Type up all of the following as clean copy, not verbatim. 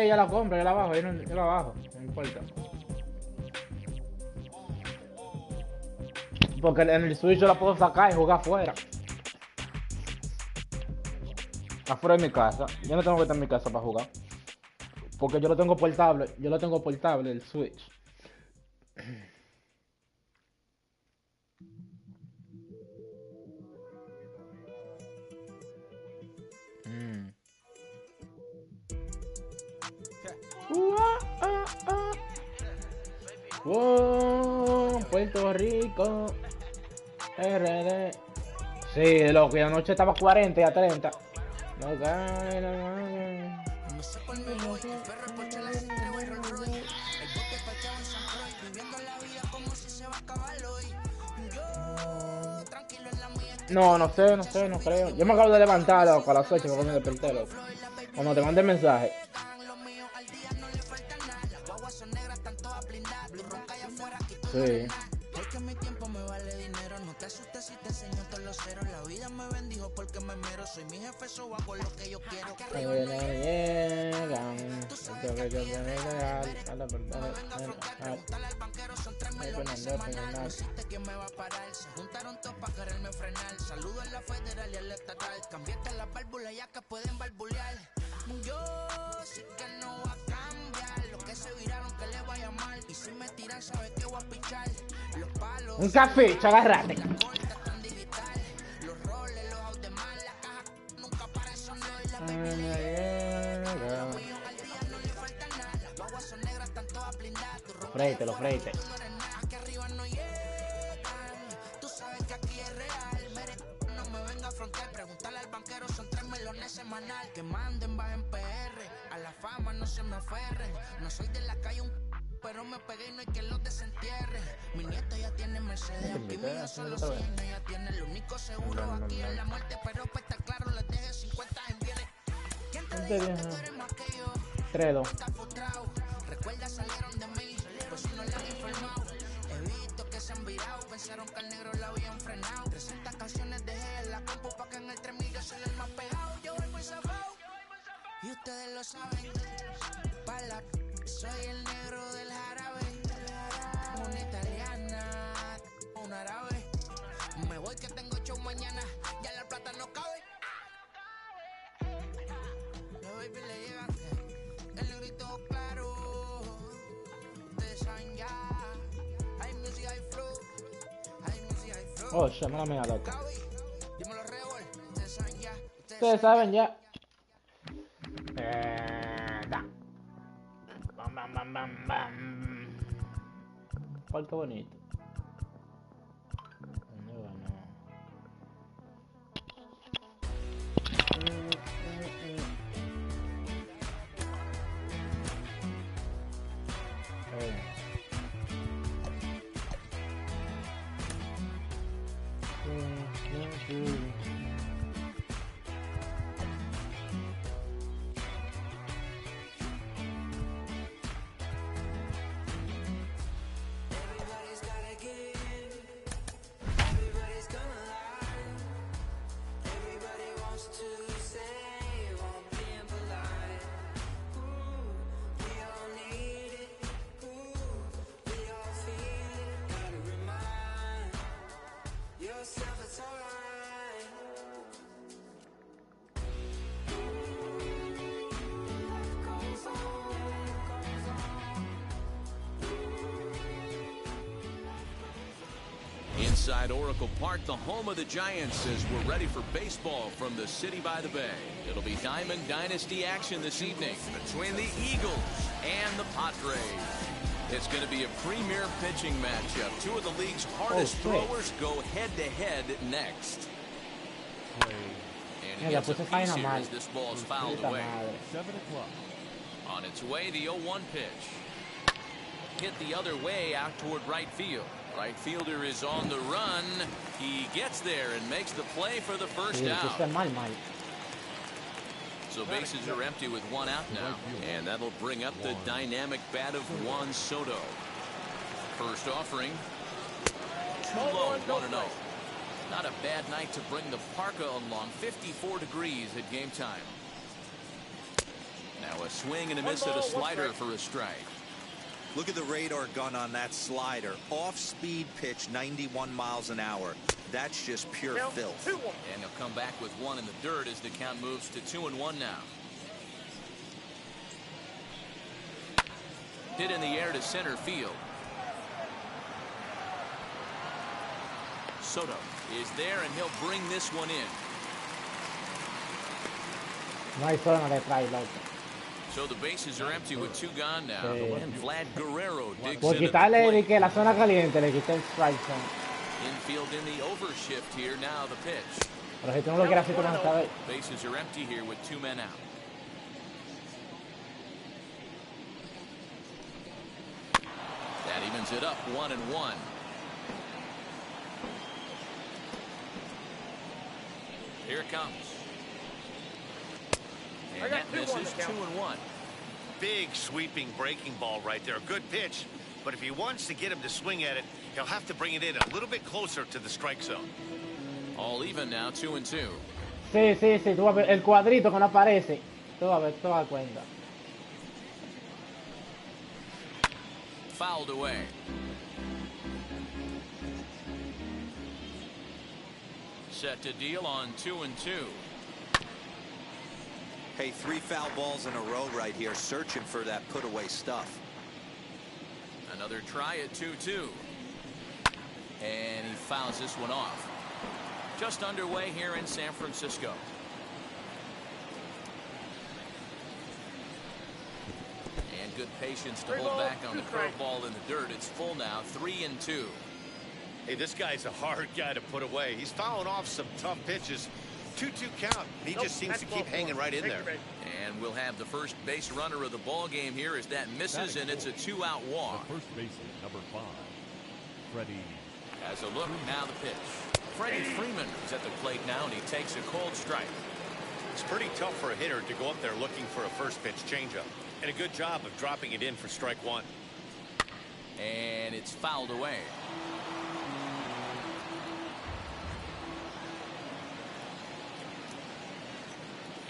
Ya la compro, ya la bajo, yo la bajo, no importa. Porque en el Switch yo la puedo sacar y jugar afuera. Afuera de mi casa. Yo no tengo que estar en mi casa para jugar. Porque yo lo tengo portable, el Switch. Wow, Puerto Rico, RD. Sí, loco, y anoche estaba 40 y a 30. No cae la mano. No sé, no creo. Yo me acabo de levantar, loco, a las 8 porque me desperté, loco. Cuando te mandé el mensaje. Sí. Porque mi tiempo me vale dinero. No te asustes si te enseño todos los ceros. La vida me bendijo porque me mero. Soy mi jefe, so hago lo que yo quiero. Que arriba no llegan. Tú sabes que aquí es real. No me venga a afrontar. Preguntarle al banquero, son 3 melones semanales. No existe quien me va a parar. Se juntaron todos para quererme frenar. Saludo a la federal y a la estatal. Cambiaste las válvulas ya que pueden barbulear. Yo sí que no voy a cambiar. Lo que se viraron que le vaya mal. Y si me tiran, sabes que voy a pichar. Los palos. Un café, agárrate. La corta tan digital. Los roles, los autos mal. La caja nunca para eso no. Y la baby le llega. Al día no le falta nada. Las guaguas son negras, están todas blindadas. Lo freite. Tú no eres nada. Aquí arriba no llegan. Tú sabes que aquí es real. No me venga a afrontar. Pregúntale al banquero, son 3 melones semanal. Que manden, bajen PR. A la fama no se me aferren. No soy de la calle pero me pegué y no hay que los desentierre. Mi nieto ya tiene Mercedes, aquí mi hijo solo 100. Ella tiene el único seguro aquí es la muerte, pero para estar claro les deje 50 en bienes. ¿Quién te dijo que tú eres más que yo? Tredo. Estás frustrado, recuerda salieron de mí, pues si no le han informado. He visto que se han virado, pensaron que al negro la habían frenado. 300 canciones dejé en la compu pa' que en el 3000 yo soy el más pegado. Yo voy muy zafado, y ustedes lo saben. Para soy el negro del jarabe, una italiana, un árabe. Me voy que tengo show mañana, ya la plata no cabe. Los baby le llegan, el negrito claro. Ustedes saben ya, hay music, hay flow, hay music, hay flow. Oh, shit, mala mía, loco. Dímelo, Rebol, ustedes saben ya. Ustedes saben ya. Bam, bam, bam. Qué bonito. Inside Oracle Park, the home of the Giants, as we're ready for baseball from the city by the bay. It'll be Diamond Dynasty action this evening between the Eagles and the Padres. It's going to be a premier pitching matchup. Two of the league's hardest throwers go head-to-head next. And he gets a piece here as this ball is fouled away. 7 o'clock. On its way, the 0-1 pitch. Hit the other way out toward right field. Right fielder is on the run. He gets there and makes the play for the first out. So bases are empty with 1 out now. And that'll bring up the dynamic bat of Juan Soto. First offering. Too low, 1-0. Not a bad night to bring the parka along. 54 degrees at game time. Now a swing and a miss at a slider for a strike. Look at the radar gun on that slider. Off-speed pitch, 91 miles an hour. That's just pure filth. And he'll come back with one in the dirt as the count moves to 2-1 now. Hit in the air to center field. Soto is there, and he'll bring this one in. No hay zona detrás, loco. So the bases are empty with 2 gone now. And Vlad Guerrero digs Por in at quitarle the de plate. que la zona caliente le quité el strike zone. Infield in the overshift here. Now the pitch. Pero si tú no lo quieres hacer, tú no vas a saber. Bases are empty here with 2 men out. That evens it up 1-1. Here it comes. And that misses 2-1. Big sweeping breaking ball right there. Good pitch. But if he wants to get him to swing at it, he'll have to bring it in a little bit closer to the strike zone. All even now, 2-2. Sí, sí, sí. Tú vas a ver el cuadrito que no aparece. Tú vas a ver, tú vas a dar cuenta. Fouled away. Set to deal on 2-2. Hey, 3 foul balls in a row right here, searching for that put-away stuff. Another try at 2-2. And he fouls this one off. Just underway here in San Francisco. And good patience to hold back on the curveball in the dirt. It's full now, 3-2. Hey, this guy's a hard guy to put away. He's fouling off some tough pitches. 2-2 count. He just seems to keep hanging right in there. And we'll have the first base runner of the ball game here as that misses, and it's a 2-out walk. The first baseman, number 5, Freddie. As a look, now the pitch. Freddie Freeman is at the plate now, and he takes a cold strike. It's pretty tough for a hitter to go up there looking for a first pitch changeup. And a good job of dropping it in for strike 1. And it's fouled away.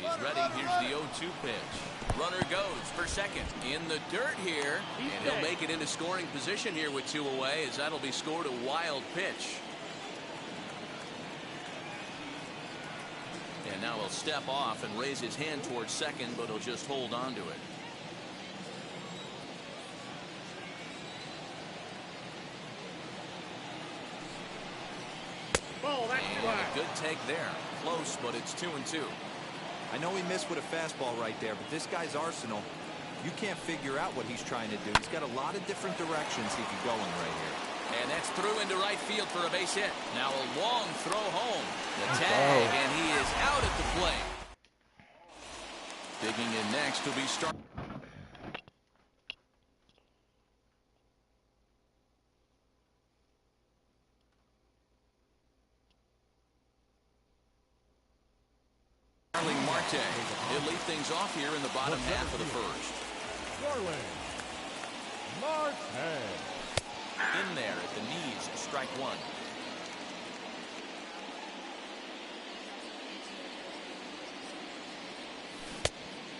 He's ready. Here's the 0-2 pitch. Runner goes for second in the dirt here, and he'll make it into scoring position here with 2 away, as that'll be scored a wild pitch. And now he'll step off and raise his hand towards second, but he'll just hold on to it. And a good take there. Close, but it's 2-2. I know he missed with a fastball right there, but this guy's arsenal, you can't figure out what he's trying to do. He's got a lot of different directions he could go in right here. And that's through into right field for a base hit. Now a long throw home. The tag, and he is out at the plate. Digging in next will be Starling Marte. He'll lead things off here in the bottom half of the first. Starling Marte. In there at the knees, strike 1.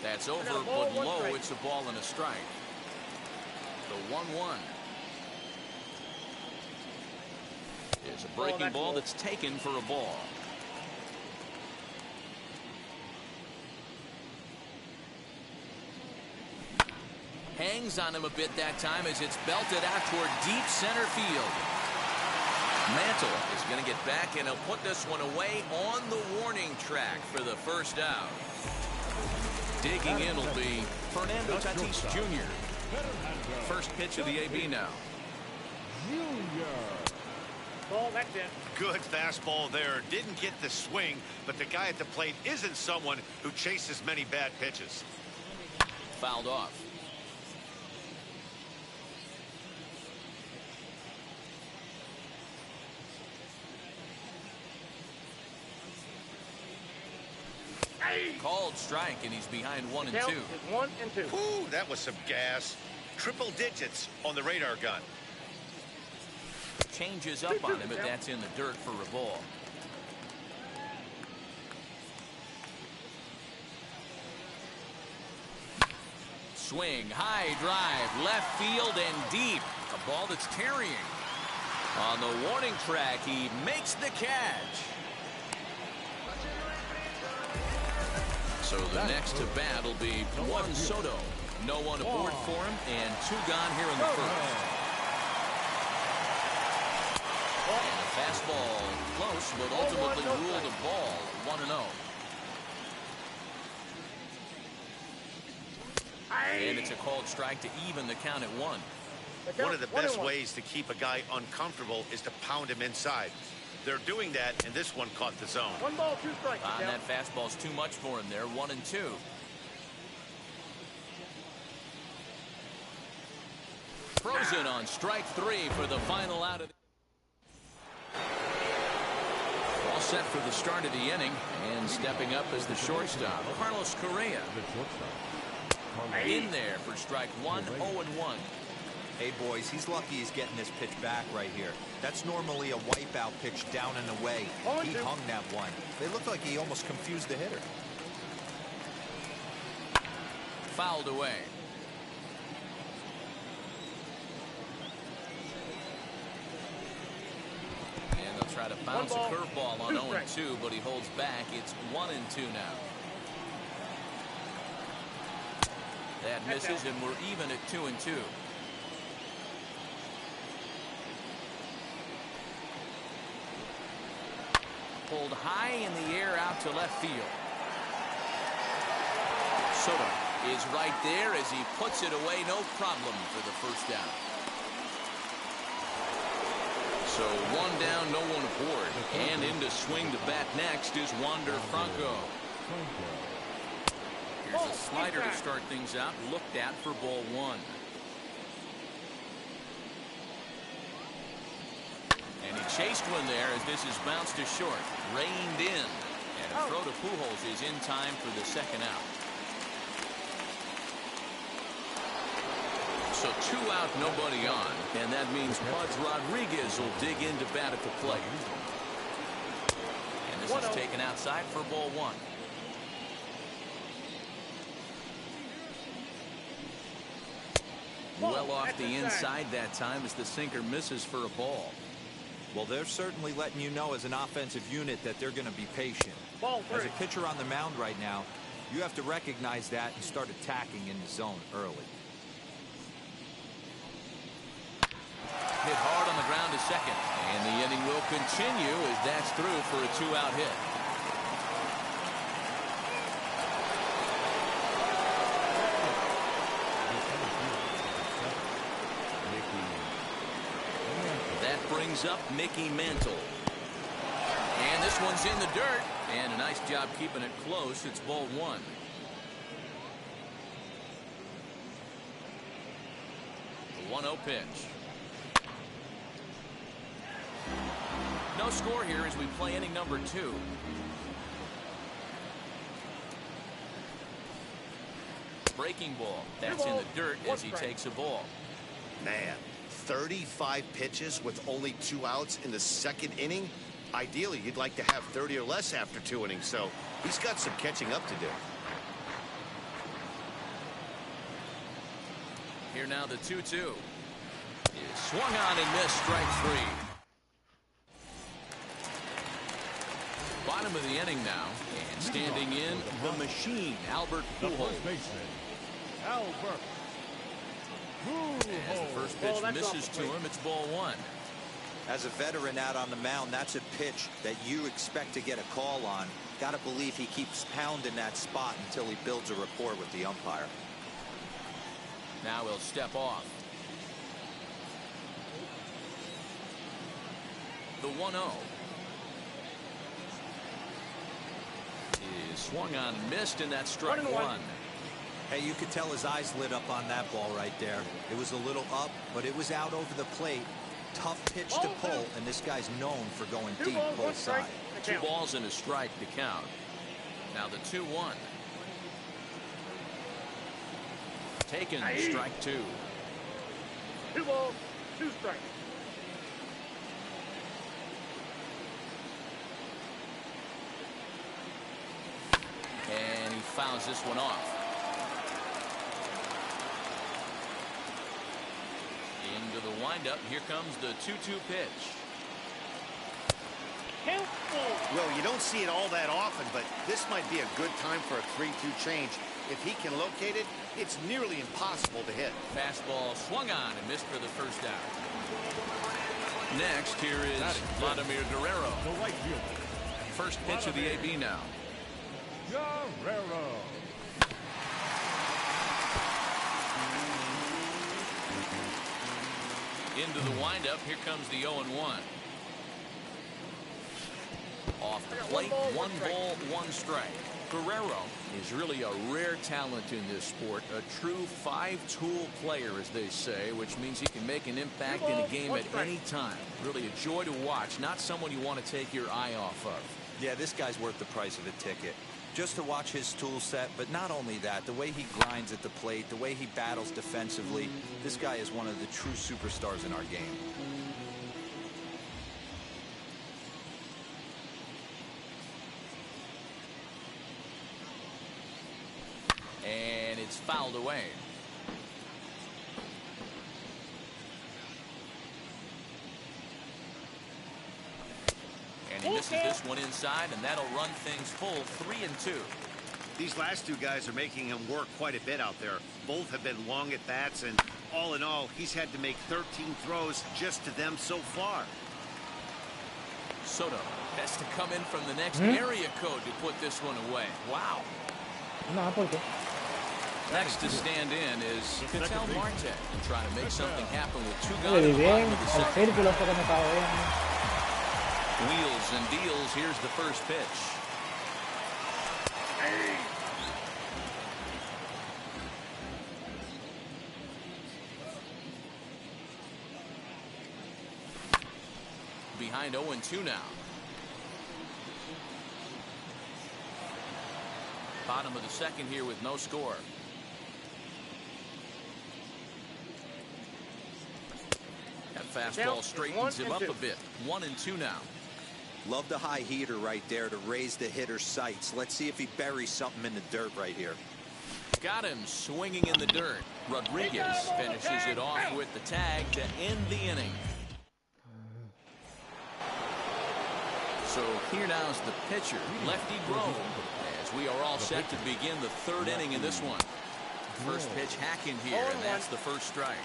That's over, but low. It's a ball and a strike. The 1-1 is a breaking ball that's taken for a ball. Hangs on him a bit that time as it's belted out toward deep center field. Mantle is going to get back, and he'll put this one away on the warning track for the first out. Digging in will be Fernando Tatis Jr. First pitch of the AB now. Ball, that's it. Good fastball there. Didn't get the swing, but the guy at the plate isn't someone who chases many bad pitches. Fouled off. Called strike, and he's behind 1-2. Count is 1 and 2. Ooh, that was some gas. Triple digits on the radar gun. Changes up on him, but that's in the dirt for a ball. swing, high drive, left field and deep. A ball that's tarrying. On the warning track, he makes the catch. So the next to bat will be Juan Soto. No one aboard for him, and 2 gone here in the first. And a fastball close, but ultimately ruled a ball, 1-0. And it's a called strike to even the count at 1. One of the best ways to keep a guy uncomfortable is to pound him inside. They're doing that, and this one caught the zone. 1 ball, 2 strikes. And that fastball's too much for him there, 1-2. Frozen on strike 3 for the final out of the... All set for the start of the inning, and stepping up as the shortstop, Carlos Correa. In there for strike 1, 0-1. Hey, boys, he's lucky he's getting this pitch back right here. That's normally a wipeout pitch down and away. He hung that one. It looked like he almost confused the hitter. Fouled away. And they'll try to bounce a curveball on 0-2, but he holds back. It's 1-2 now. That misses, and we're even at 2-2. Pulled high in the air out to left field. Soto is right there as he puts it away, no problem for the first down. So 1 down, no one aboard. And in to swing to bat next is Wander Franco. Here's a slider to start things out, looked at for ball 1. And he chased one there as this is bounced to short. Reined in. And a throw to Pujols is in time for the second out. So 2 out, nobody on. And that means Buds Rodriguez will dig in to bat at the plate. And this is taken outside for ball 1. Well off the inside that time as the sinker misses for a ball. Well, they're certainly letting you know as an offensive unit that they're going to be patient. As a pitcher on the mound right now, you have to recognize that and start attacking in the zone early. Hit hard on the ground to second. And the inning will continue as that's through for a 2-out hit. Brings up Mickey Mantle. And this one's in the dirt. And a nice job keeping it close. It's ball 1. The 1-0 pitch. No score here as we play inning number 2. Breaking ball. That's in the dirt as he takes a ball. Man, 35 pitches with only 2 outs in the second inning. Ideally, you'd like to have 30 or less after 2 innings, so he's got some catching up to do. Here now the 2-2. Is swung on and missed, strike 3. Bottom of the inning now, and standing in the machine, Albert Pujols. Albert. As the first pitch misses to him, it's ball 1. As a veteran out on the mound, that's a pitch that you expect to get a call on. Got to believe he keeps pounding that spot until he builds a rapport with the umpire. Now he'll step off. The 1-0 is swung on and missed, and that's strike 1. Hey, you could tell his eyes lit up on that ball right there. It was a little up, but it was out over the plate. Tough pitch to pull, and this guy's known for going deep both sides. 2 balls and a strike to count. Now the 2-1. Taken, strike 2. 2 balls, 2 strikes. And he fouls this one off. windup. Here comes the 2-2 pitch. Well, you don't see it all that often, but this might be a good time for a 3-2 change. If he can locate it, it's nearly impossible to hit. Fastball swung on and missed for the first out. Next, here is Vladimir Guerrero. The right fielder. First pitch of the AB now. Guerrero. Into the windup. Here comes the 0-1. Off the plate, 1 ball, 1 strike. Guerrero is really a rare talent in this sport, a true 5-tool player, as they say, which means he can make an impact in a game at any time. Really a joy to watch, not someone you want to take your eye off of. Yeah, this guy's worth the price of a ticket. Just to watch his tool set, but not only that, the way he grinds at the plate, the way he battles defensively, this guy is one of the true superstars in our game. And it's fouled away. And he misses this one inside, and that'll run things full 3-2. These last two guys are making him work quite a bit out there. Both have been long at bats, and all in all, he's had to make 13 throws just to them so far. Soto has to come in from the next area code to put this one away. Wow. No, ¿por qué? Next to stand in is Ketel Marte and try to make something happen with 2 guys Muy at the bien, bottom of the el second. círculo fue que me estaba viendo. Wheels and deals. Here's the first pitch. Behind 0-2 now. Bottom of the second here with no score. That fastball straightens him up a bit. 1-2 now. Love the high heater right there to raise the hitter's sights. Let's see if he buries something in the dirt right here. Got him swinging in the dirt. Rodriguez finishes it off with the tag to end the inning. So here now's the pitcher, Lefty Grove, as we are all set to begin the 3rd inning in this one. First pitch hacking here, and that's the first strike.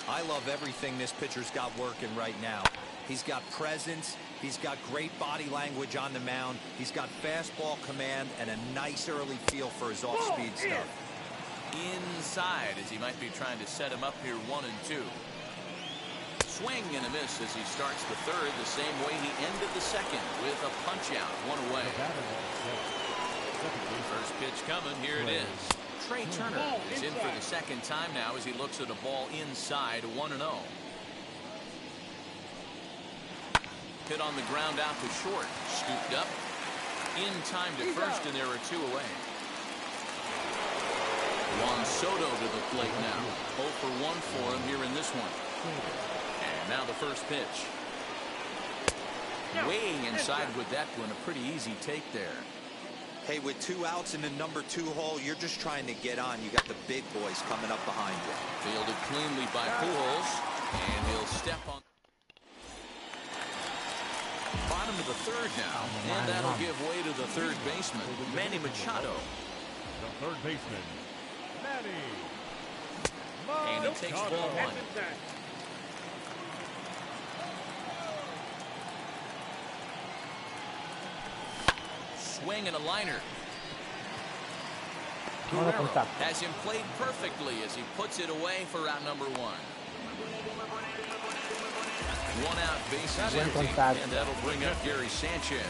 I love everything this pitcher's got working right now. He's got presence. He's got great body language on the mound. He's got fastball command and a nice early feel for his off-speed stuff. Inside, as he might be trying to set him up here 1-2. Swing and a miss as he starts the 3rd the same way he ended the 2nd with a punch out, 1 away. First pitch coming, here it is. Trey Turner is in for the 2nd time now as he looks at a ball inside, 1-0. Hit on the ground out to short, scooped up in time to first, and there are 2 away. Juan Soto to the plate now. 0 for 1 for him here in this one. And now the first pitch. Way inside with that one, a pretty easy take there. Hey, with 2 outs in the number 2 hole, you're just trying to get on. You got the big boys coming up behind you. Fielded cleanly by Pujols, and he'll step on. Bottom of the 3rd now, and that'll give way to the 3rd baseman, Manny Machado. The 3rd baseman, Manny. And he takes ball 1. Swing and a liner. Guerrero has him played perfectly as he puts it away for out number 1. 1 out, bases empty, and that'll bring up Gary Sanchez.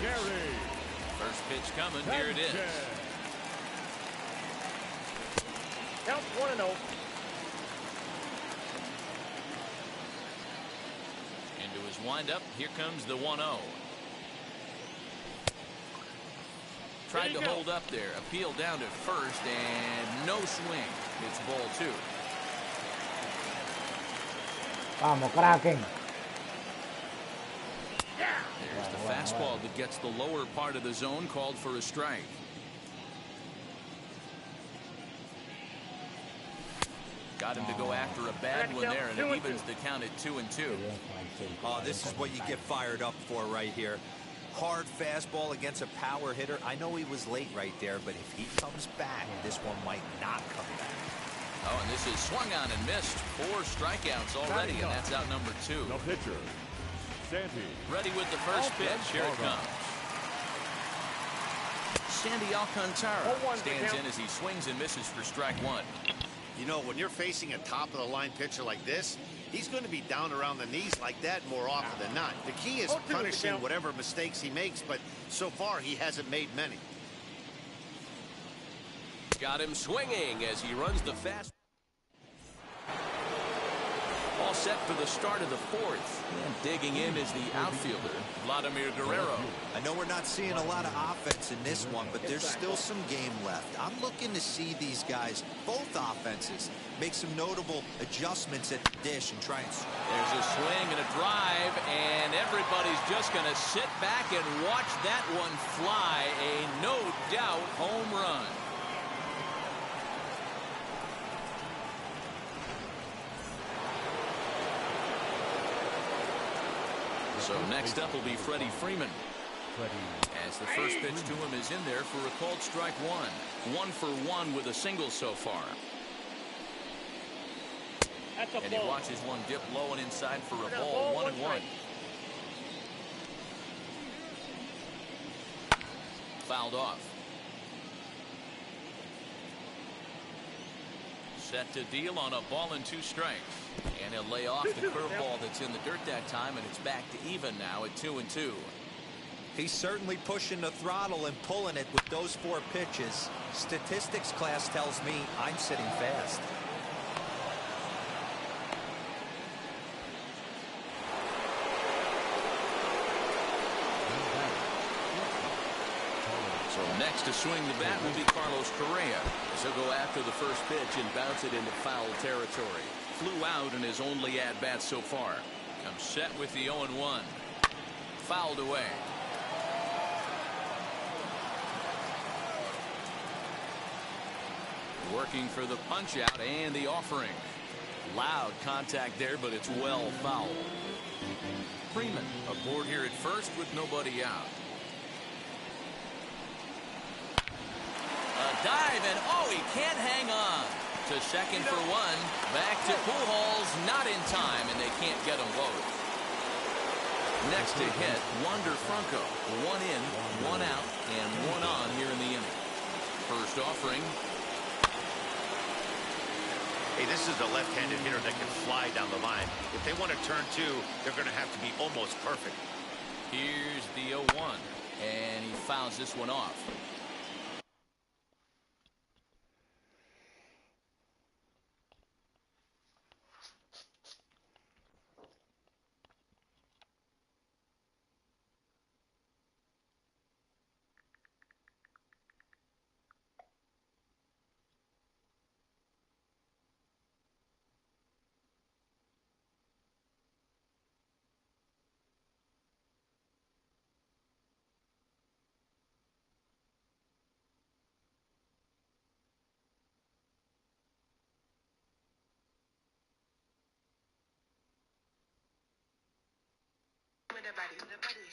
First pitch coming, here it is. Count 1-0. Into his windup, here comes the 1-0. Tried to hold up there, appealed down to first, and no swing. It's ball 2. Vamos, Kraken. There's the fastball that gets the lower part of the zone, called for a strike. Got him to go after a bad one there, and it evens the count at 2-2. Oh, this is what you get fired up for right here. Hard fastball against a power hitter. I know he was late right there, but if he comes back, this one might not come back. Oh, and this is swung on and missed. 4 strikeouts already, and that's out number 2. The pitcher, Sandy. Ready with the first pitch. Here it comes. Sandy Alcantara stands in as he swings and misses for strike 1. You know, when you're facing a top-of-the-line pitcher like this, he's going to be down around the knees like that more often than not. The key is punishing whatever mistakes he makes, but so far he hasn't made many. Got him swinging as he runs the fast. All set for the start of the 4th. And digging in is the outfielder, Vladimir Guerrero. I know we're not seeing a lot of offense in this one, but there's still some game left. I'm looking to see these guys, both offenses, make some notable adjustments at the dish and try and... There's a swing and a drive, and everybody's just going to sit back and watch that one fly. A no doubt home run. So next up will be Freddie Freeman. As the first pitch to him is in there for a called strike 1. 1 for 1 with a single so far. And he watches one dip low and inside for a ball. 1-1. Fouled off. Set to deal on a ball and 2 strikes. And he'll lay off the curveball that's in the dirt that time, and it's back to even now at 2-2. He's certainly pushing the throttle and pulling it with those 4 pitches. Statistics class tells me I'm sitting fast. So next to swing the bat will be Carlos Correa. He'll go after the first pitch and bounce it into foul territory. Flew out in his only at-bat so far. Comes set with the 0-1. Fouled away. Working for the punch-out and the offering. Loud contact there, but it's well fouled. Freeman aboard here at first with nobody out. A dive, and oh, he can't hang on. To second for 1. Back to Pujols, not in time, and they can't get him low. Next to hit, Wander Franco. 1 in, 1 out, and 1 on here in the inning. First offering. Hey, this is a left-handed hitter that can fly down the line. If they want to turn 2, they're going to have to be almost perfect. Here's the 0-1, and he fouls this one off.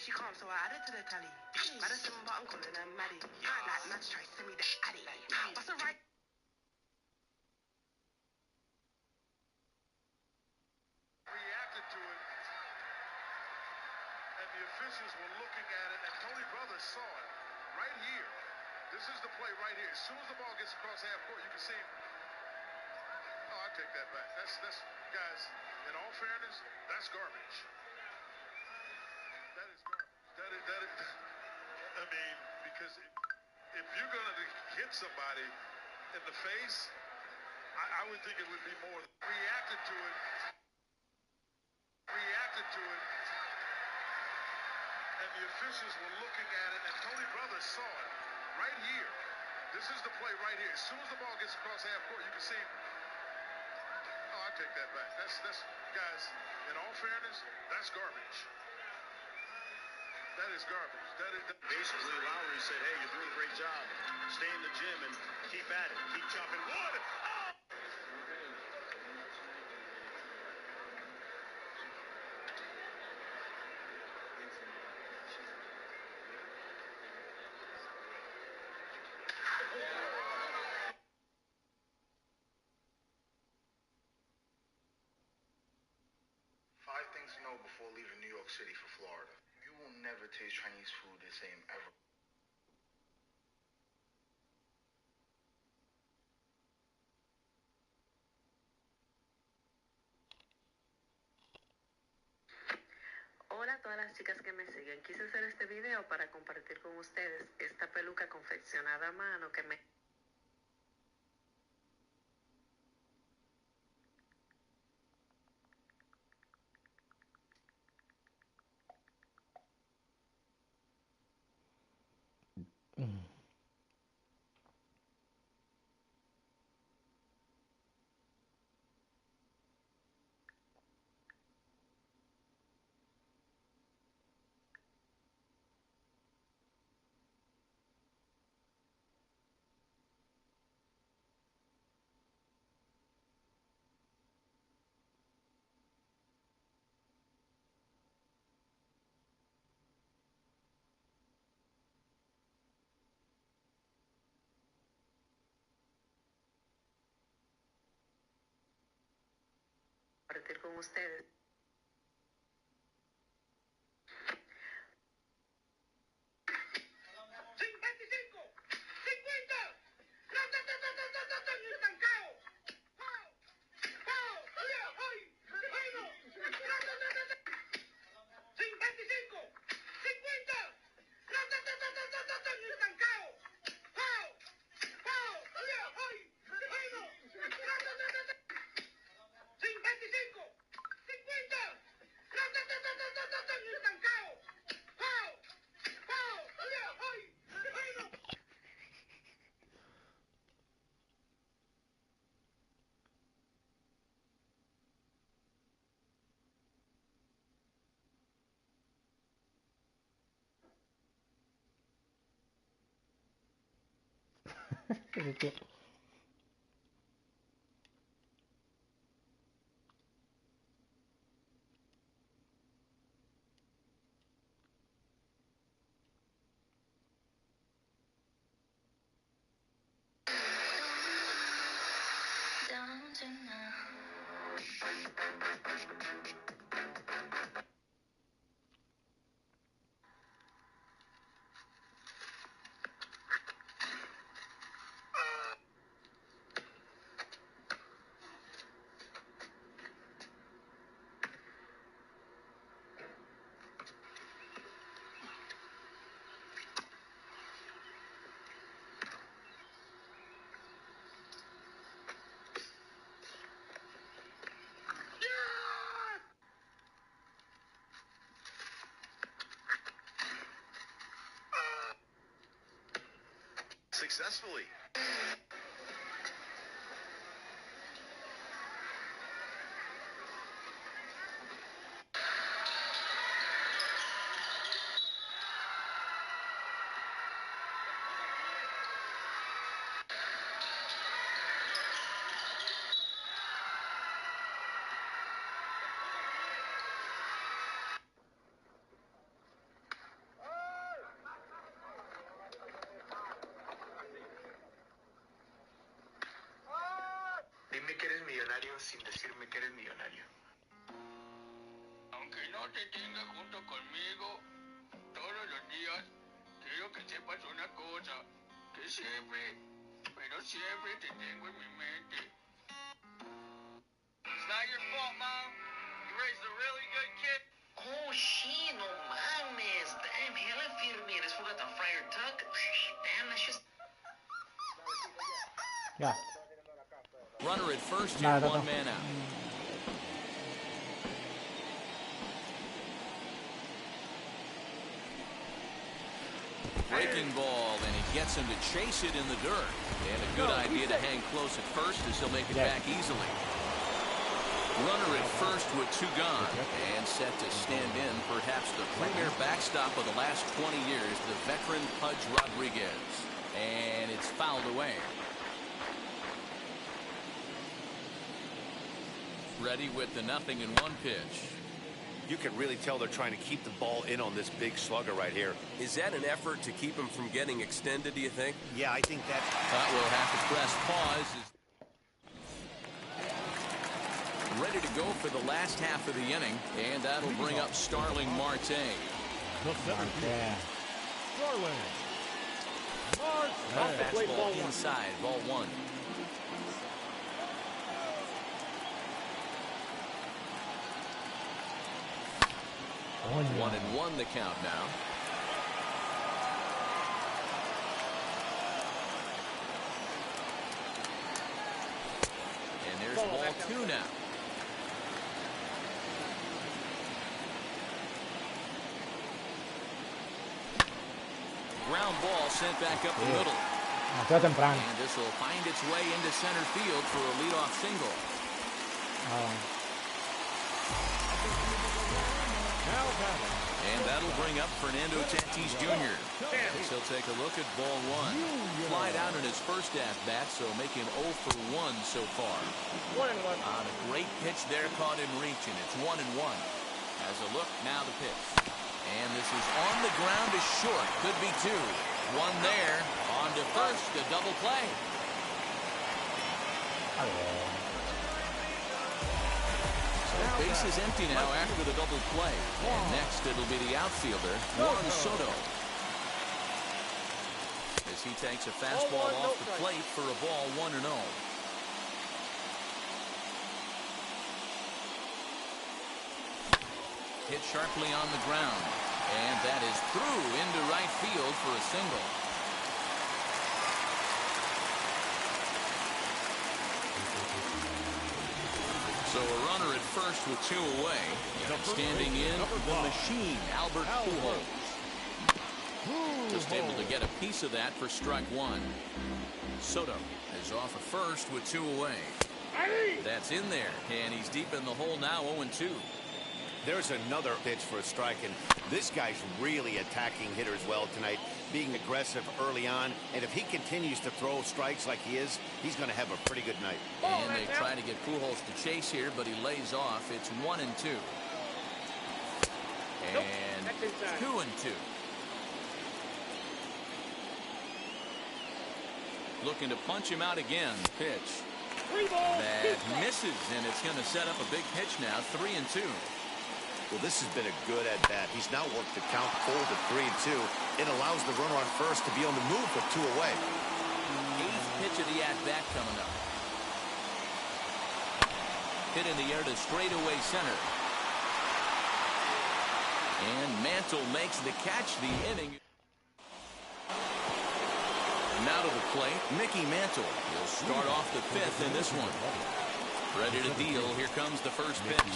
She calm, so I added to the tally. Madison, but I'm calling her Maddie. Like, man, try to send me the addy. What's the right? Reacted to it, and the officials were looking at it, and Tony Brothers saw it right here. This is the play right here. As soon as the ball gets across half court, you can see. Oh, I take that back. That's guys. In all fairness, that's garbage. That is garbage. That is. I mean, because if you're going to hit somebody in the face, I would think it would be more. Reacted to it. And the officials were looking at it, and Tony Brothers saw it right here. This is the play right here. As soon as the ball gets across half court, you can see. Oh, I take that back. That's guys. In all fairness, that's garbage. That is garbage. Basically, Lowry said, hey, you're doing a great job. Stay in the gym and keep at it. Keep chopping wood. Oh! things to know before leaving New York City for Florida. You will never taste Chinese food the same ever. Hola a todas las chicas que me siguen. Quise hacer este video para compartir con ustedes esta peluca confeccionada a mano que me... compartir con ustedes. Successfully. Dime que eres millonario sin decirme que eres millonario. Aunque no te tenga junto conmigo todos los días, quiero que sepas una cosa, que siempre, pero siempre te tengo en mi mente. It's not your fault, Mom. You raised a really good kid. Oh, she, no mames. Damn, hella firme. This fool got the fryer tuck. Damn, that's just... Ya. Runner at first, Nada, here, one no. man out. Breaking ball, and he gets him to chase it in the dirt. And a good idea to hang close at first as he'll make it back easily. Runner at first with two gone, and set to stand in perhaps the premier backstop of the last 20 years, the veteran Pudge Rodriguez. And it's fouled away. Ready with the 0-1 pitch. You can really tell they're trying to keep the ball in on this big slugger right here. Is that an effort to keep him from getting extended, do you think? Yeah, I think that's... We'll have to press pause. ready to go for the last half of the inning, and that'll bring up Starling Marte. Yeah. Fastball inside, ball one. 1-1 the count now. And there's ball two now. Ground ball sent back up the middle. And this will find its way into center field for a leadoff single. And that'll bring up Fernando Tatis Jr. He'll take a look at ball one. Flied out in his first at-bat, so making 0 for 1 so far. 1-1. On a great pitch there, caught in reach, and it's 1-1. As a look, now the pitch. And this is on the ground is short. Could be two. One there. On to first, a double play. Base is empty now after the double play. And next it'll be the outfielder, Juan Soto. As he takes a fastball off the plate for a ball 1-0. Hit sharply on the ground. And that is through into right field for a single. So a runner at first with two away. Standing in, the machine, Albert Pujols. Just able to get a piece of that for strike one. Soto is off at first with two away. That's in there, and he's deep in the hole now, 0-2. There's another pitch for a strike, and this guy's really attacking hitters well tonight, being aggressive early on, and if he continues to throw strikes like he is, he's going to have a pretty good night. And they try to get Pujols to chase here, but he lays off. It's 1-2. And 2-2. Looking to punch him out again. Pitch. That misses, and it's going to set up a big pitch now. 3-2. Well, this has been a good at-bat. He's now worked the count full to 3-2. It allows the runner on first to be on the move with two away. Eighth pitch of the at-bat coming up. Hit in the air to straightaway center. And Mantle makes the catch, the inning. Now to the plate, Mickey Mantle. He'll start off the fifth in this one. Ready to deal. Here comes the first pitch.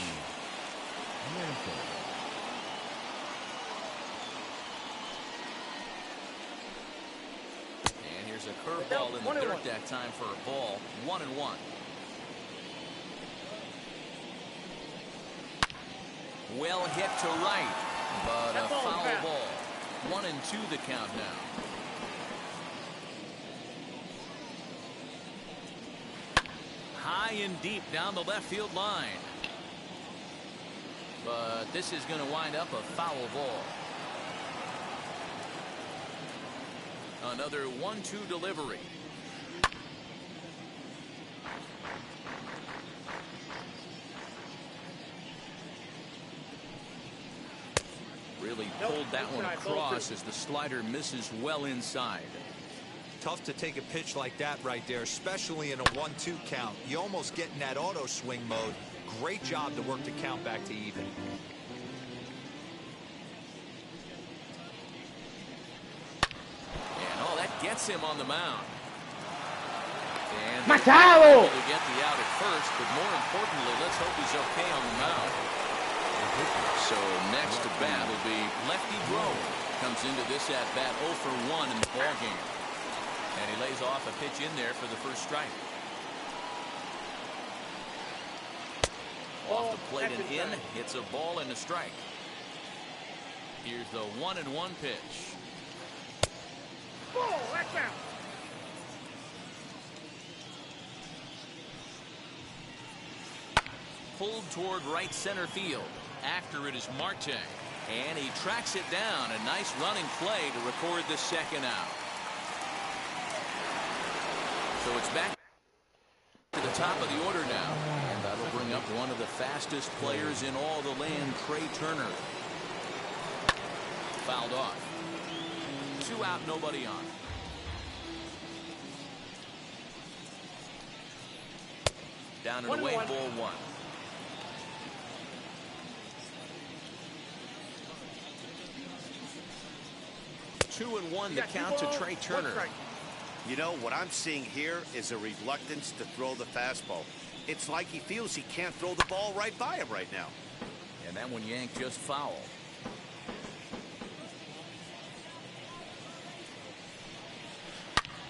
And here's a curveball in the dirt that time for a ball. 1-1. Well hit to right, but a foul ball. 1-2 the count now. High and deep down the left field line. But this is going to wind up a foul ball. Another 1-2 delivery. Really pulled that one across as the slider misses well inside. Tough to take a pitch like that right there, especially in a 1-2 count. You almost get in that auto swing mode. Great job to work the count back to even. And that gets him on the mound. And Machado! to get the out at first, but more importantly, let's hope he's okay on the mound. So next to bat will be lefty Grove. Comes into this at bat 0 for 1 in the ball game. And he lays off a pitch in there for the first strike. Off the plate and in, hits a ball and a strike. Here's the 1-1 pitch. Ball, that's out. Pulled toward right center field. After it is Marte. And he tracks it down. A nice running play to record the second out. So it's back to the top of the order now. And that'll bring up one of the fastest players in all the land, Trey Turner. Fouled off. 2 out, nobody on. Down and away, ball 1. Two and one, the count to Trey Turner. You know, what I'm seeing here is a reluctance to throw the fastball. It's like he feels he can't throw the ball right by him right now. And that one yanked just foul.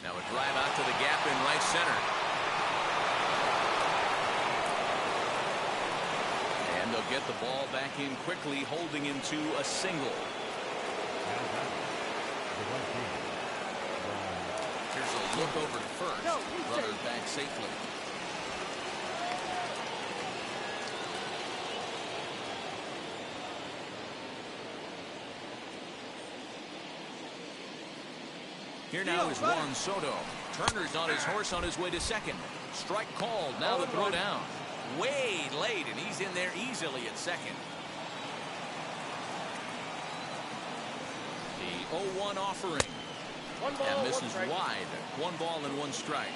Now a drive out to the gap in right center. And they'll get the ball back in quickly, holding him to a single. Here's a look over to first. Runner back safely. Here now is Juan Soto. Turner's on his horse on his way to second. Strike called. Now the throw down. Way late, and he's in there easily at second. The 0-1 offering. And misses wide. 1 ball and 1 strike.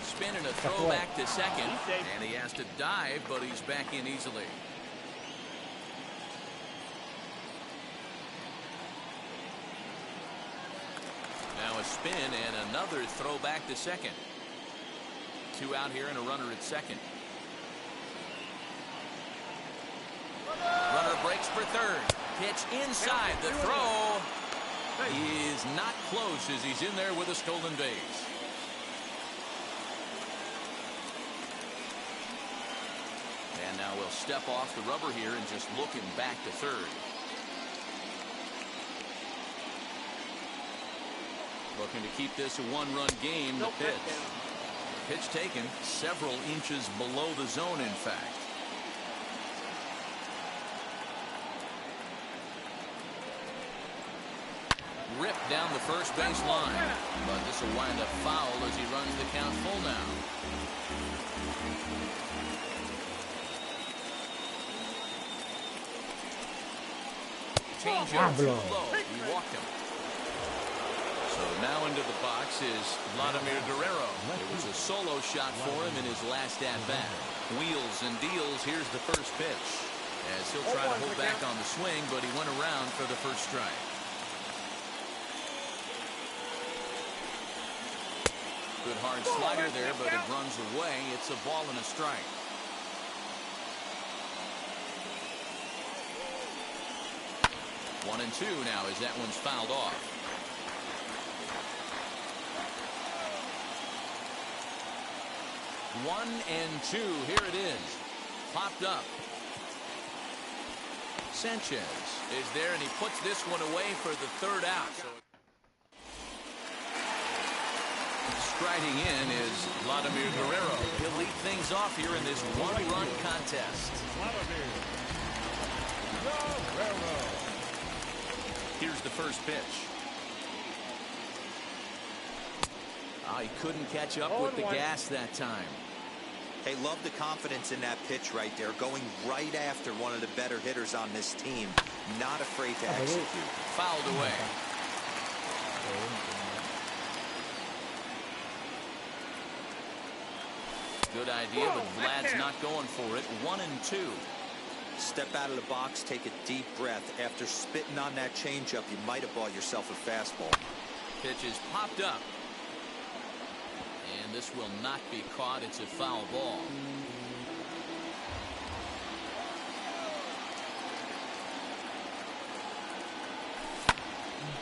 Spin and a throw back to second. And he has to dive, but he's back in easily. Now a spin and another throw back to second. 2 out here and a runner at second. Runner breaks for third. Pitch inside. The throw is not close as he's in there with a stolen base. And now we'll step off the rubber here and just look him back to third. Looking to keep this a 1-run game. The pitch. Pitch taken several inches below the zone, in fact. Ripped down the first base line, but this will wind up foul as he runs the count full now. Change up too low. He walked him. So now into the box is Vladimir Guerrero. It was a solo shot for him in his last at-bat. Wheels and deals. Here's the first pitch. As he'll try to hold back on the swing, but he went around for the first strike. Good hard slider there, but it runs away. It's a ball and a strike. One and two now as that one's fouled off. One and two. Here it is. Popped up. Sanchez is there, and he puts this one away for the third out. So striding in is Vladimir Guerrero. He'll lead things off here in this 1-run contest. Here's the first pitch. He couldn't catch up with the gas that time. Hey, love the confidence in that pitch right there. Going right after one of the better hitters on this team. Not afraid to execute. Fouled away. Good idea, but Vlad's not going for it. 1 and 2. Step out of the box, take a deep breath. After spitting on that changeup, you might have bought yourself a fastball. Pitch is popped up. And this will not be caught. It's a foul ball.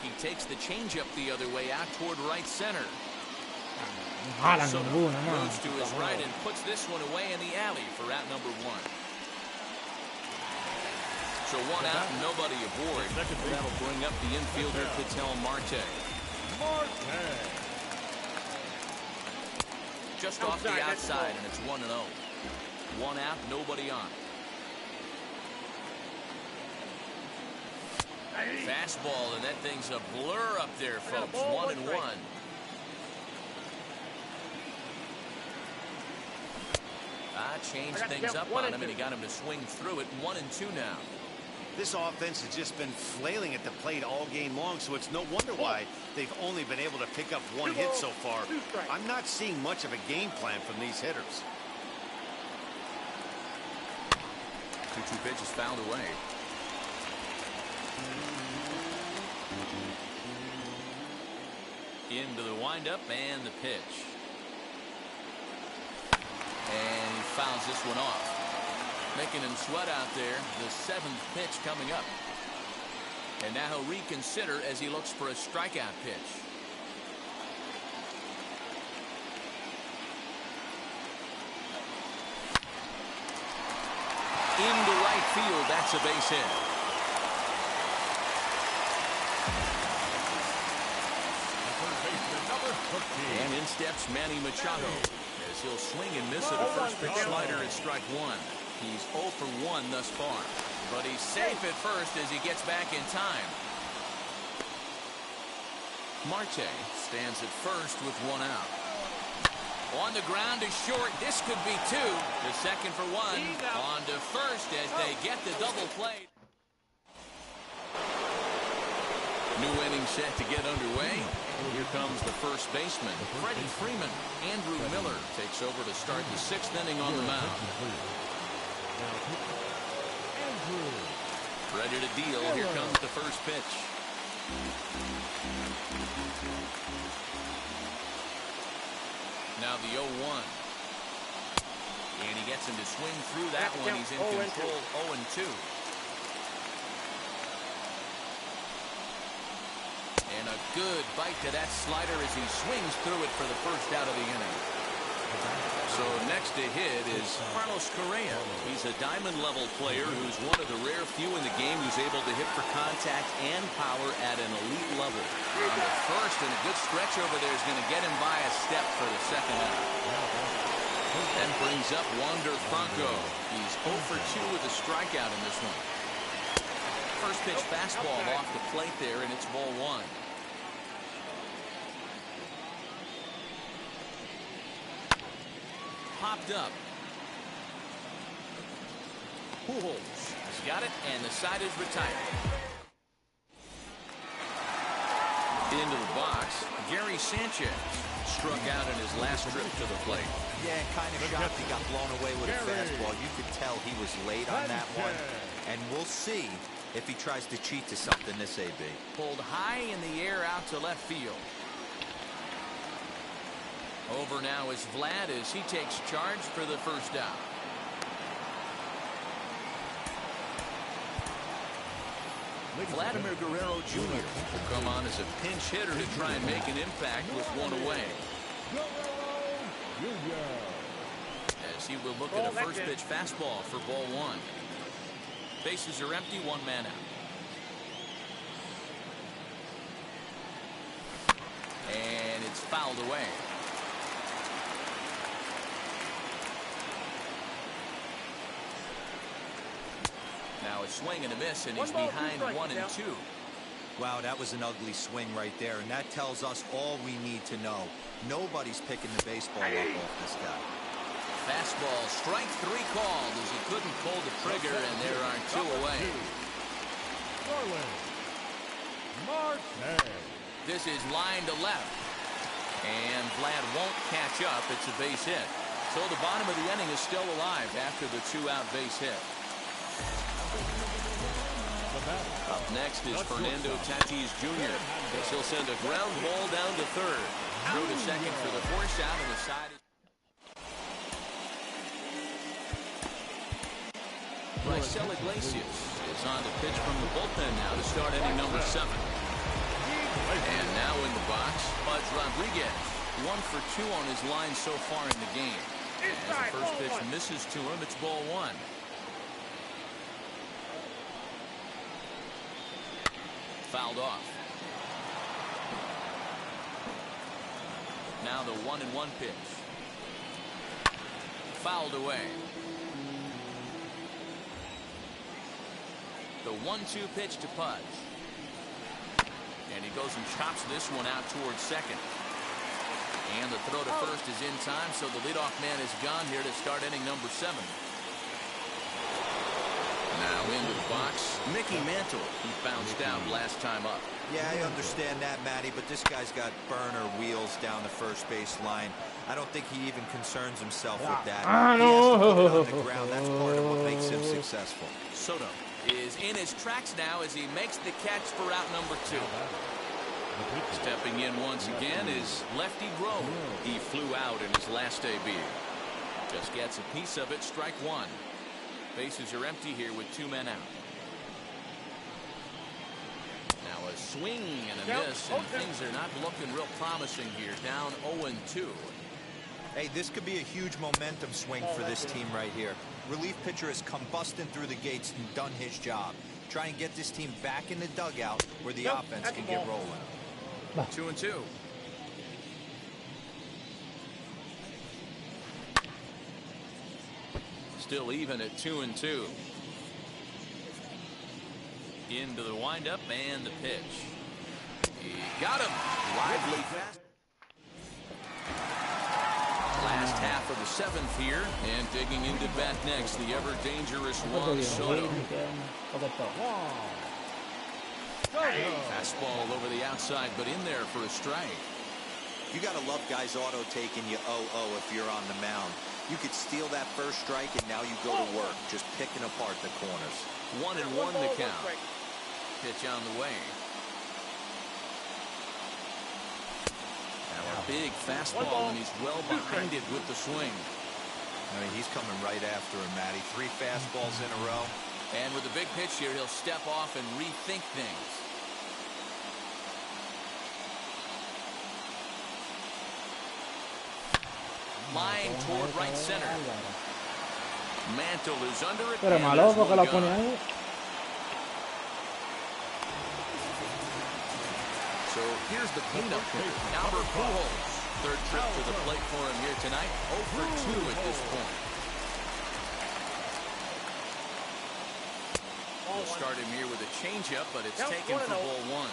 He takes the changeup the other way out toward right center. Soto moves to his right and puts this one away in the alley for out number 1. So 1 out and nobody aboard. That'll bring up the infielder Ketel Marte. Just off the outside, and it's 1-0. 1 out, nobody on. Fastball, and that thing's a blur up there, folks. 1 and 1. Changed things up on him, and he got him to swing through it. 1-2 now. This offense has just been flailing at the plate all game long, so it's no wonder why they've only been able to pick up one hit so far. I'm not seeing much of a game plan from these hitters. 2-2 pitch is fouled away. Into the windup and the pitch. And he fouls this one off. Making him sweat out there. The 7th pitch coming up. And now he'll reconsider as he looks for a strikeout pitch. Into right field. That's a base hit. And in steps Manny Machado as he'll swing and miss at a first pitch slider at strike 1. He's 0 for 1 thus far, but he's safe at first as he gets back in time. Marte stands at first with 1 out. On the ground to short. This could be 2. The second for 1. On to first as they get the double play. New inning set to get underway. Here comes the first baseman, Freddie Freeman. Andrew Miller takes over to start the 6th inning on the mound. Ready to deal. Here comes the first pitch. Now the 0-1. And he gets him to swing through that one. He's in control. 0-2. And a good bite to that slider as he swings through it for the first out of the inning. So next to hit is Carlos Correa. He's a diamond-level player who's one of the rare few in the game who's able to hit for contact and power at an elite level. On the first, and a good stretch over there is going to get him by a step for the second out. That brings up Wander Franco. He's 0 for 2 with a strikeout in this one. First pitch fastball off the plate there, and it's ball 1. Popped up. Pujols has got it, and the side is retired. Into the box, Gary Sanchez struck out in his last trip to the plate. Yeah, kind of shocked he got blown away with a fastball. You could tell he was late on that one, and we'll see if he tries to cheat to something this AB. Pulled high in the air out to left field. Over now is Vlad as he takes charge for the first out. Vladimir Guerrero Jr. will come on as a pinch hitter to try and make an impact with 1 away. As he will look at a first pitch fastball for ball 1. Bases are empty, 1 man out. And it's fouled away. Now a swing and a miss, and he's behind 1-2. Wow, that was an ugly swing right there, and that tells us all we need to know. Nobody's picking the baseball up off this guy. Fastball, strike 3 called as he couldn't pull the trigger, and there are 2 away. This is line to left, and Vlad won't catch up. It's a base hit. So the bottom of the inning is still alive after the 2-out base hit. Up next is Fernando Tatis Jr. He'll send a ground ball down to third. Through to second for the force out on the side. Raisel Iglesias is on to pitch from the bullpen now to start inning number 7. And now in the box, Pudge Rodriguez. 1 for 2 on his line so far in the game. As the first pitch misses to him, it's ball 1. Fouled off. Now the 1-1 pitch. Fouled away. The 1-2 pitch to Pudge. And he goes and chops this one out towards second. And the throw to first is in time, so the leadoff man is gone here to start inning number 7. Now into the box, Mickey Mantle. He bounced out last time up. Yeah, I understand that, Matty, but this guy's got burner wheels down the first base line. I don't think he even concerns himself with that. He has to put it on the ground. That's part of what makes him successful. Soto is in his tracks now as he makes the catch for out number 2. Stepping in once again is Lefty Grove. He flew out in his last AB. Just gets a piece of it, strike 1. Bases are empty here with 2 men out. Now a swing and a miss, and things are not looking real promising here. Down 0-2. Hey, this could be a huge momentum swing for this team right here. Relief pitcher has come busting through the gates and done his job. Try and get this team back in the dugout where the offense can get rolling. 2-2. Still even at 2-2. Into the windup and the pitch. He got him. Lively fast. Last half of the 7th here, and digging into bat next, the ever dangerous Juan Soto. Fastball over the outside, but in there for a strike. You got to love guys auto taking you 0-0 if you're on the mound. You could steal that first strike, and now you go to work, just picking apart the corners. 1-1 the count. Pitch on the way. Now a big fastball, and he's well behind it with the swing. I mean, he's coming right after him, Matty. 3 fastballs in a row. And with a big pitch here, he'll step off and rethink things. Line toward right center. Mantle is under it. Pero malo porque lo pone ahí. So here's the cleanup hitter, Albert Pujols. 3rd trip to the plate for him here tonight. 0 for 2 at this point. We'll start him here with a changeup, but it's taken for ball 1.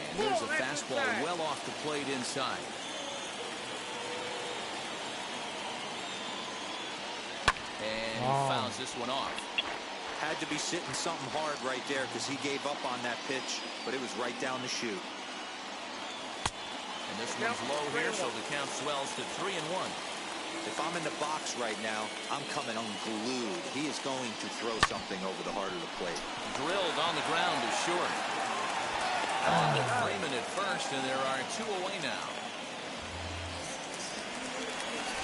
And there's a fastball well off the plate inside. And he fouls this one off. Had to be sitting something hard right there because he gave up on that pitch, but it was right down the chute. And this one's low here, so the count swells to 3-1. If I'm in the box right now, I'm coming unglued. He is going to throw something over the heart of the plate. Drilled on the ground is short. On to Freeman at first, and there are 2 away now.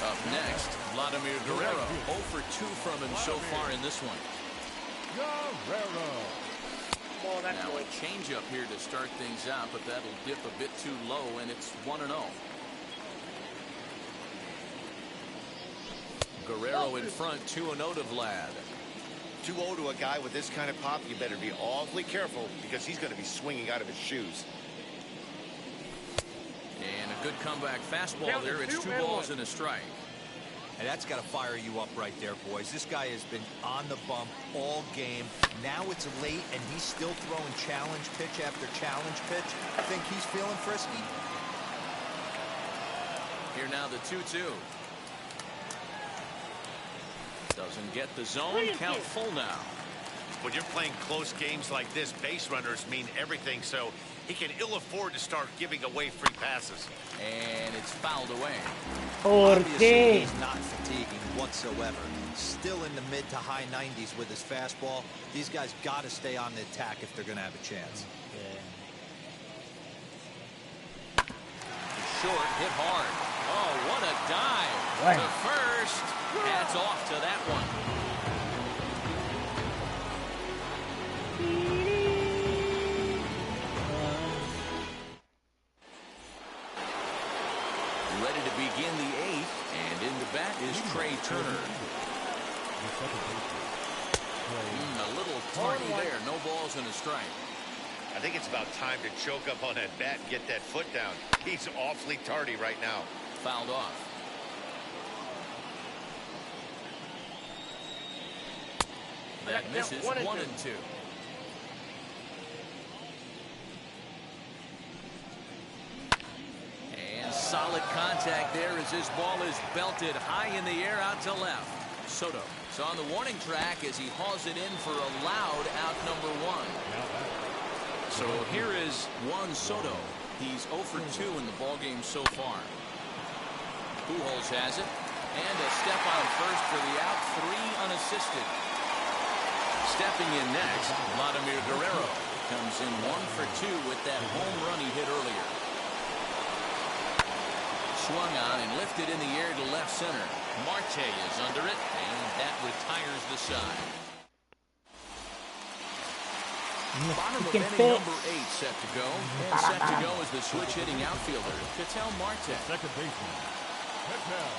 Up next, Vladimir Guerrero. 0 for 2 from him so far in this one. Guerrero. Now a changeup here to start things out, but that'll dip a bit too low, and it's 1-0. Guerrero in front, 2-0 to Vlad. 2-0 to a guy with this kind of pop, you better be awfully careful because he's going to be swinging out of his shoes. And a good comeback fastball there. It's 2 balls and a strike. And that's got to fire you up right there, boys. This guy has been on the bump all game. Now it's late, and he's still throwing challenge pitch after challenge pitch. I think he's feeling frisky. Here now the 2-2. Doesn't get the zone. Count full now. When you're playing close games like this, base runners mean everything, so he can ill afford to start giving away free passes. And it's fouled away. Obviously, he's not fatiguing whatsoever. Still in the mid to high 90s with his fastball. These guys got to stay on the attack if they're going to have a chance. Short, hit hard. Oh, what a dive to first. Hats off to that one. Ready to begin the 8th, and in the bat is Trey Turner. A little tardy there. No balls and a strike. I think it's about time to choke up on that bat and get that foot down. He's awfully tardy right now. Fouled off. That misses 1 and 2. And solid contact there as this ball is belted high in the air out to left. Soto is on the warning track as he hauls it in for a loud out number 1. So here is Juan Soto. He's 0 for 2 in the ballgame so far. Pujols has it. And a step on first for the out, 3 unassisted. Stepping in next, Vladimir Guerrero comes in 1 for 2 with that home run he hit earlier. Swung on and lifted in the air to left center. Marte is under it, and that retires the side. Bottom of inning number 8 set to go. And set to go is the switch hitting outfielder, Ketel Marte. Second baseman, Ketel.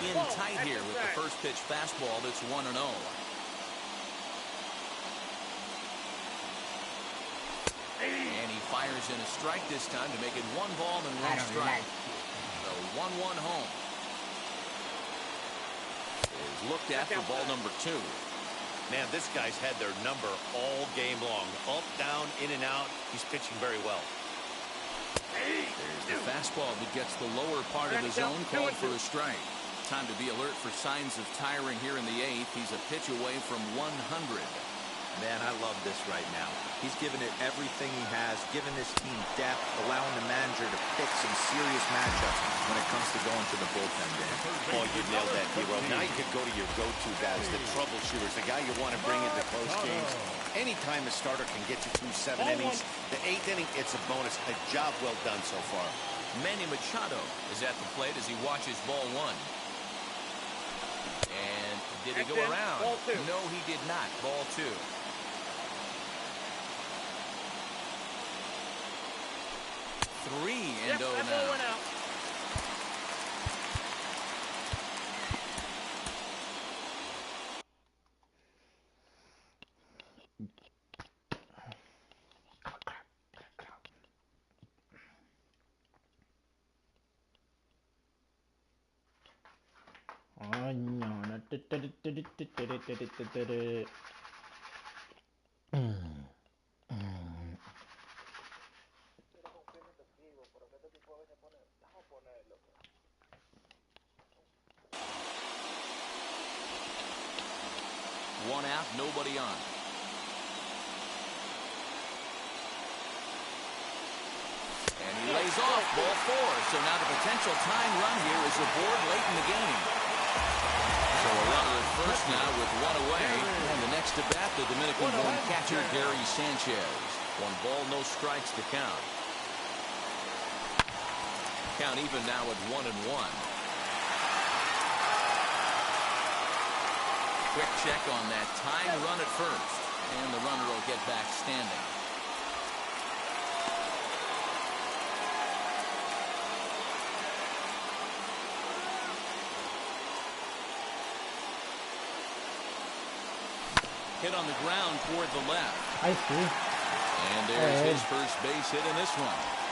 In tight here with the first pitch fastball that's 1-0. And he fires in a strike this time to make it 1 ball and 1 strike. So 1-1 home. Is looked at for ball number 2. Man, this guy's had their number all game long. Up, down, in and out. He's pitching very well. There's the fastball that gets the lower part of the zone, called for a strike. Time to be alert for signs of tiring here in the 8th. He's a pitch away from 100. Man, I love this right now. He's given it everything he has, given this team depth, allowing the manager to pick some serious matchups when it comes to going to the bullpen, Dan. Oh, you nailed that, hero. Now you could go to your go-to guys, the troubleshooters, the guy you want to bring into close games. Anytime a starter can get you through 7 innings, the 8th inning, it's a bonus. A job well done so far. Manny Machado is at the plate as he watches ball 1. And did he go around? No, he did not. Ball 2. Three and 0 now. One out, nobody on. And he lays off ball 4. So now the potential tying run here is aboard late in the game. So a runner at first now with 1 away. And the next to bat, the Dominican-born catcher Gary Sanchez. 1 ball, no strikes to count. Count even now at 1-1. Quick check on that tying run at first. And the runner will get back standing. Hit on the ground toward the left. I see. And there's his first base hit in this one.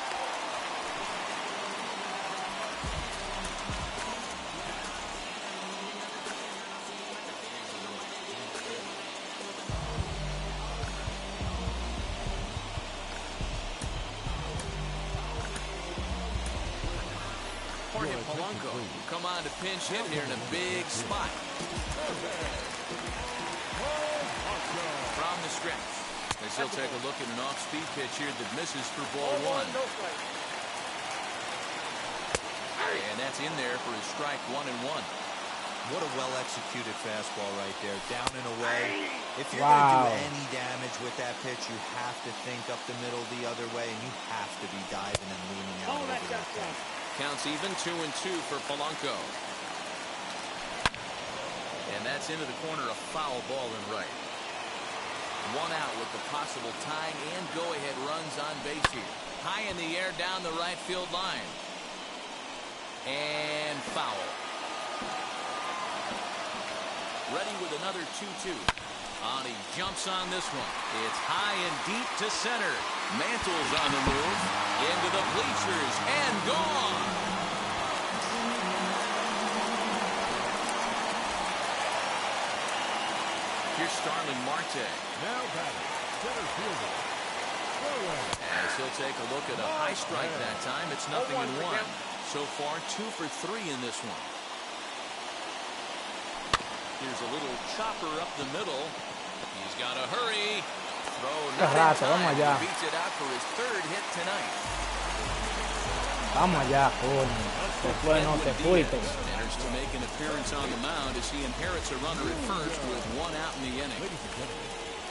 Polanco come on to pinch hit here in a big spot. From the stretch, as he'll take a look at an off-speed pitch here that misses for ball 1. And that's in there for his strike 1-1. What a well-executed fastball right there, down and away. If you're going to do any damage with that pitch, you have to think up the middle the other way, and you have to be diving and leaning out over that pitch. Counts even 2-2 for Polanco. And that's into the corner, a foul ball in right. 1 out with the possible tying and go-ahead runs on base here. High in the air down the right field line. And foul. Ready with another 2-2. He jumps on this one. It's high and deep to center. Mantle's on the move. Into the bleachers and gone. Here's Starling Marte. Now batting, center fielder. As he'll take a look at a high strike that time. It's 0-1. So far, 2 for 3 in this one. Here's a little chopper up the middle. He's got to hurry. Throw not in time. He beats it out for his 3rd hit tonight. Vamos allá, coño. Se fue, no te fuiste. Enters to make an appearance on the mound as he inherits a runner at first with 1 out in the inning.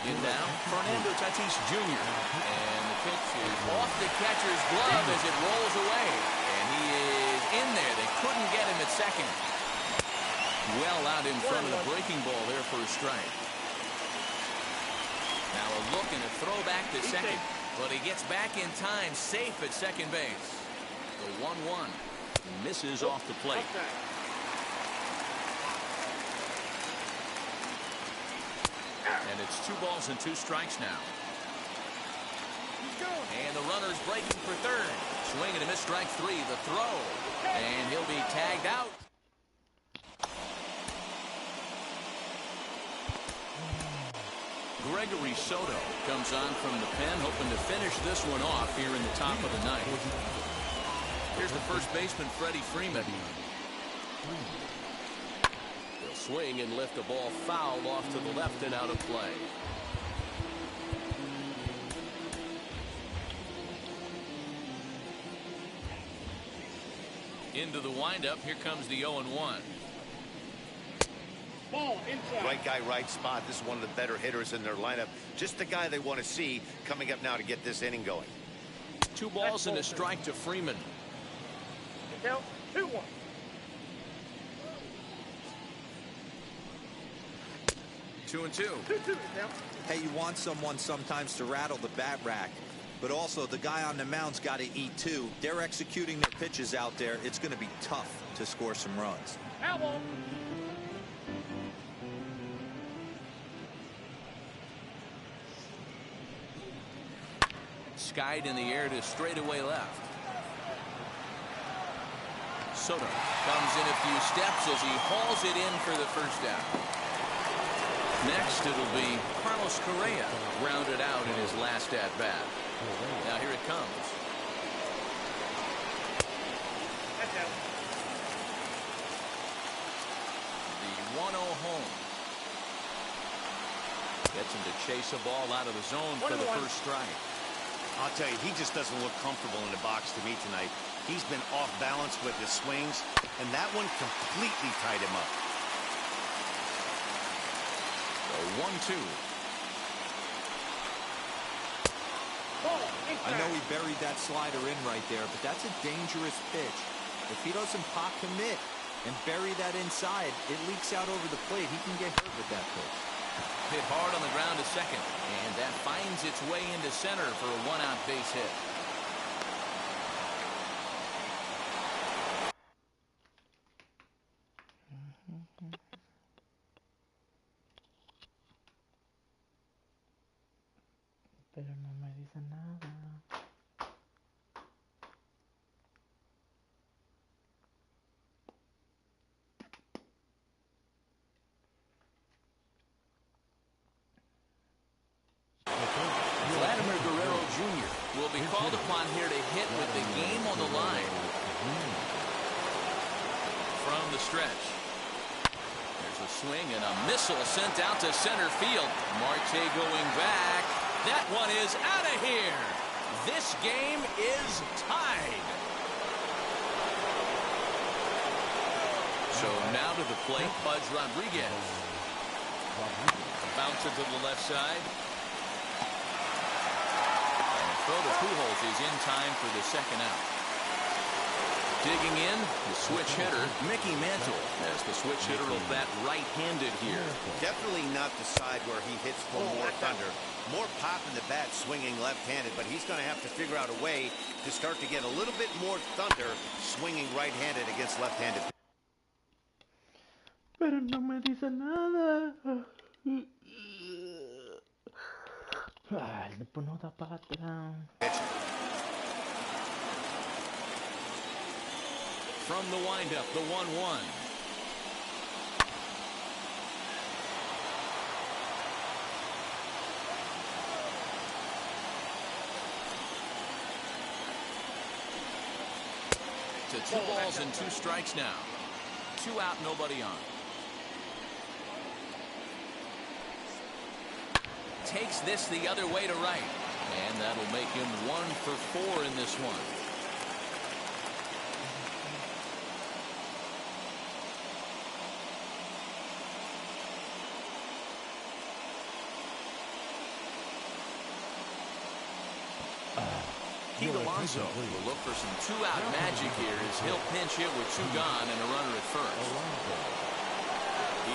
In now, Fernando Tatis Jr. And the pitch is off the catcher's glove as it rolls away. And he is in there. They couldn't get him at second. Well out in front of the breaking ball there for a strike. Now a look and a throw back to second. But he gets back in time, safe at second base. The 1-1 misses off the plate. And it's 2 balls and 2 strikes now. And the runner's breaking for 3rd. Swing and a miss, strike 3. The throw. And he'll be tagged out. Gregory Soto comes on from the pen, hoping to finish this one off here in the top of the 9th. Here's the first baseman, Freddie Freeman. He'll swing and lift the ball foul off to the left and out of play. Into the windup. Here comes the 0-1. Right guy, right spot. This is one of the better hitters in their lineup. Just the guy they want to see coming up now to get this inning going. 2 balls and a strike to Freeman. Count 2-1. 2-2. Hey, you want someone sometimes to rattle the bat rack, but also the guy on the mound's got to eat too. They're executing their pitches out there. It's going to be tough to score some runs. Skied in the air to straightaway left. Soto comes in a few steps as he hauls it in for the first out. Next, it'll be Carlos Correa, grounded out in his last at-bat. Now here it comes. The 1-0 home. Gets him to chase a ball out of the zone for the first strike. I'll tell you, he just doesn't look comfortable in the box to me tonight. He's been off balance with his swings, and that one completely tied him up. The 1-2. I know he buried that slider in right there, but that's a dangerous pitch. If he doesn't pop commit and bury that inside, it leaks out over the plate. He can get hurt with that pitch. Hit hard on the ground to second, and that finds its way into center for a 1-out base hit. Pero no me dice nada. Vladimir Guerrero Jr. will be called upon here to hit with the game on the line. From the stretch. There's a swing and a missile sent out to center field. Marte going back. That one is out of here. This game is tied. So now to the plate, Pudge Rodriguez. Bounce it to the left side. Throw to Pujols is in time for the second out. Digging in, the switch hitter, Mickey Mantle, as the switch hitter will bat right-handed here. Definitely not the side where he hits for more thunder. More pop in the bat swinging left-handed, but he's going to have to figure out a way to start to get a little bit more thunder swinging right-handed against left-handed. Pero no me dice nada. Ay, después no da para atrás. From the windup, the 1-1. to 2 balls and 2 strikes now. 2 out, nobody on. Takes this the other way to right. And that'll make him 1 for 4 in this one. Pete Alonso will look for some 2-out magic here as he'll pinch hit with 2 gone and a runner at first.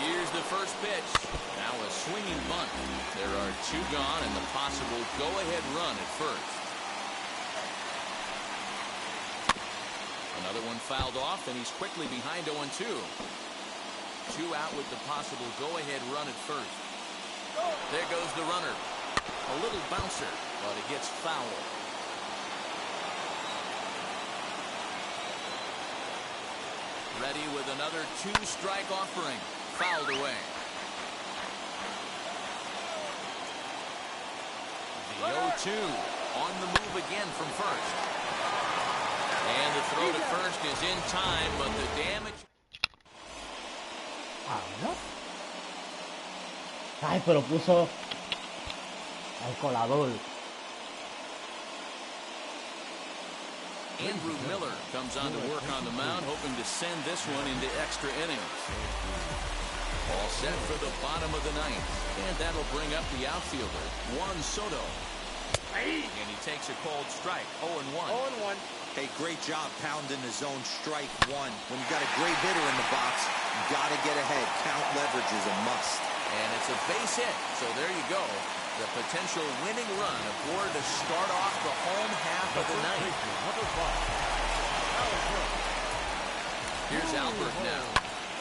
Here's the first pitch. Now a swinging bunt. There are 2 gone and the possible go-ahead run at first. Another one fouled off, and he's quickly behind 0-2. 2 out with the possible go-ahead run at first. There goes the runner. A little bouncer, but it gets foul. Ready with another 2-strike offering. Fouled away. The 0-2 on the move again from first. And the throw to first is in time, but the damage... Ah, ¿no? Ay, pero puso al colador. Andrew Miller comes on to work on the mound, hoping to send this one into extra innings. All set for the bottom of the 9th. And that'll bring up the outfielder, Juan Soto. And he takes a cold strike, 0-1. 0-1. Hey, great job pounding the zone strike 1. When you got a great hitter in the box, you got to get ahead. Count leverage is a must. And it's a base hit, so there you go. The potential winning run aboard to start off the home half of the 9th. Here's Albert now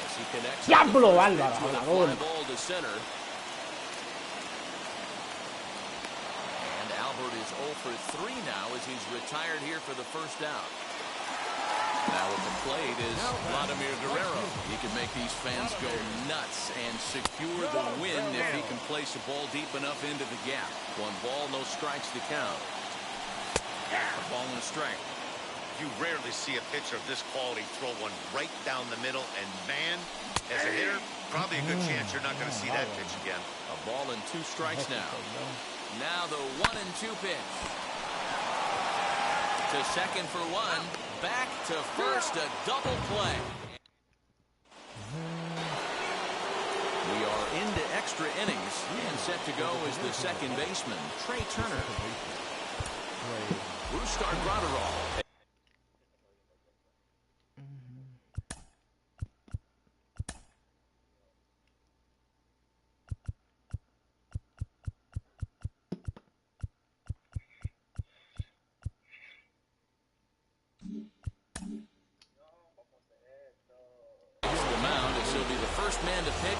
as he connects. Diablo, Álvaro, with a fly ball to center. And Albert is 0 for 3 now as he's retired here for the first out. Now at the plate is Vladimir Guerrero. He can make these fans go nuts and secure the win if he can place a ball deep enough into the gap. 1 ball, no strikes to count. A ball and a strike. You rarely see a pitcher of this quality throw one right down the middle, and man, as a hitter, probably a good chance you're not going to see that pitch again. A ball and 2 strikes now. Now the 1-2 pitch. To second for 1. Back to first, a double play. We are into extra innings, and set to go is the second baseman, Trey Turner. Brustar Graterol. The mound as he'll be the first man to pitch.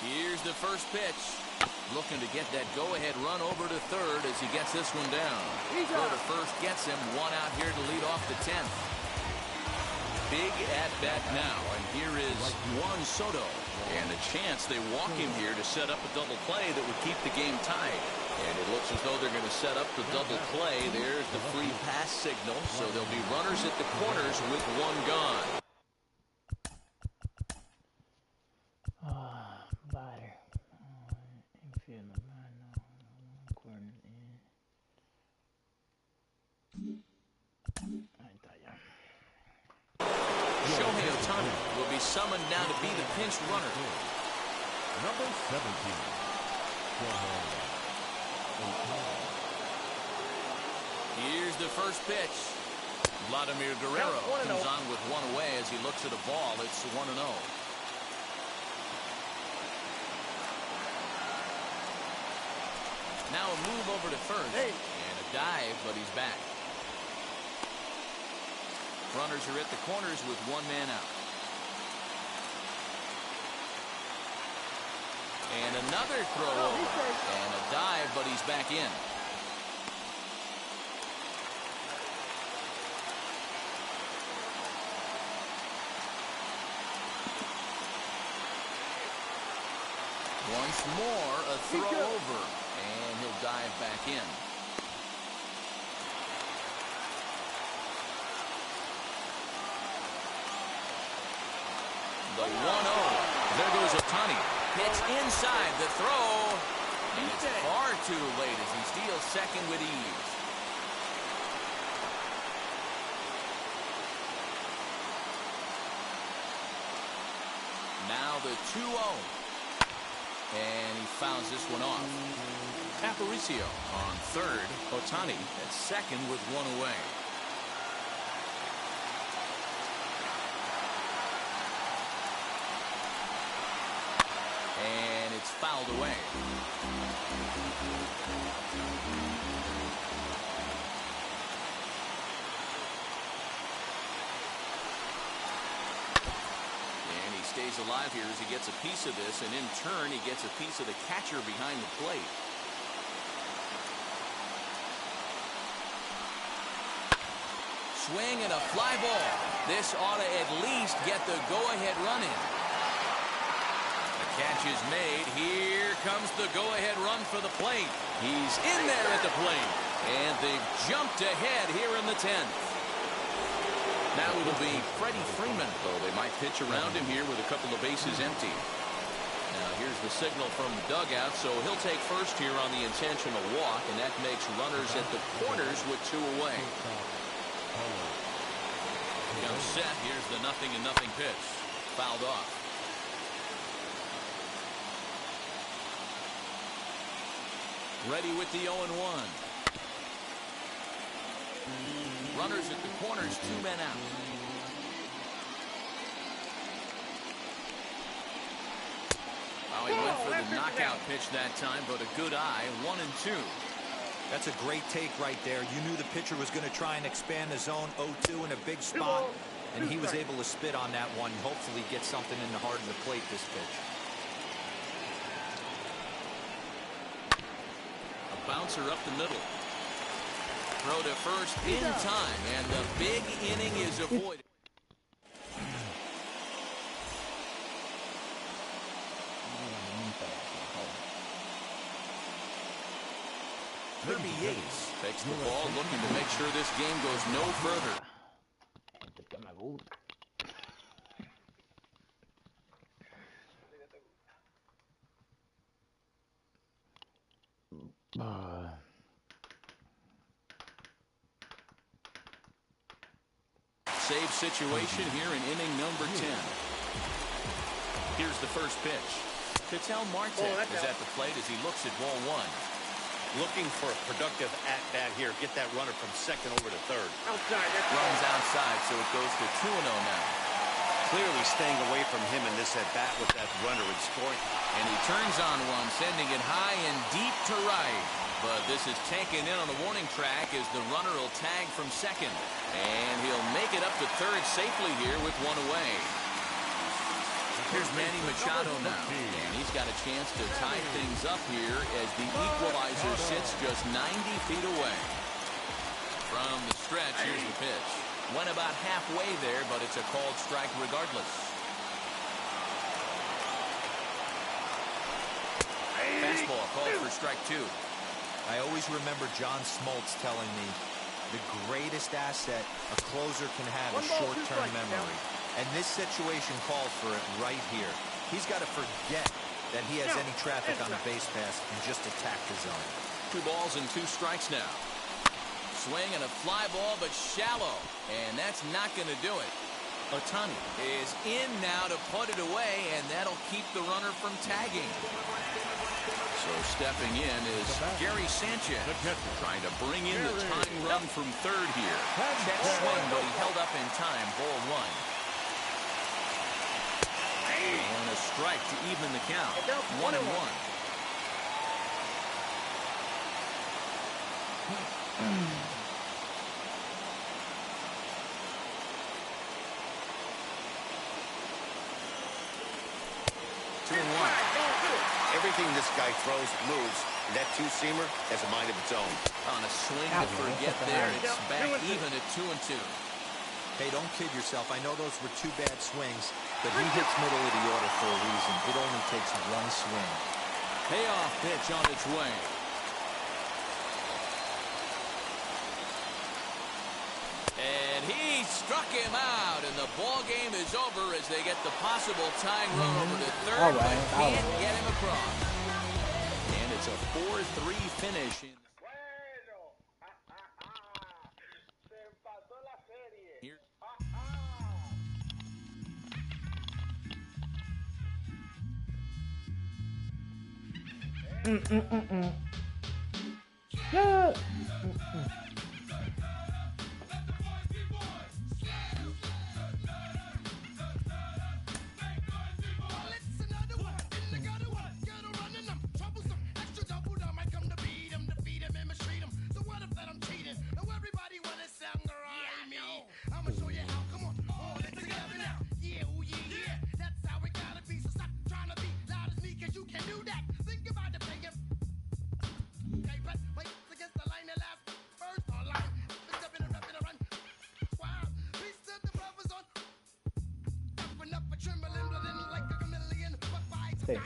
Here's the first pitch. Looking to get that go-ahead run over to third as he gets this one down. Throw to first gets him 1 out here to lead off the 10th. Big at-bat now, and here is Juan Soto. And a chance they walk him here to set up a double play that would keep the game tied. And it looks as though they're going to set up the double play. There's the free pass signal, so there'll be runners at the corners with 1 gone. SHOW21 will be summoned now to be the pinch runner. Number 17. Here's the first pitch. Vladimir Guerrero comes on with 1 away as he looks at a ball. It's 1-0. Now a move over to first. And a dive, but he's back. Runners are at the corners with one man out. And another throw over. And a dive, but he's back in. Once more, a throw over. And he'll dive back in. The 1-0. There goes Ohtani. Pitch inside the throw. And it's far too late as he steals second with ease. Now the 2-0. And he fouls this one off. Aparicio on third. Ohtani at second with one away. And it's fouled away. And he stays alive here as he gets a piece of this, and in turn he gets a piece of the catcher behind the plate. Swing and a fly ball. This ought to at least get the go-ahead run in. Catch is made. Here comes the go-ahead run for the plate. He's in there at the plate. And they've jumped ahead here in the 10th. Now it'll be Freddie Freeman, though they might pitch around him here with a couple of bases empty. Now here's the signal from the dugout, so he'll take first here on the intentional walk, and that makes runners at the corners with two away. Comes set. Here's the 0-0 pitch. Fouled off. Ready with the 0-1. Runners at the corners, two men out. Oh, he went for the knockout pitch that time, but a good eye, 1-2. That's a great take right there. You knew the pitcher was going to try and expand the zone 0-2 in a big spot, and he was able to spit on that one. Hopefully get something in the heart of the plate this pitch. Bouncer up the middle. Throw to first in time, and the big inning is avoided. Kirby Yates takes the ball, looking to make sure this game goes no further. Save situation here in inning number 10. Here's the first pitch. Ketel Marte is at the plate as he looks at ball one. Looking for a productive at-bat here. Get that runner from second over to third. Runs outside, so it goes to 2-0 now. Clearly staying away from him in this at-bat with that runner and scoring. And he turns on one, sending it high and deep to right. But this is taken in on the warning track as the runner will tag from second. And he'll make it up to third safely here with one away. Here's Manny Machado now. And he's got a chance to tie things up here as the equalizer sits just 90 feet away. From the stretch, here's the pitch. Went about halfway there, but it's a called strike regardless. Fastball called for strike two. I always remember John Smoltz telling me the greatest asset a closer can have is short-term memory. And this situation calls for it right here. He's got to forget that he has any traffic on a base pass and just attack the zone. 2 balls and 2 strikes now. Swing and a fly ball, but shallow. And that's not going to do it. Ohtani is in now to put it away, and that'll keep the runner from tagging. So stepping in is Gary Sanchez, trying to bring in the tying run from third here. Check swing, but he held up in time. Ball one. And a strike to even the count. 1-1. Everything this guy throws moves. That two-seamer has a mind of its own. On a swing to forget there, it's back even at 2-2. Hey, don't kid yourself. I know those were two bad swings, but he hits middle of the order for a reason. It only takes one swing. Payoff pitch on its way. And he struck him out, and the ball game is over as they get the possible tying run over to third, but can't get him across. And it's a 4-3 finish. Yeah. Sí.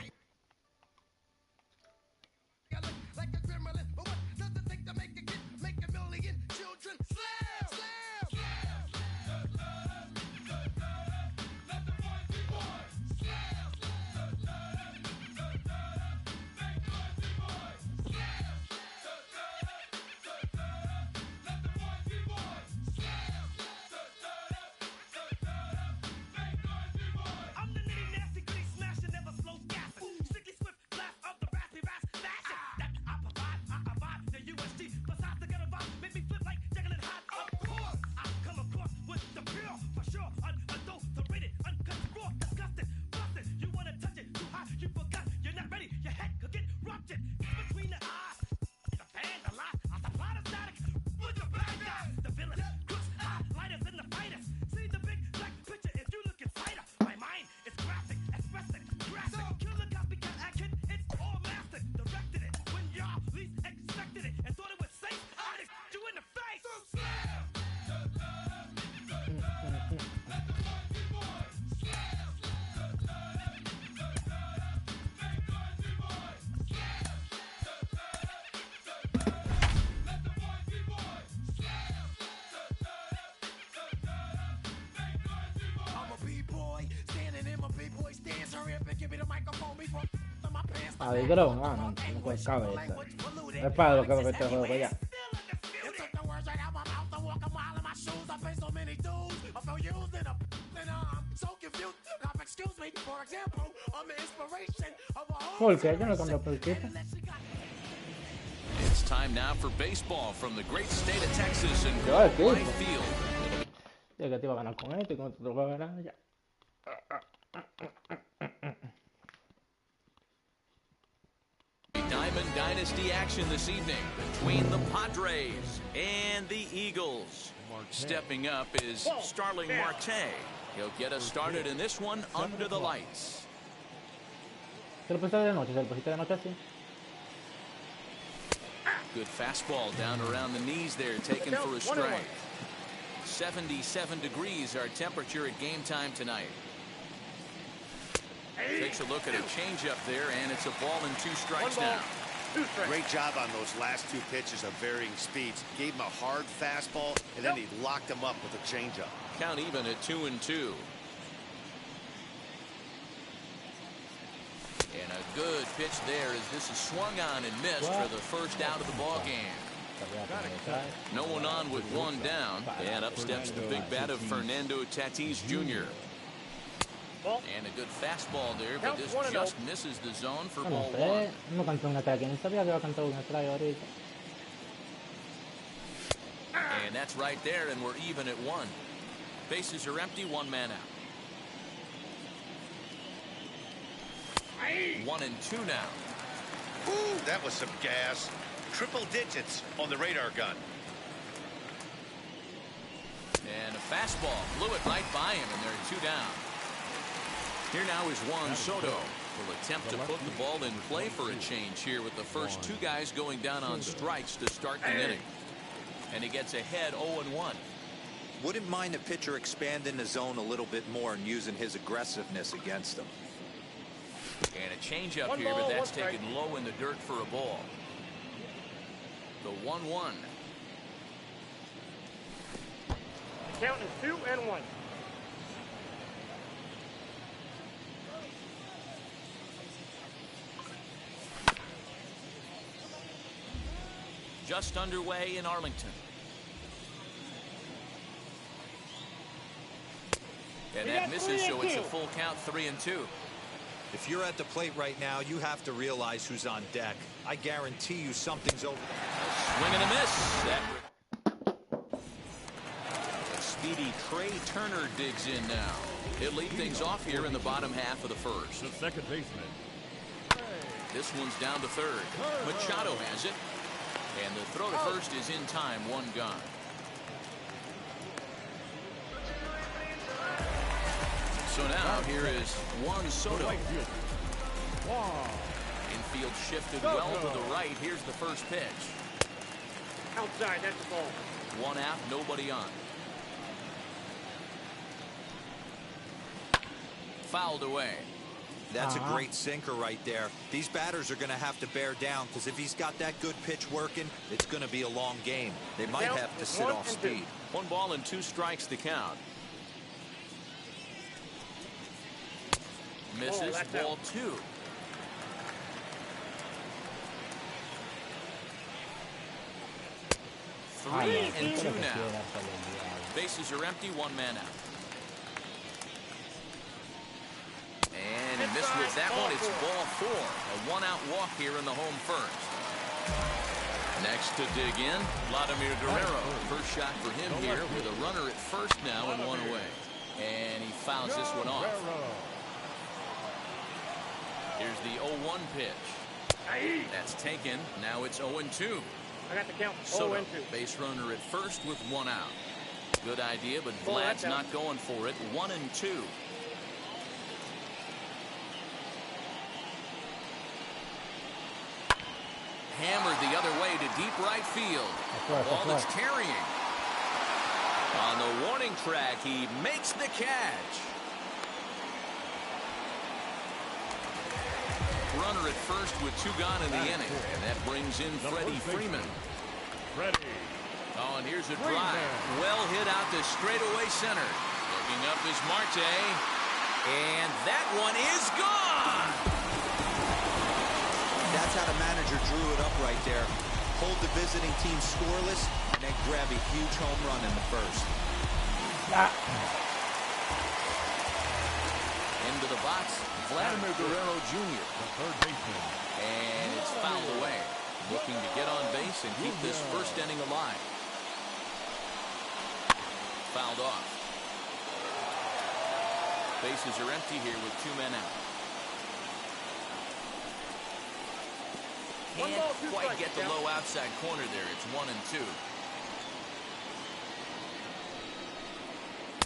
Ahí creo, no pues cabe esta. Es para lo que este juego ya. ¿Por qué? Yo no cambio por equipo. It's time now for baseball from the great state of Texas and right field. Yo que te iba a ganar con esto y con esto te lo voy a ganar ya. Diamond Dynasty action this evening between the Padres and the Eagles. Stepping up is Starling Marte. He'll get us started in this one under the lights. Se lo pusiste de noche, se lo pusiste de noche así. Good fastball down around the knees there, taken for a strike. 77 degrees our temperature at game time tonight. Takes a look at a changeup there, and it's a ball and 2 strikes now. Great job on those last 2 pitches of varying speeds. Gave him a hard fastball, and then he locked him up with a changeup. Count even at 2-2. And a good pitch there as this is swung on and missed for the first out of the ball game. No one on with 1 down, and up steps the big bat of Fernando Tatis Jr. And a good fastball there, but this just misses the zone for ball 1. No cantó una track, ni sabía que iba a cantar una track ahorita. And that's right there, and we're even at 1. Bases are empty, 1 man out. 1-2 now. Ooh, that was some gas. Triple digits on the radar gun. And a fastball blew it right by him, and they're 2 down. Here now is Juan Soto. Will attempt to put the ball in play for a change here with the first 2 guys going down on strikes to start the inning. And he gets ahead 0-1. Wouldn't mind a pitcher expanding the zone a little bit more and using his aggressiveness against him. And a changeup here, but that's taken low in the dirt for a ball. The 1-1. Count is 2-1. Just underway in Arlington. And that misses, so it's a full count, 3-2. If you're at the plate right now, you have to realize who's on deck. I guarantee you something's over. Swing and a miss. A speedy Trey Turner digs in now. He'll lead things off here in the bottom half of the first. The second baseman. This one's down to third. Machado has it. And the throw to first is in time, 1 gone. So now here is Juan Soto. Infield shifted well to the right. Here's the first pitch. Outside, that's the ball. 1 out, nobody on. Fouled away. That's a great sinker right there. These batters are going to have to bear down, because if he's got that good pitch working, it's going to be a long game. They might have to sit off speed. 1 ball and 2 strikes to count. Misses, ball 2. Three and 2 now. Bases are empty, 1 man out. And he missed with that one. It's ball 4. A 1-out walk here in the home first. Next to dig in, Vladimir Guerrero. First shot for him here with a runner at first now and 1 away. And he fouls this one off. Here's the 0-1 pitch. That's taken. Now it's 0-2. I got the count. Soto, base runner at first with 1 out. Good idea, but Vlad's not going for it. 1-2. Hammered the other way to deep right field. Ball that's carrying. On the warning track, he makes the catch. Runner at first with 2 gone in the inning. And that brings in Freddie Freeman. Oh, and here's a drive. Well hit out to straightaway center. Looking up is Marte. And that one is gone. That's how the manager drew it up right there. Hold the visiting team scoreless, and then grab a huge home run in the first. Into the box, Vladimir Guerrero Jr. The third baseman. And it's fouled away. Looking to get on base and keep this first inning alive. Fouled off. Bases are empty here with 2 men out. Can't quite get the low outside corner there. It's 1-2.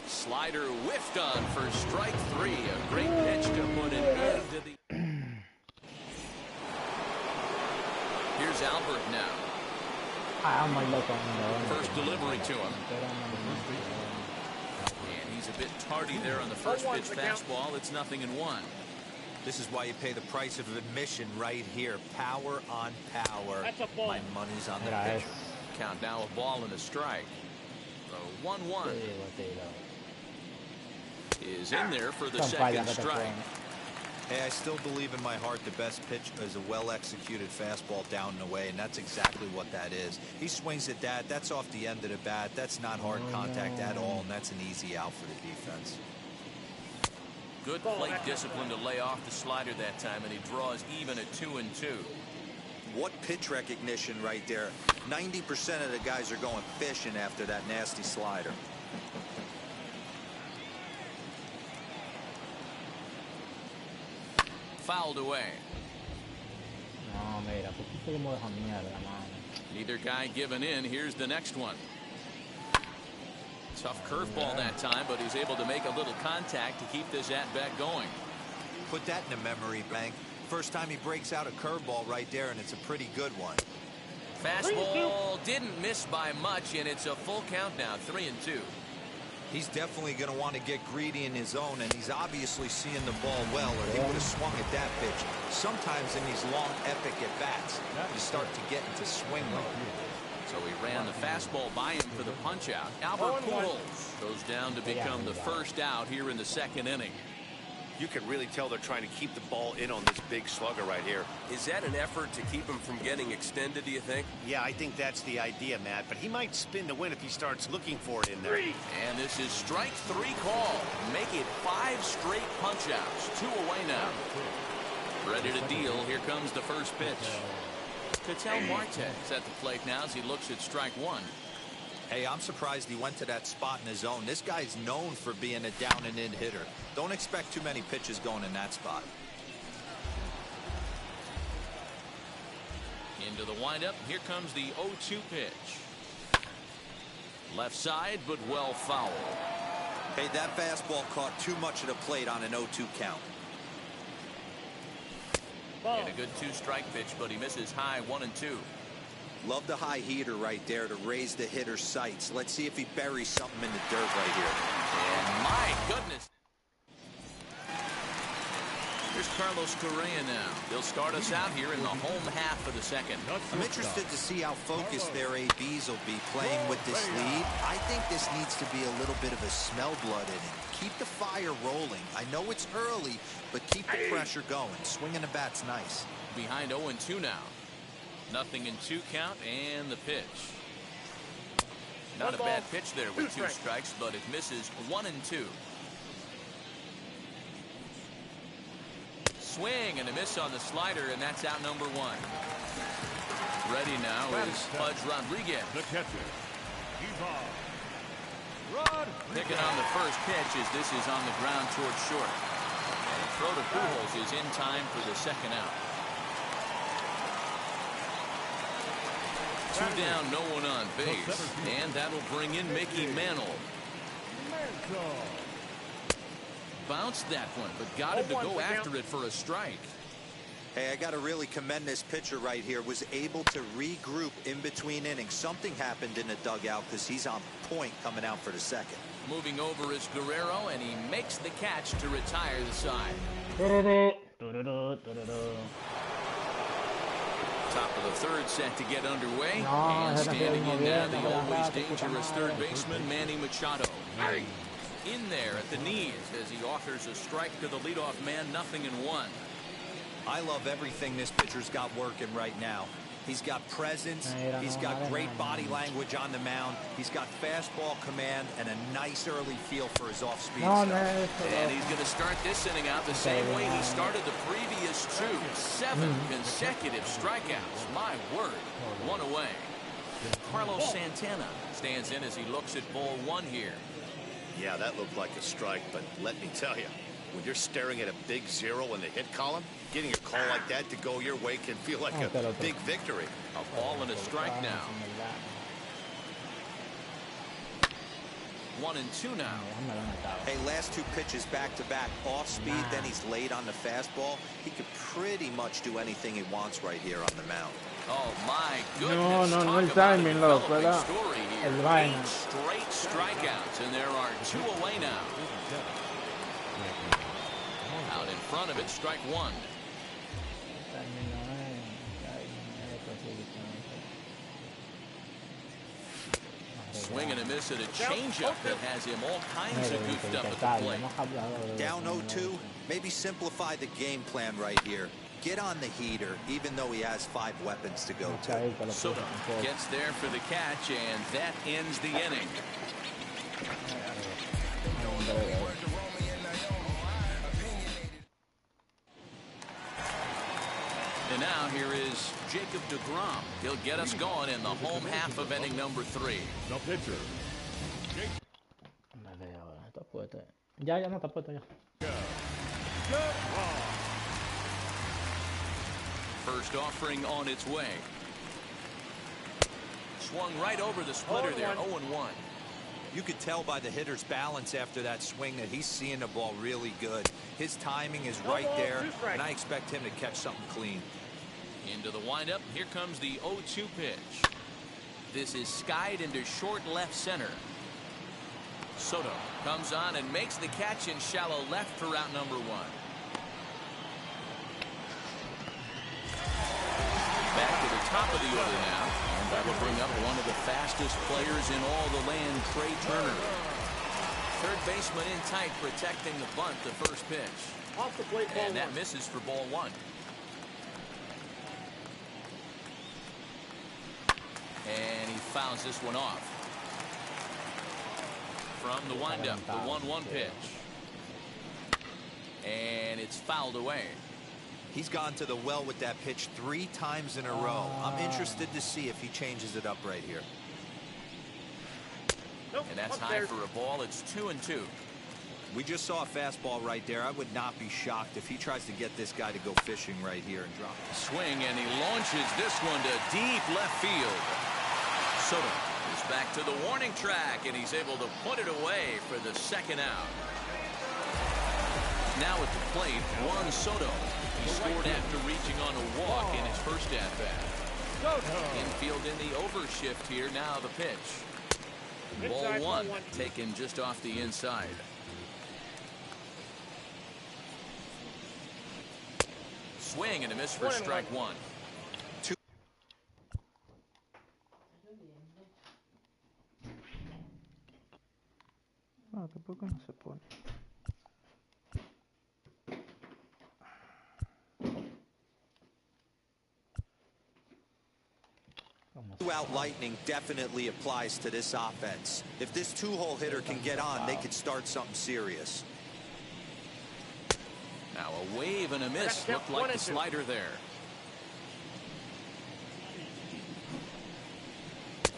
Slider whiffed on for strike 3. A great pitch to put an end to the... Here's Albert now. First delivery to him. And he's a bit tardy there on the first pitch fastball. It's 0-1. This is why you pay the price of admission right here. Power on power. My money's on the pitcher. Count now a ball and a strike. The 1-1 is in there for the second strike. Hey, I still believe in my heart the best pitch is a well-executed fastball down and away, and that's exactly what that is. He swings at that. That's off the end of the bat. That's not hard contact at all, and that's an easy out for the defense. Good plate discipline to lay off the slider that time, and he draws even at 2-2. What pitch recognition right there. 90% of the guys are going fishing after that nasty slider. Fouled away. Neither guy giving in. Here's the next one. Tough curveball that time, but he's able to make a little contact to keep this at-bat going. Put that in a memory bank. First time he breaks out a curveball right there, and it's a pretty good one. Fastball didn't miss by much, and it's a full count now, 3-2. He's definitely going to want to get greedy in his zone, and he's obviously seeing the ball well, or he would have swung at that pitch. Sometimes in these long, epic at-bats, you start to get into swing mode. So he ran the fastball by him for the punch-out. Albert Pujols goes down to become the first out here in the second inning. You can really tell they're trying to keep the ball in on this big slugger right here. Is that an effort to keep him from getting extended, do you think? Yeah, I think that's the idea, Matt, but he might spin to win if he starts looking for it in there. And this is strike 3 call. Make it 5 straight punch-outs. 2 away now. Ready to deal. Here comes the first pitch. Ketel Marte at the plate now as he looks at strike 1. Hey, I'm surprised he went to that spot in his zone. This guy's known for being a down-and-in hitter. Don't expect too many pitches going in that spot. Into the windup. Here comes the 0-2 pitch. Left side, but well fouled. Hey, that fastball caught too much of the plate on an 0-2 count. And a good 2-strike pitch, but he misses high 1-2. Love the high heater right there to raise the hitter's sights. Let's see if he buries something in the dirt right here. And my goodness. Here's Carlos Correa now. They'll start us out here in the home half of the second. I'm interested to see how focused their ABs will be playing with this lead. I think this needs to be a little bit of a smell blood inning. Keep the fire rolling. I know it's early, but keep the pressure going. Swinging the bat's nice. Behind 0-2 now. Nothing in 2 count, and the pitch. Not a bad pitch there with 2 strikes, but it misses 1-2. Swing and a miss on the slider, and that's out number 1. Ready now is Pudge Rodriguez. The catcher, Picking on the first pitch as this is on the ground towards short. And throw to Pujols is in time for the second out. 2 down, no one on base, and that'll bring in Mickey Mantle. Bounced that one, but got him to go after it for a strike. Hey, I got to really commend this pitcher right here. Was able to regroup in between innings. Something happened in the dugout because he's on point coming out for the second. Moving over is Guerrero, and he makes the catch to retire the side. Top of the third set to get underway. And standing in now, the always dangerous third baseman, Manny Machado. In there at the knees as he offers a strike to the leadoff man, 0-1. I love everything this pitcher's got working right now. He's got presence. He's got great body language on the mound. He's got fastball command and a nice early feel for his off-speed stuff. And he's going to start this inning out the same way he started the previous 2. 7 consecutive strikeouts. My word. 1 away. Carlos Santana stands in as he looks at ball 1 here. Yeah, that looked like a strike, but let me tell you, when you're staring at a big 0 in the hit column, getting a call like that to go your way can feel like a big victory. A ball and a strike now. 1-2 now. Hey, last 2 pitches back-to-back. Off-speed, then he's late on the fastball. He could pretty much do anything he wants right here on the mound. Oh, my goodness. No, el timing, loco, ¿verdad? El vaina. 8 straight strikeouts, and there are 2 away now. Out in front of it, strike 1. Swing and a miss at a changeup that has him all kinds of goofed up at the plate. Down 0-2, maybe simplify the game plan right here. Get on the heater, even though he has 5 weapons to go to. Soto gets there for the catch, and that ends the inning. And now here is Jacob deGrom. He'll get us going in the home half of inning number 3. The pitcher. Ya no está puesto ya. First offering on its way. Swung right over the splitter there, 0-1. You could tell by the hitter's balance after that swing that he's seeing the ball really good. His timing is right there, and I expect him to catch something clean. Into the windup. Here comes the 0-2 pitch. This is skied into short left center. Soto comes on and makes the catch in shallow left for out number 1. Back to the top of the order now. And that will bring up one of the fastest players in all the land, Trey Turner. Third baseman in tight, protecting the bunt, the first pitch. Off the plate, ball and that 1. misses for ball 1. And he fouls this one off. From the windup, the 1-1 pitch. And it's fouled away. He's gone to the well with that pitch 3 times in a row. I'm interested to see if he changes it up right here. Nope, and that's high for a ball. It's 2-2. We just saw a fastball right there. I would not be shocked if he tries to get this guy to go fishing right here and drop it. Swing, and he launches this one to deep left field. Soto is back to the warning track, and he's able to put it away for the second out. Now at the plate, Juan Soto. He scored after reaching on a walk in his first at-bat. Infield in the overshift here. Now the pitch. Ball 1 taken just off the inside. Swing and a miss for strike 1. No, tampoco no se pone. Two-out lightning definitely applies to this offense. If this 2-hole hitter can get on, they could start something serious. Now a wave and a miss. Looked like the slider there.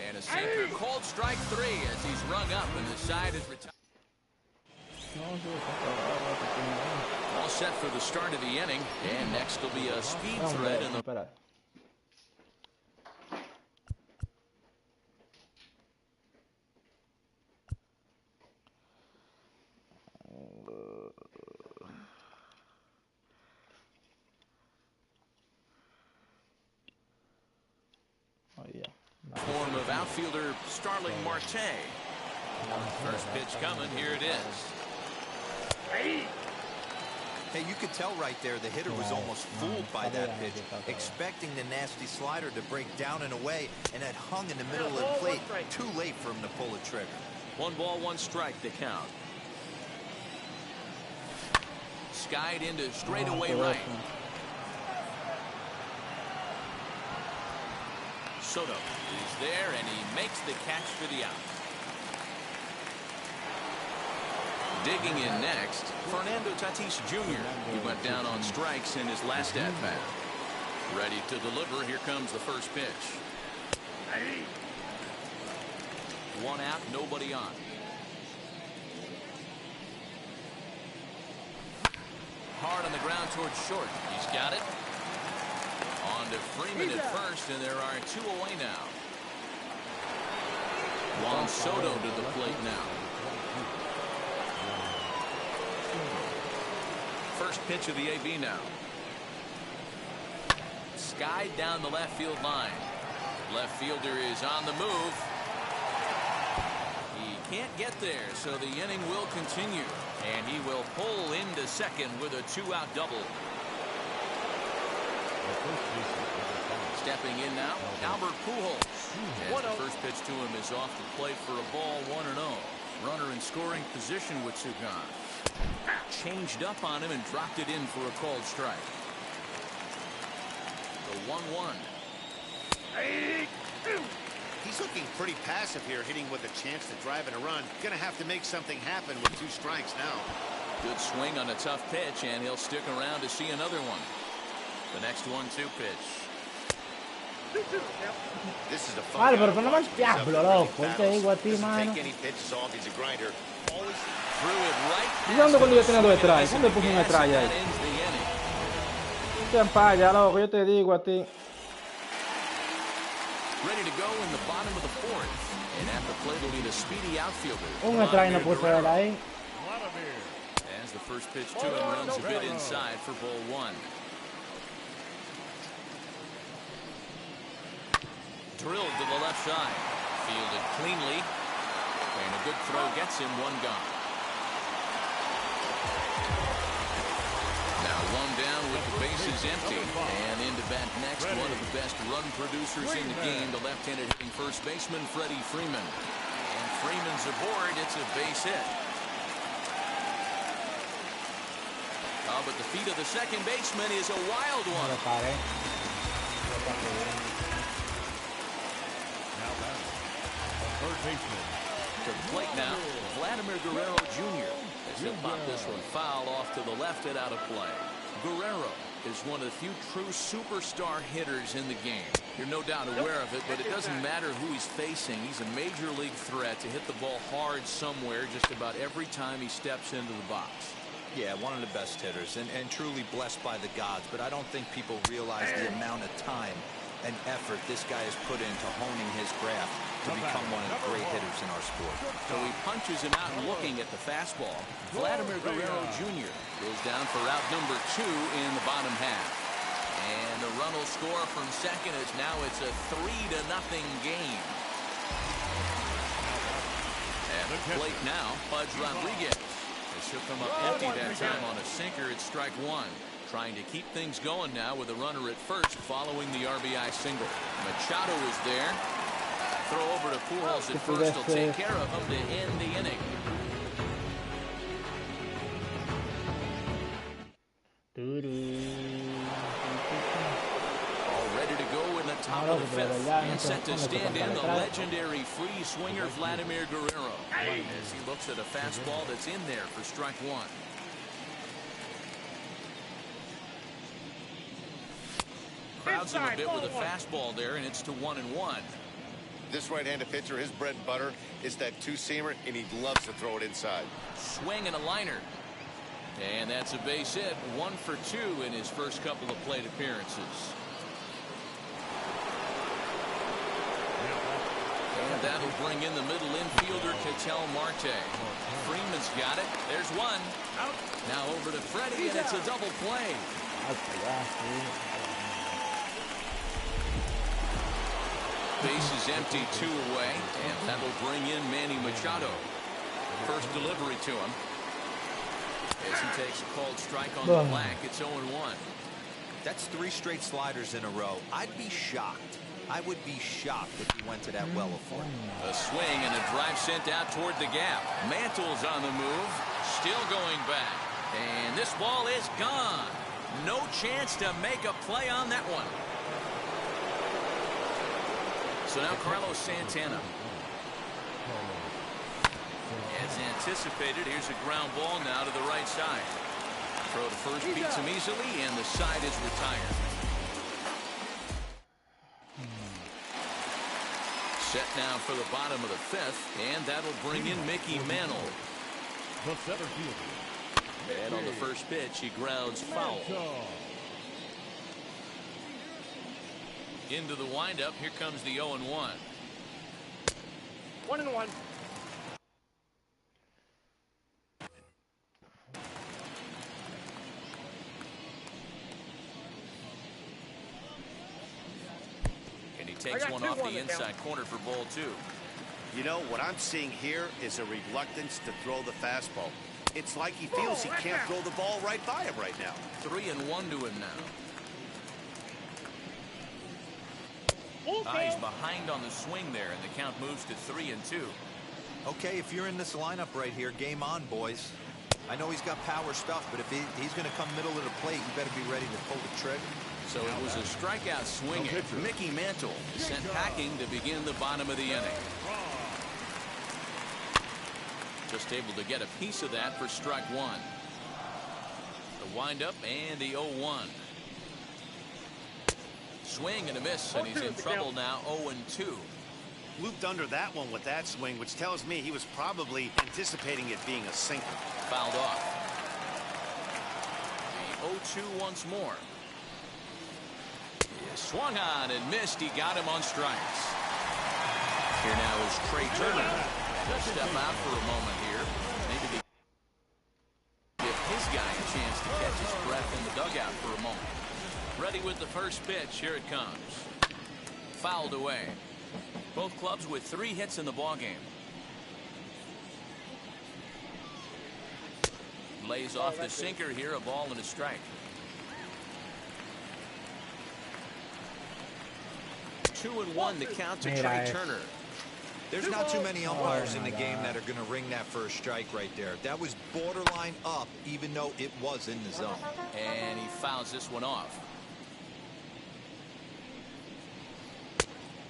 And a sinker called strike 3 as he's rung up and the side is retired. All set for the start of the inning. And next will be a speed threat in the... Form of outfielder Starling Marte. First pitch coming. Here it is. Hey, you could tell right there the hitter was almost fooled by that pitch, expecting the nasty slider to break down and away, and it hung in the middle of the plate. Too late for him to pull the trigger. 1 ball, 1 strike to count. Skied into straightaway right. Soto is there, and he makes the catch for the out. Digging in next, Fernando Tatis Jr. He went down on strikes in his last at-bat. Ready to deliver. Here comes the first pitch. 1 out, nobody on. Hard on the ground towards short. He's got it. On to Freeman at first, and there are 2 away now. Juan Soto to the plate now. First pitch of the AB now. Skied down the left field line. Left fielder is on the move. He can't get there, so the inning will continue. And he will pull into second with a 2-out double. Stepping in now, Albert Pujols. And the first pitch to him is off the plate for a ball, 1-0. Runner in scoring position with Sugan. Changed up on him and dropped it in for a called strike. The 1-1. He's looking pretty passive here, hitting with a chance to drive in a run. Gonna have to make something happen with 2 strikes now. Good swing on a tough pitch, and he'll stick around to see another one. The next 1-2 pitch. This is a Vale, pero no me diablo, loco. Te digo a ti, mano. Take any pitches off. He's a grinder. Always threw it right. ¿Y dónde cuando yo tenía 2 strikes? ¿Dónde puse un strike ahí? No te ampalla, loco. Yo te digo a ti. Ready to go in the bottom of the fourth. And at the plate will be the speedy outfielder. Un strike no puso él ahí. As the first pitch to him runs a bit inside for ball one. Drilled to the left side. Fielded cleanly. And a good throw gets him one gone. Now one down with the bases empty. And into bat next, one of the best run producers in the game, the left-handed hitting first baseman, Freddie Freeman. And Freeman's aboard. It's a base hit. Oh, but the feet of the second baseman is a wild one. Third baseman. To the plate now, Vladimir Guerrero Jr. as he'll pop this one foul off to the left and out of play. Guerrero is one of the few true superstar hitters in the game. You're no doubt aware of it, but it doesn't matter who he's facing. He's a major league threat to hit the ball hard somewhere just about every time he steps into the box. Yeah, one of the best hitters and truly blessed by the gods, but I don't think people realize the amount of time and effort this guy has put into honing his craft to become one of the great hitters in our sport. So he punches him out and looking at the fastball. Vladimir Guerrero Jr. goes down for out number 2 in the bottom half. And the run will score from second as now it's a 3-0 game. At the plate now, Pudge Rodriguez. He'll come up empty that time on a sinker at strike one. Trying to keep things going now with a runner at first following the RBI single. Machado is there. Throw over to Pujols at first. He'll take care of him to end the inning. All ready to go in the top of the fifth. And set to stand in the legendary free swinger Vladimir Guerrero. As he looks at a fastball that's in there for strike one. Crowds him a bit with a fastball there, and it's to 1-1. This right-handed pitcher, his bread and butter is that two-seamer, and he loves to throw it inside. Swing and a liner. And that's a base hit. 1 for 2 in his first couple of plate appearances. And that'll bring in the middle infielder, Ketel Marte. Freeman's got it. There's one. Now over to Freddie, and it's a double play. Base is empty, 2 away, and that'll bring in Manny Machado. First delivery to him. As he takes a called strike on the black, it's 0-1. That's 3 straight sliders in a row. I'd be shocked. I would be shocked if he went to that well of form. A swing and a drive sent out toward the gap. Mantle's on the move, still going back. And this ball is gone. No chance to make a play on that one. So now Carlos Santana. As anticipated, here's a ground ball now to the right side. Throw to first beats him easily, and the side is retired. Set now for the bottom of the fifth, and that'll bring in Mickey Mantle. The center fielder. And on the first pitch, he grounds foul. Into the windup, here comes the 0-1. 1-1. And he takes one off the inside corner for ball 2. You know, what I'm seeing here is a reluctance to throw the fastball. It's like he feels he can't throw the ball right by him right now. 3-1 to him now. He's behind on the swing there, and the count moves to 3-2. Okay, if you're in this lineup right here, game on, boys. I know he's got power stuff, but if he's going to come middle of the plate, you better be ready to pull the trigger. So it was a strikeout swinging. Mickey Mantle sent packing to begin the bottom of the inning. Just able to get a piece of that for strike one. The windup and the 0-1. Swing and a miss, and he's in trouble now. 0-2. Looped under that one with that swing, which tells me he was probably anticipating it being a sinker. Fouled off. The 0-2 once more. Swung on and missed. He got him on strikes. Here now is Trey Turner. He'll step out for a moment here. Maybe give his guy a chance to catch his breath in the dugout for a moment. Ready with the first pitch. Here it comes. Fouled away. Both clubs with 3 hits in the ballgame. Lays off the sinker here. A ball and a strike. 2-1 the count to Trey Turner. There's not too many umpires in the game that are going to ring that first strike right there. That was borderline up, even though it was in the zone. And he fouls this one off.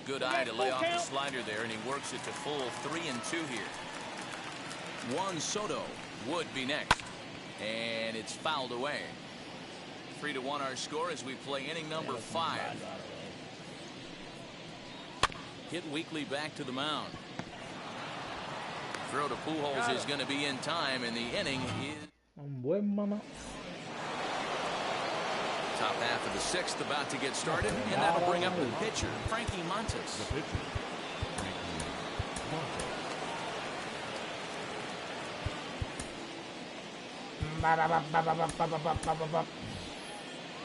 Good eye to lay off the slider there, and he works it to full 3-2 here. Juan Soto would be next. And it's fouled away. 3-1 our score as we play inning number 5. Hit Weekly back to the mound. Throw to Pujols is going to be in time, and the inning is top half of the 6th about to get started, and that'll bring up the pitcher, Frankie Montes.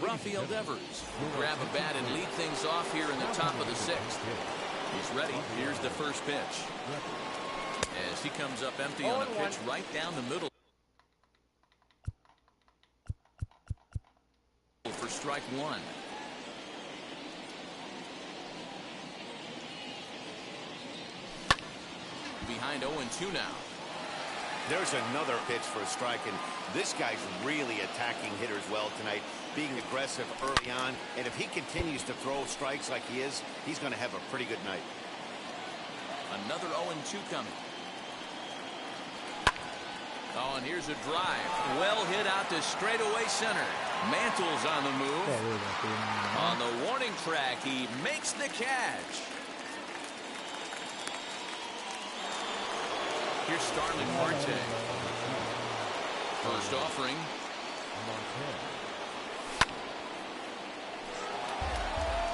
Rafael Devers will grab a bat and lead things off here in the top of the 6th. He's ready. Here's the first pitch. As he comes up empty on a pitch right down the middle for strike 1. Behind 0-2 now. There's another pitch for a strike, and this guy's really attacking hitters well tonight, being aggressive early on, and if he continues to throw strikes like he is, he's going to have a pretty good night. Another 0-2 coming. Oh, and here's a drive. Well hit out to straightaway center. Mantle's on the move. On the warning track, he makes the catch. Here's Starling Marte. First offering.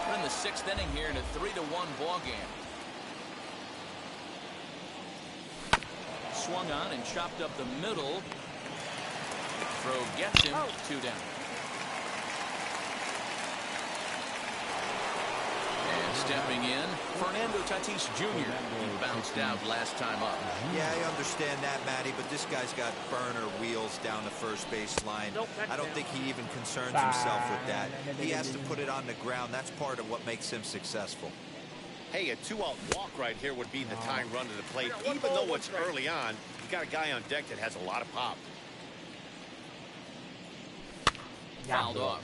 We're in the 6th inning here in a 3-1 ball game. Swung on and chopped up the middle. Throw gets him. 2 down. And stepping in, Fernando Tatis Jr. He bounced out last time up. Yeah, I understand that, Matty, but this guy's got burner wheels down the first base line. I don't think he even concerns himself with that. He has to put it on the ground. That's part of what makes him successful. Hey, a 2-out walk right here would be the tying run to the plate. Even though it's early on, you got a guy on deck that has a lot of pop. Fouled off.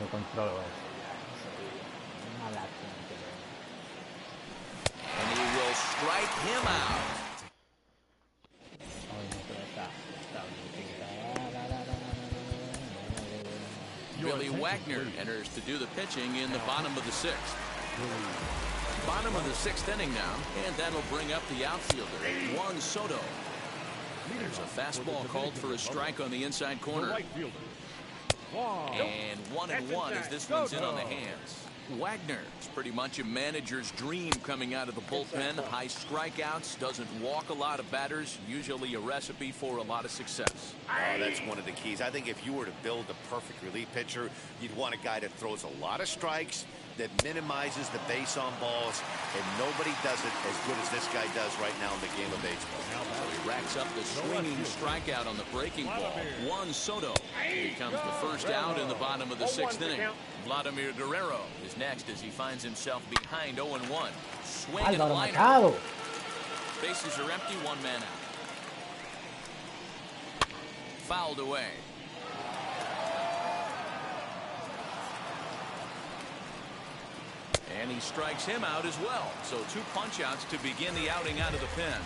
And he will strike him out. Billy Wagner enters to do the pitching in the bottom of the 6th. Bottom of the 6th inning now, and that'll bring up the outfielder, Juan Soto. There's a fastball called for a strike on the inside corner. And 1-1 as this one's in on the hands. Wagner is pretty much a manager's dream coming out of the bullpen. High strikeouts, doesn't walk a lot of batters, usually a recipe for a lot of success. Oh, that's one of the keys. I think if you were to build a perfect relief pitcher, you'd want a guy that throws a lot of strikes, that minimizes the base on balls, and nobody does it as good as this guy does right now in the game of baseball. So he racks up the swinging strikeout on the breaking ball. Juan Soto. Here comes the first out in the bottom of the 6th inning. Vladimir Guerrero is next as he finds himself behind 0-1. Swing and a liner. Bases are empty, 1 man out. Fouled away. And he strikes him out as well. So 2 punch-outs to begin the outing out of the pen.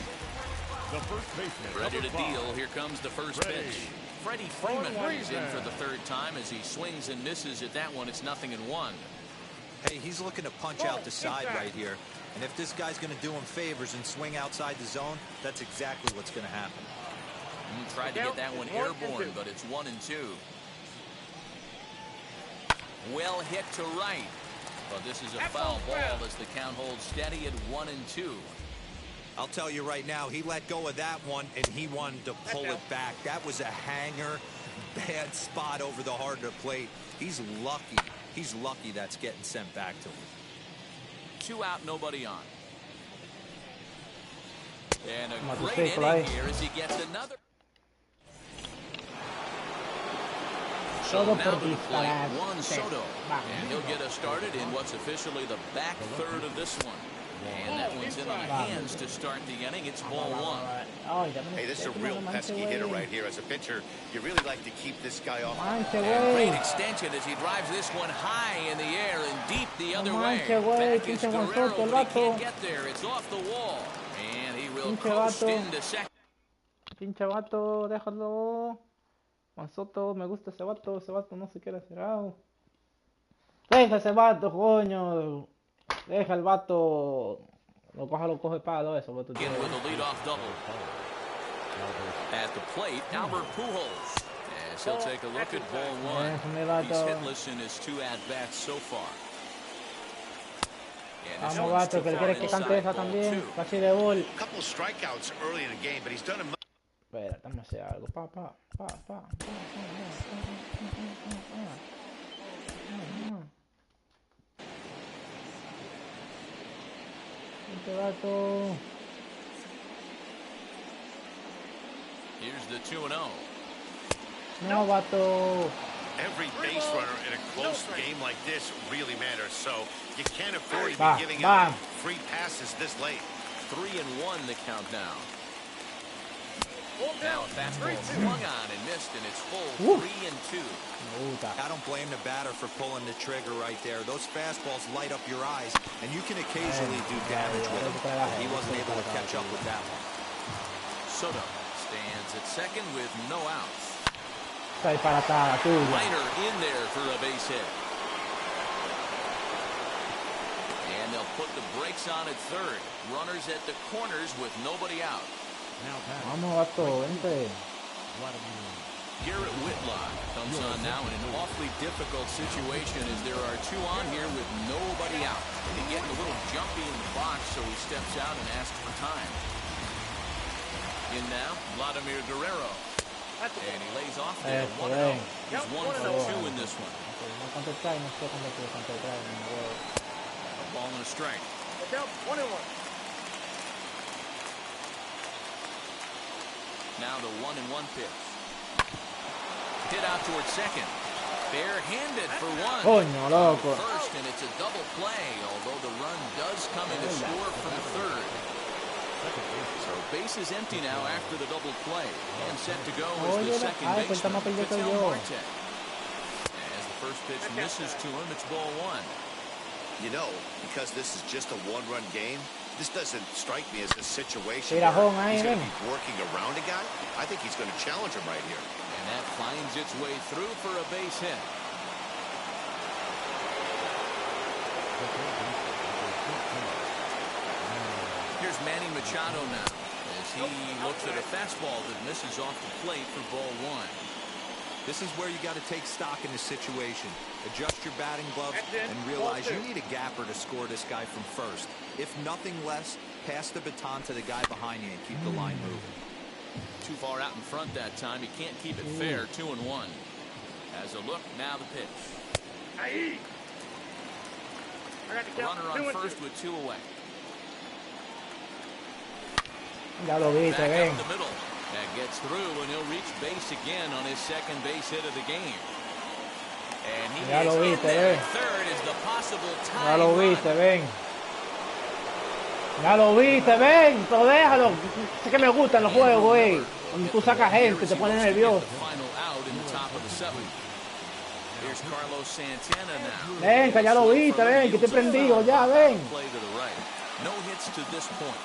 The first baseman. Ready to deal. Here comes the first pitch. Freddie Freeman is in for the 3rd time as he swings and misses at that one. It's 0-1. Hey, he's looking to punch out the side right here. And if this guy's going to do him favors and swing outside the zone, that's exactly what's going to happen. Tried to get that one airborne, but it's 1-2. Well hit to right. But this is a foul ball as the count holds steady at 1-2. I'll tell you right now, he let go of that one, and he wanted to pull it back. That was a hanger, bad spot over the heart of the plate. He's lucky. He's lucky that's getting sent back to him. 2 out, nobody on. And a great inning here as he gets another. So now to the plate, Juan Soto. And he'll get us started in what's officially the back third of this one. And that one's in on the hands to start the inning. It's ball 1. Hey, this is a real pesky hitter right here. As a pitcher, you really like to keep this guy off. And great extension as he drives this one high in the air and deep the other way. Back is Guerrero, but he can't get there. It's off the wall. And he will coast into second. Pinche vato, déjalo. Juan Soto, me gusta ese vato no se quiere hacer out. Deja ese vato, coño. Deja el vato. Lo coge palo eso. In with a leadoff double. At the plate, Albert Pujols. As he'll take a look at ball 1. He's hitless in his 2 at-bats so far. Vamos, vato, que le quieres que cante esa también. Casi de gol. A couple of strikeouts early in the game, but he's done a... Espera, dame hacer algo. Vato. Here's the 2-0. No, vato. Every base runner in a close game like this really matters, so you can't afford to be giving up free passes this late. 3-1 the count now. Now a fastball swung on and missed, and it's full 3-2. I don't blame the batter for pulling the trigger right there. Those fastballs light up your eyes, and you can occasionally do damage with them. He wasn't able to catch up with that one. Soto stands at second with no outs. Liner in there for a base hit. And they'll put the brakes on at third. Runners at the corners with nobody out. Vamos, vato, vente. Garrett Whitlock comes on now in an awfully difficult situation as there are 2 on here with nobody out. He's getting a little jumpy in the box, so he steps out and asks for time. In now, Vladimir Guerrero. And he lays off there. 1-0. He's 1 for 2 in this one. A ball and a strike. Down 1-1. Now the 1-1 pitch. Hit out towards second. Bare-handed for 1. Coño, loco. First, and it's a double play, although the run does come in to score from third. So base is empty now after the double play. And set to go is the second baseman, Ketel Marte. As the first pitch misses to him, it's ball 1. You know, because this is just a 1-run game, this doesn't strike me as a situation where where he's going to be working around a guy. I think he's going to challenge him right here. And that finds its way through for a base hit. Here's Manny Machado now as he looks at a fastball that misses off the plate for ball 1. This is where you got to take stock in this situation. Adjust your batting gloves and realize you need a gapper to score this guy from first. If nothing less, pass the baton to the guy behind you and keep the line moving. Too far out in front that time. He can't keep it fair. 2-1. As a look, now the pitch. Runner on first with 2 away. Ya lo viste, ven. Up the middle. That gets through, and he'll reach base again on his second base hit of the game. And he ya lo viste, ven. Third is the possible time. Ya lo viste, ven. Ya lo viste, ven. Pero déjalo. Sé que me gustan los juegos, güey. Cuando tú sacas gente, te pones nervioso. Ven, que ya lo viste, ven, que estoy prendido, ya, ven. No hits to this point.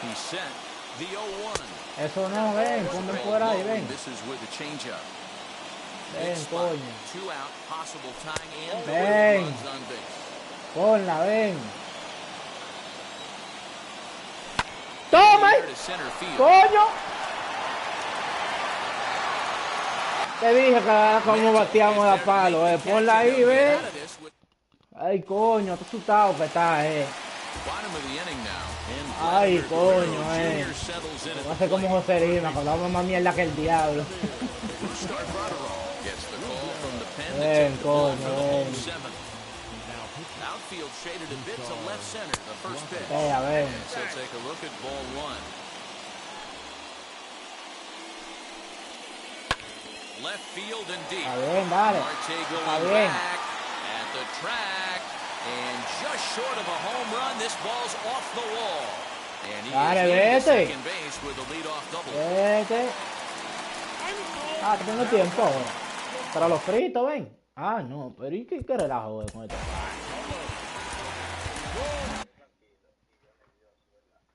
He's set. The 0-1. Eso no, ven, ponme fuera ahí, ven. This is with the changeup. Ven, coño. 2 out, possible tying and ven. runs on base. Ponla, ven. Toma. To center field. Coño. Te dije que como bateamos la palo, ponla ahí, ve. Ay, coño, qué asustado que está, Ay, coño, Va a ser como José Lima, cuando vamos más mierda que el diablo. Ven, coño, ven. Outfield shaded a bit to left center, the first pitch. A ver. So take a look at ball one. Left field and deep. Está bien, dale. Marte Está going bien. back at the track. And just short of a home run, this ball's off the wall. And he Dale, is vete. second base with a leadoff double. Vete. Ah, tengo tiempo ahora. Para los fritos, ven. Ah, no, pero ¿y qué relajo con esto?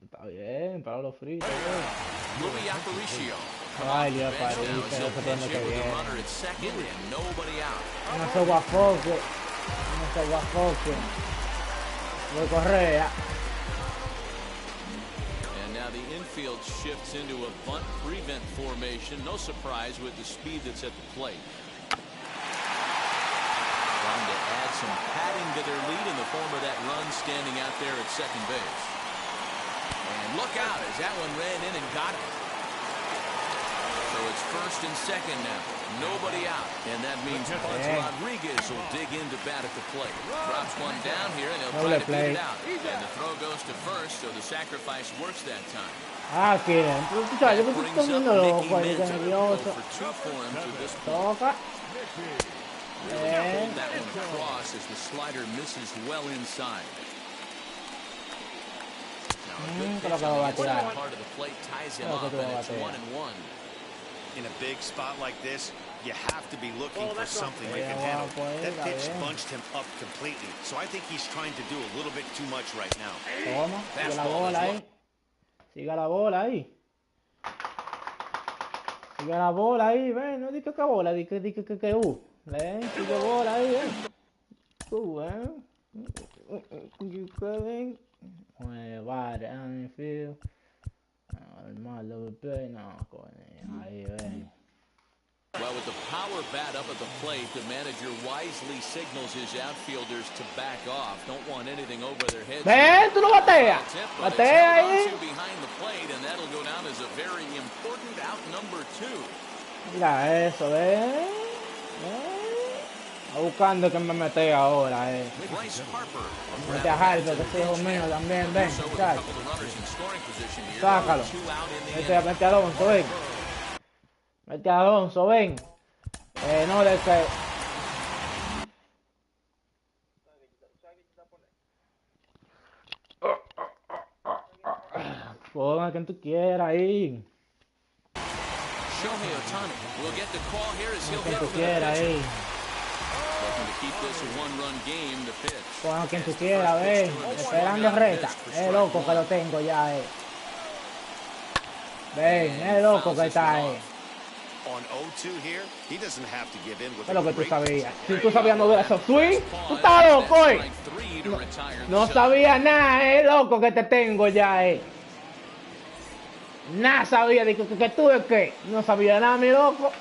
Está bien, para los fritos, Louis Aparicio. Ay, Dios, Aparicio, eso es lo que viene. No se guafoque. No se guafoque. Voy a correr. And now the infield shifts into a bunt prevent formation. No surprise with the speed that's at the plate. Trying to add some padding to their lead in the form of that run standing out there at second base. And look out as that one ran in and got it. So it's first and second now. Nobody out. And that means Buds Rodriguez will dig in to bat at the plate. Drops one down here and he'll try to beat it out. And the throw goes to first, so the sacrifice works that time. Ah, que yo me estoy comiendo loco, ahí que nervioso. Toca. Really pulled that one across as the slider misses well inside. Creo que va a batear. Part of the plate ties him up, and it's 1-1. In a big spot like this, you have to be looking for something you can handle. That pitch bunched him up completely, so I think he's trying to do a little bit too much right now. Toma, sigue la bola ahí. Sigue la bola ahí. Sigue la bola ahí, ven, no di que bola, di que ven, sigue bola ahí, ven. Ven. Vale, infield. Normal, double play, no, coño, ahí ven. Well, with the power bat up at the plate, the manager wisely signals his outfielders to back off. Don't want anything over their heads. ¡Ven, tú no bateas! ¡Batea ahí! Behind the plate, and that'll go down as a very important out number 2. Mira eso, ven. Está buscando que me mete ahora, Mete a Harper, que ese hijo mío también, ven, muchacho. Sácalo. Mete a Alonso, ven. Mete a Alonso, ven. No le que. Ponga quien tú quieras ahí. Shohei Ohtani will get the call here as he'll hit Quien tú quieras ahí. Ponga quien tú quieras, ven. Esperando reta. Loco que lo tengo ya, Ven, loco que está ahí. Es lo que tú sabías. Si tú sabías mover esos swing, tú estás loco, No sabía nada, loco que te tengo ya, Nada sabía de que tú de qué. No sabía nada, mi loco.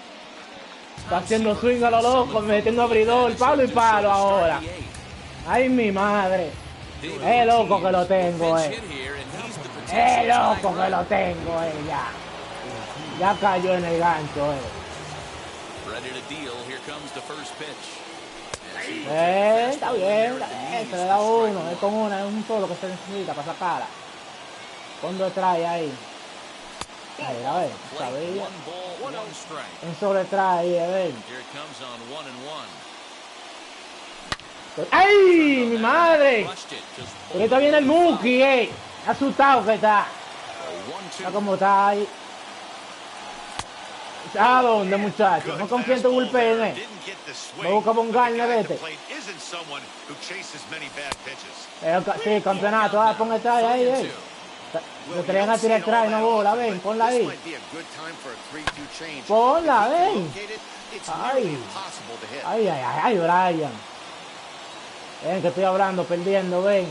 Está haciendo swing a lo loco, metiendo abridor, palo y palo ahora. Ay, mi madre. Loco que lo tengo, loco que lo tengo, ya. Ya cayó en el gancho, Está bien, se le da uno, es con una, es un solo que se necesita para sacarla. Cuando trae ahí. Ahí, a ver, sabía. Un solo trae ahí, a ver. ¡Ay, mi madre! Ahorita viene el Mookie, asustado que está. Está como está ahí. ¿A dónde, muchachos? No confío en tu bullpen, Me busca un Garner, vete. Sí, campeonato, pon el traje ahí, Te traían a tirar el traje, no bola, ven, ponla ahí. Ponla, ven. Ay, Brian. Ven, que estoy hablando, perdiendo, ven.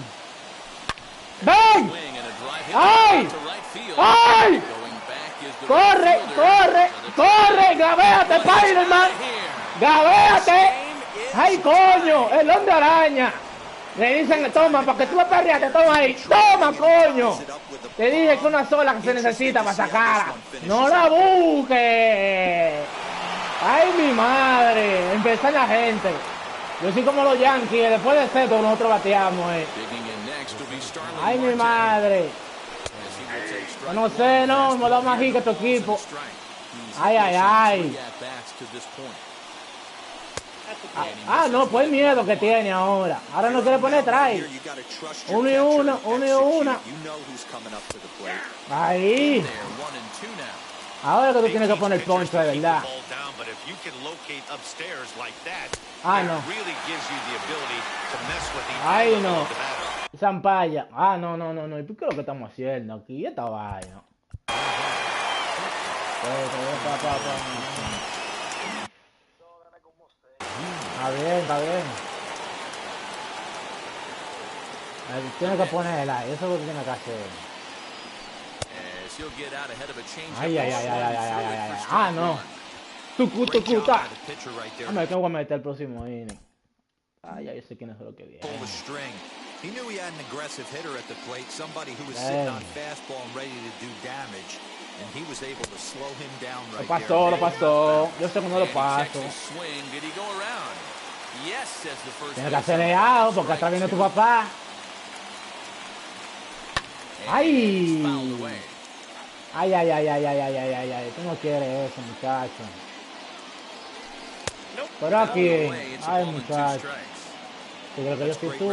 ¡Ven! ¡Ay! ¡Ay! ¡Corre, corre, corre! ¡Gavéate, Spider-Man! ¡Gavéate! ¡Ay, coño! ¡El hombre araña! Le dicen, toma, para que tú me perreaste, toma ahí. ¡Toma, coño! Te dije que una sola que se necesita para sacarla. ¡No la busques! ¡Ay, mi madre! Empezó la gente. Yo soy como los Yankees, después de seto nosotros bateamos, ¡Ay, mi madre! No sé, no, me da más hit que tu equipo. ¡Ay, ay, ay! No, pues el miedo que tiene ahora. Ahora no quiere poner try. 1 y 1, 1 y 1. Ahí. Ahora que tú tienes que poner poncho de verdad. No. Ay, no. Zampalla. No. ¿Y por qué es lo que estamos haciendo aquí? Esta vaina. Está bien. Tienes que ponerla, eso es lo que tienes que hacer. Ay. No. Tucuta. Me tengo que meter el próximo inning. Yo sé quién es lo que viene. He knew he had an aggressive hitter at the plate, somebody who was sitting on fastball and ready to do damage, and he was able to slow him down right there. Lo pasó. Yo sé que no lo paso. Tienes que acelerar porque atrás viene tu papá. Ay. Tú no quieres eso, muchacho. Pero aquí, ay, muchacho. Yo creo que yo soy tú,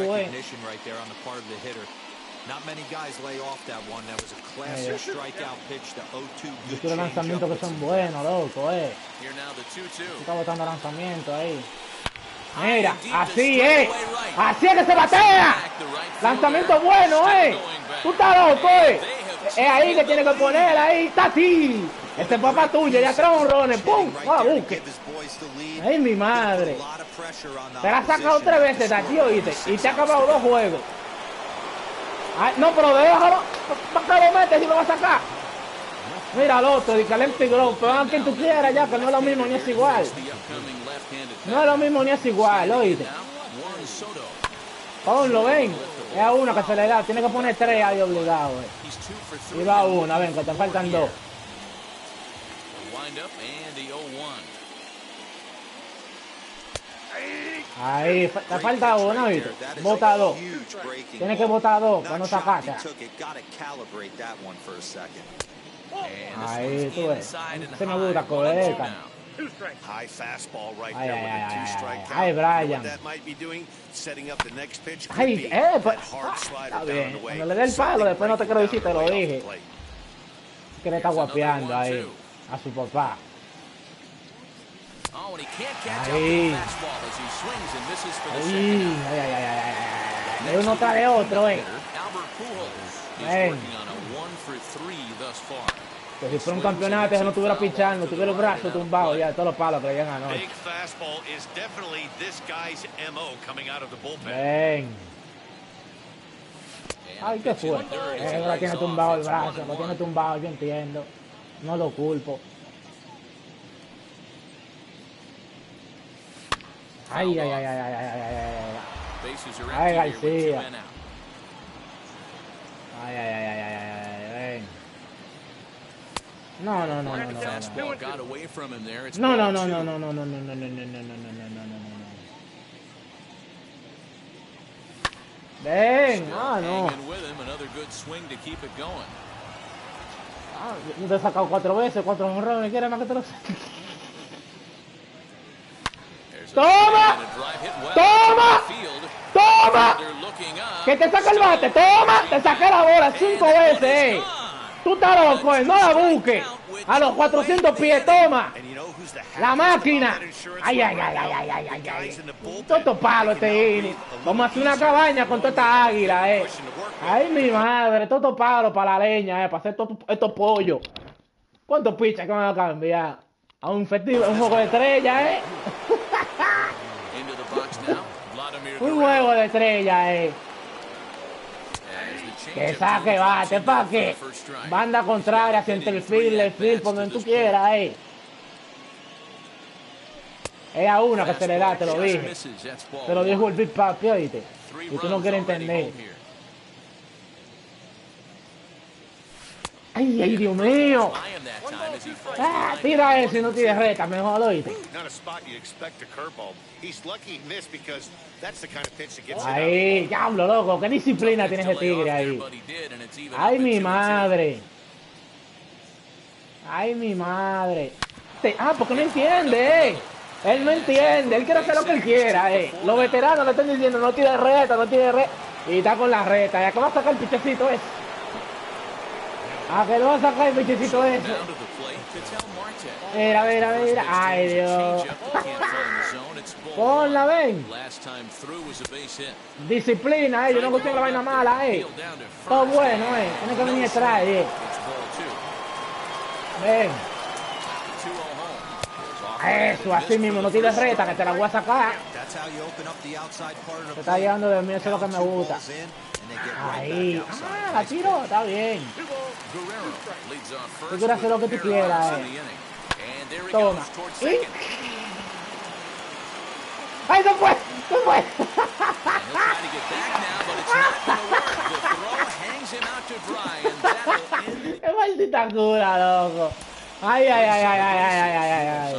Yo quiero lanzamientos que son buenos, loco, Tú estás botando lanzamientos ahí. Mira, así es. Así es que se batea. Lanzamiento bueno, Tú estás loco, Es ahí que tienes que poner, ahí está así. Este papá tuyo, ya trae un ron, ¡pum! ¡No la busques! ¡Ay, mi madre! Te la has sacado 3 veces de aquí, oíste, y te ha acabado 2 juegos. Ay, no, pero déjalo, ¿para qué lo metes si lo vas a sacar? Mira al otro, de Calente y Grow, pero a quien tú quieras ya, que no es lo mismo ni es igual. No es lo mismo ni es igual, oíste. Ponlo, ven. Es a uno que se le da, tiene que poner 3 ahí obligado, Y va una, ven, que te faltan 2. Ahí, te falta uno, ¿viste? Bota 2. Tienes que botar 2 para no sacarte. Ahí, tú ves. Se me gusta correcta. Ay, Brian. Ay, pues, está bien. Cuando le dé el palo, después no te quiero decir, te lo dije. Que le está guapeando ahí a su papá. Ahí. Ay. Uno trae otro, Ven. Que si fuera un campeonato, no estuviera pichando, tuviera el brazo tumbado ya de todos los palos que le llegan anoche. Ven. Ay, qué fue. Ahora tiene tumbado el brazo, lo tiene tumbado, yo entiendo. No lo culpo. Ay, García. Ven. No. Ven, no. Yo te he sacado 4 veces, 4 honrones, ¿quieres más que te lo saque? ¡Toma! Que te saca el bate, toma, te saqué la bola 5 veces, Tú estás loco, no la busques. A los 400 pies, toma. La máquina. Ay. Todo palo este inning. Vamos a hacer una cabaña con toda esta águila, Ay, mi madre, todo palo para la leña, para hacer estos pollos. ¿Cuántos pichas que van a cambiar? A un festival, un juego de estrella, Un juego de estrella, Que saque bate, ¿para qué? Banda contraria, hacia el field, por donde tú quieras, Es a uno que se le da, te lo dije. Te lo dijo el Big Papi, oíste. Y tú no quieres entender. Ay, ay, Dios mío. Ah, tira eso y no tires reta, mejor, oíste. Ahí, diablo, loco, qué disciplina tiene ese tigre ahí. Ay, mi madre. Ay, mi madre. Porque no entiende, Él no entiende, él quiere hacer lo que él quiera, Los veteranos le están diciendo, no tire reta, no tire reta. Y está con la reta. ¿Y a qué va a sacar el pichecito ese? ¿A qué lo va a sacar el pichecito ese? Mira, mira, mira. Ay, Dios. Ponla, ven. Disciplina, yo no consigo la vaina mala, Todo bueno, Tiene que venir atrás, Ven. Eso, así mismo, no tires reta, que te la voy a sacar. Te está llegando de mí, eso es lo que me gusta. Ahí. La tiro, está bien. Tú quieres hacer lo que tú quieras, Toma. ¿Y? ¡Ay, se fue! ¡Se fue! ¡Qué maldita cura, loco! Ay, ay, ay, ay, ay, ay, ay, ay, ay.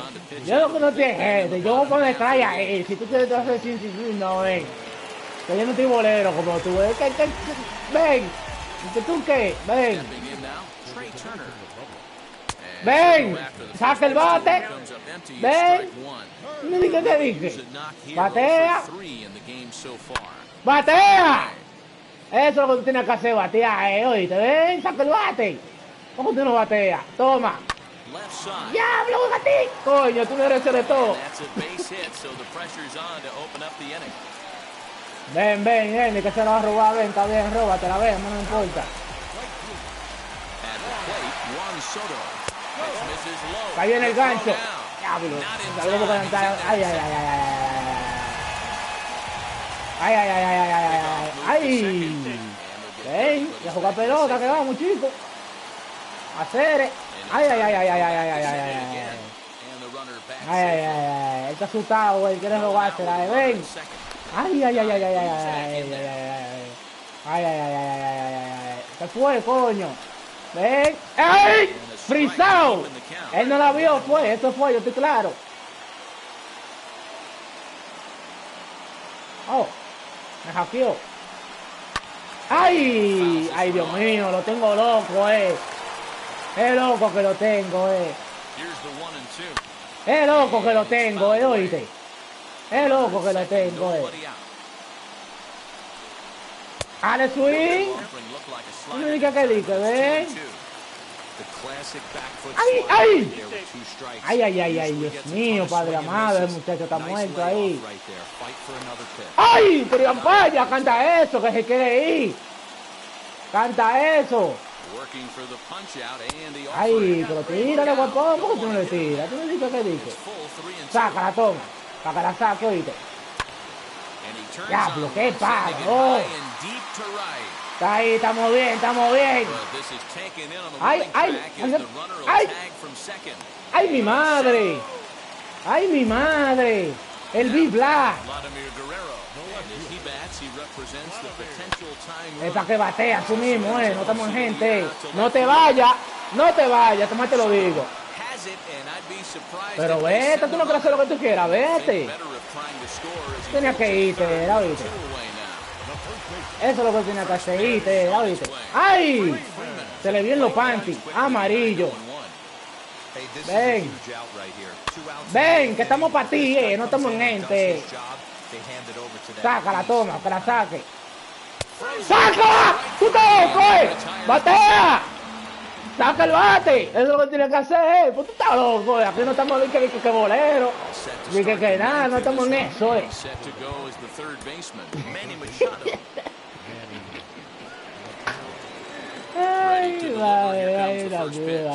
Yo lo que no tiene gente, yo voy a poner calle ahí. Si tú quieres hacer sin, no, ven. Que yo no estoy bolero como tú, ven. ¿Que tú qué? Ven. Ven. Saca el bate. Ven. No dije que dije. Batea. Batea. Eso es lo que tú tienes que hacer, batear, oíste. Ven, saca el bate. ¿Cómo tú no bateas? Toma. ¡Diablo, gatito! Coño, tú no eres de todo. Ven, ven, que se la va a robar, ven, está bien, róbatela, ven, no me importa. Cayó en el gancho. Diablo, salgo por cantar. Ay, ay, ay, ay, ay, ay, ay, ay, ay, ay, ay, ay. Ven, a jugar pelota, que vamos, chicos. Hacer. Ay, ay, ay, ay, ay, ay, ay, ay, ay, ay, ay, ay, ay, está asustado, güey, quiere robársela, ven. Ay, ay, ay, ay, ay, ay, ay, ay, ay, ay, ay, ay, se fue, coño. Ven. ¡Ey! ¡Frisado! Él no la vio, fue, eso fue, yo estoy claro. Oh, me hackeó. ¡Ay! ¡Ay, Dios mío! Lo tengo loco, Es loco que lo tengo, Es loco que lo tengo, oíste. Es loco que lo tengo, Ale swing. No diga que dice, ven. ¡Ay, ay! ¡Ay, ay, ay, ay! Dios mío, padre amado, el muchacho está muerto ahí. ¡Ay! Pero vaya, canta eso, que se quiere ir. Canta eso. Ay, pero tírale, guapón. ¿Cómo tú no le tiras? ¿Tú no dices qué dices? Sácala, toma. Para que la saque, oíste. Diablo, qué paro. Está ahí, estamos bien, estamos bien. Ay, ay, ay. Ay, mi madre. Ay, mi madre. El Big Black. Es para que batea tú mismo, no estamos en gente. No te vayas, toma te lo digo. Pero vete, tú no quieres hacer lo que tú quieras, vete. Tenías que irte, ¿la viste? Eso es lo que tenía que hacer, irte, ¿la viste? ¡Ay! Se le vio en los panties, amarillo. Ven. Ven, que estamos para ti, no estamos en gente. Sácala, toma, que la saque. ¡Sácala! ¡Tú estás loco, ¡Batea! ¡Saca el bate! Eso es lo que tienes que hacer, Pues tú estás loco, Aquí no estamos de que bolero. Ni que nada, no estamos en eso, Ay, vale, ay, la mierda,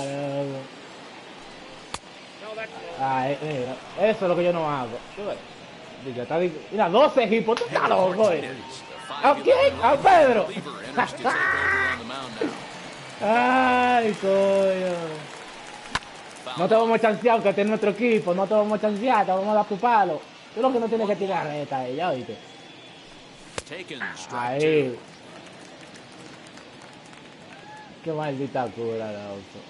Ay, mira, eso es lo que yo no hago. Mira, 12 equipos, tú estás loco, ¿A quién? ¿A Pedro? Ay, coño. No te vamos a chancear, aunque esté en nuestro equipo. No te vamos a chancear, te vamos a dar tu palo. Tú lo que no tienes que tirar reta ahí, ya oíste. Ahí. Qué maldita cura, loco.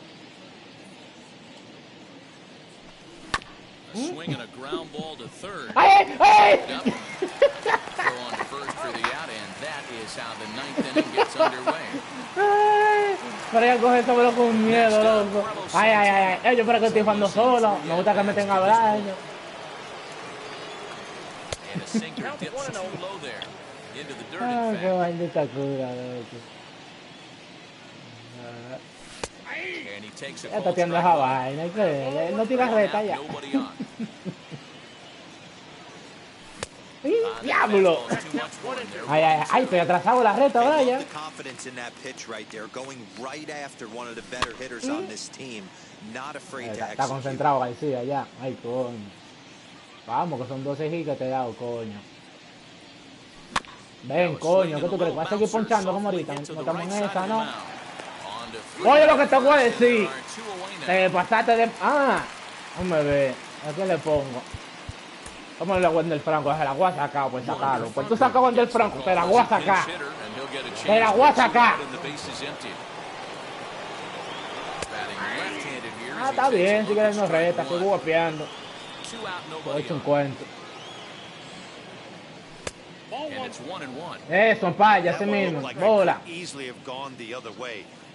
Swinging a ground ball to third. ¡Ay! ¡Ay! Throw on first for the out, and that is how the ninth inning gets underway. Ay, pero ella coge eso pero con miedo, loco. Ay, ay, ay, ay. Yo espero que estoy jugando solo. Me gusta que me tenga abrazo. And a sinker dips too low there. Into the dirt, Ay, in qué fact. maldita cura, loco. And he takes a Ya está called tirando strike esa one. vaina. Él no tira reta ya. Nobody on. ¡Diablo! Ay, ay, ay, estoy atrasado la reta ahora ya. The confidence in that pitch right there, going right after one of the better hitters on this team, not afraid to Está execute. concentrado García ya. Ay, coño. Vamos, que son 12 hits que te he dado, coño. Ven, coño, ¿qué tú crees? ¿Vas a seguir ponchando como ahorita? No estamos en esa, ¿no? Oye, lo que te voy a decir. Te pasaste de... Ah, déjame ver. ¿A qué le pongo? ¿Cómo le hago del Franco? Se la voy a sacar, pues sacarlo. Pues tú sacas Juan del Franco, te la voy a sacar. Te la voy a sacar. Ah, está bien, si quieres no reta, estoy guapeando. Te he hecho un cuento. Eso, paya, ese mismo. Bola.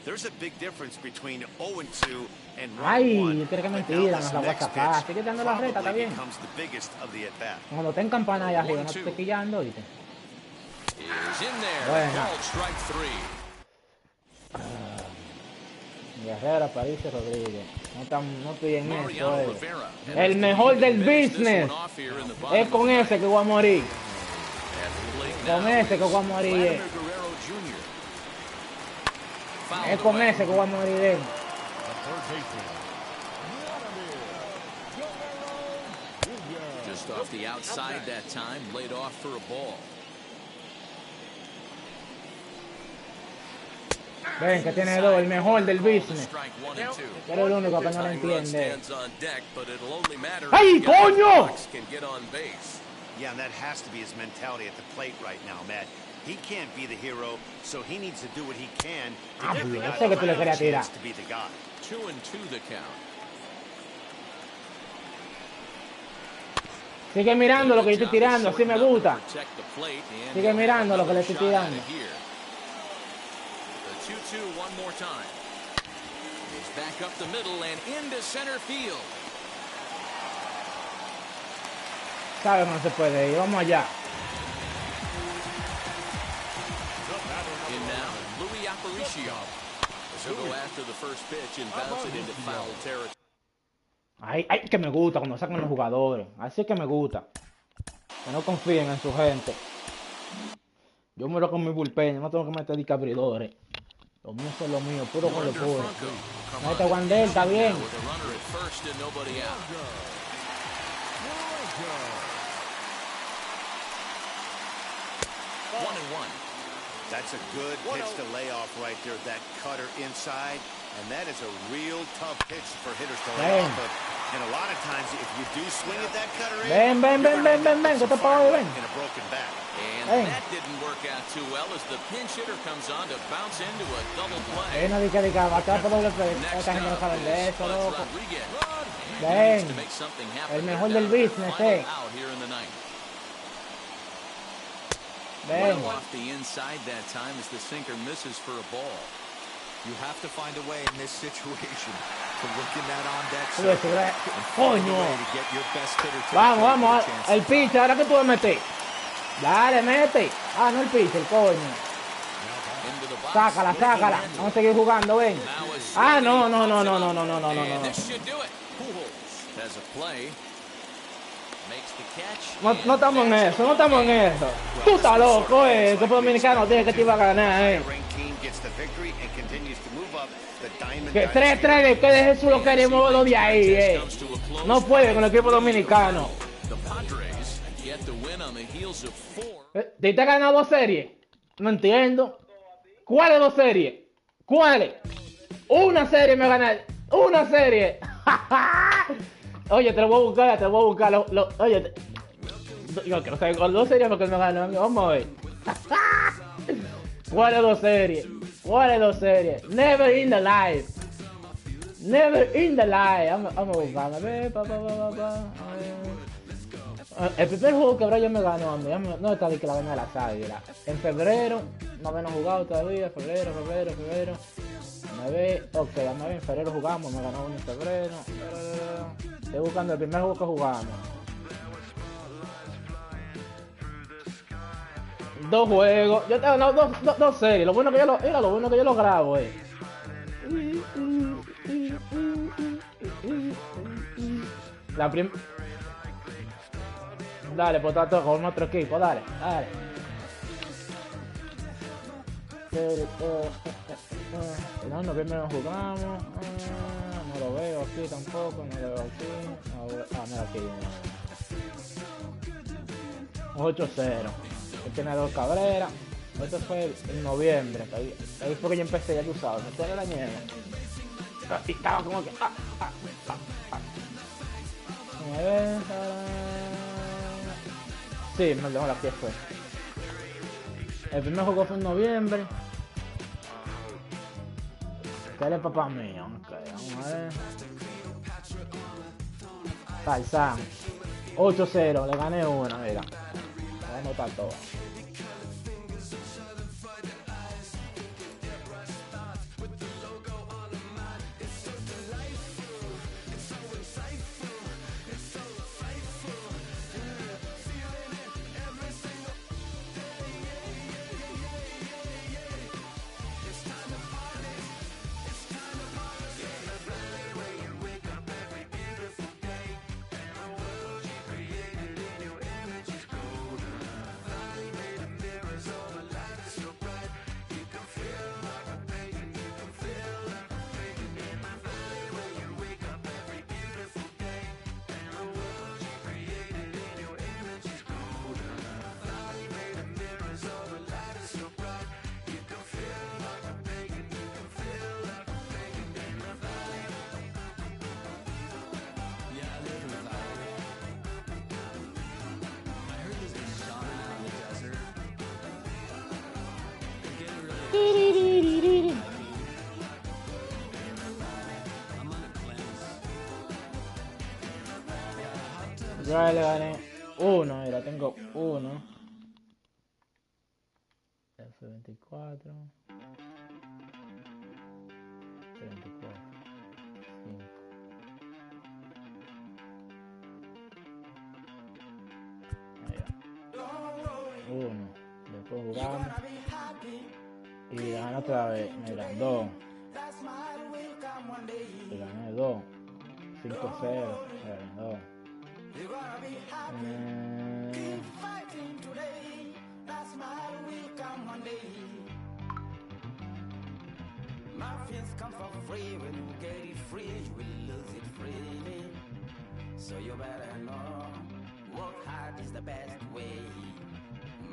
There's a big difference between 0 and 2 and 1 Ay, and 1. yo quiero que mentira, nos la voy a sacar. Sigue dando la reta, está bien. Cuando te campana ahí arriba, no te estés quillando, ¿viste? Buena. Guerrero, París y Rodríguez. No estoy en eso, El mejor del business. Es con ese que voy a morir. Con ese que voy a morir. Es con ese que voy a morir. Just off the outside that time, laid off for a ball. Ven, que tiene dos, el mejor del business. Pero el único que no lo entiende. ¡Ay, coño! Yeah, and that has to be his mentality at the plate right now, Matt. He can't be the hero, so he needs to do what he can to give the guy a chance to be the guy. 2-2 the count. Sigue mirando lo que yo estoy tirando, así me gusta. Sigue mirando lo que le estoy tirando. 2-2 one more time. He's back up the middle and into center field. Sabe que no se puede ir, vamos allá. In now, Louis Aparicio. He'll go after the first pitch and bounce it into foul territory. Ay, ay, que me gusta cuando sacan los jugadores. Así que me gusta. Que no confíen en su gente. Yo muero con mi bullpen, no tengo que meter discabridores. Lo mío es lo mío, puro con lo puro. Mete Wandel, está bien. That's a good pitch to lay off right there. That cutter inside, and that is a real tough pitch for hitters to lay off of. And a lot of times, if you do swing at that cutter in, ven, que te pago, ven. In a broken back. And that didn't work out too well as the pinch hitter comes on to bounce into a double play. No diga, va a quedar por doble play. Esta gente no sabe de eso, loco. Ven, el mejor del business, Ven. Off the inside that time as the sinker misses for a ball. You have to find a way in this situation to look in that on-deck circle and find a way to get your best hitter to vamos, el pitch, ahora que tú vas a meter. Dale, mete. Ah, no el pitch, el coño. Sácala. Vamos a seguir jugando, ven. Ah, no. No estamos en eso, Tú estás loco, El equipo dominicano tiene que te iba a ganar, Que 3-3, que deje su lo queremos lo de ahí, No puede con el equipo dominicano. ¿Te has ganado 2 series? No entiendo. ¿Cuáles dos series? ¿Cuáles? Una serie me gané. Una serie. Oye, te lo voy a buscar, te lo voy a buscar. Oye, yo quiero saber con dos series porque me ganó. Vamos a ver. ¿Cuáles dos series? ¿Cuáles dos series? Never in the life. Never in the life. Vamos a buscar. A ver, el primer juego que ahora yo me ganó a mí, no está de que la vaina de las águilas. En febrero, no habíamos jugado todavía, febrero. A ver, ok, vamos a ver, en febrero jugamos, me ganó uno en febrero. Estoy buscando el primer juego que jugamos. Dos juegos, yo tengo dos series, lo bueno que yo lo grabo, La Dale, pues está todo con otro equipo, dale. No, en noviembre no jugamos. No lo veo aquí tampoco, no lo veo aquí. Mira aquí. 8-0. Él tiene 2 Cabrera. Esto fue en noviembre. Ahí fue que yo empecé, ya tú sabes, me toda la nieve. Y estaba como que. A ver. Sí, me dejó la fiesta. El primer juego fue en noviembre. Que era el papá mío. Ok, vamos a ver. Tarzán. 8-0, le gané una, mira. Voy a anotar todo. Yo le gané uno, mira, tengo uno. F24. 34. 5. Uno. Después jugamos. Y gané otra vez. Mira, 2. Y gané 2. 5-0. 2. Mafia come for free. When you get it free, you will lose it freely. So you better know, work hard is the best way.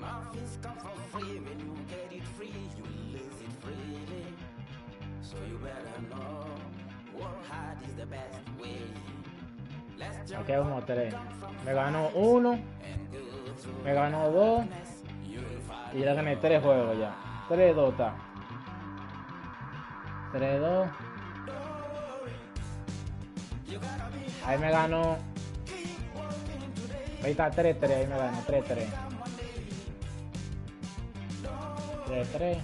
Mafia come for free. When you get it free, you will lose it freely. So you better know, work hard is the best way. Aquí vamos 3. Me ganó 1. Me ganó 2. Y ya gané 3 juegos ya. 3-2 está. 3-2. Ahí me ganó. Ahí está 3-3. Ahí me ganó 3-3. 3-3.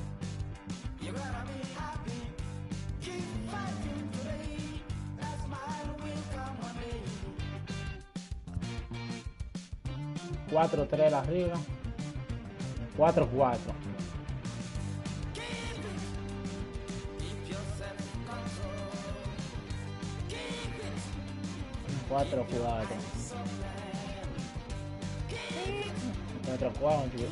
4-3 la arriba. 4-4. 4-4. 4-4.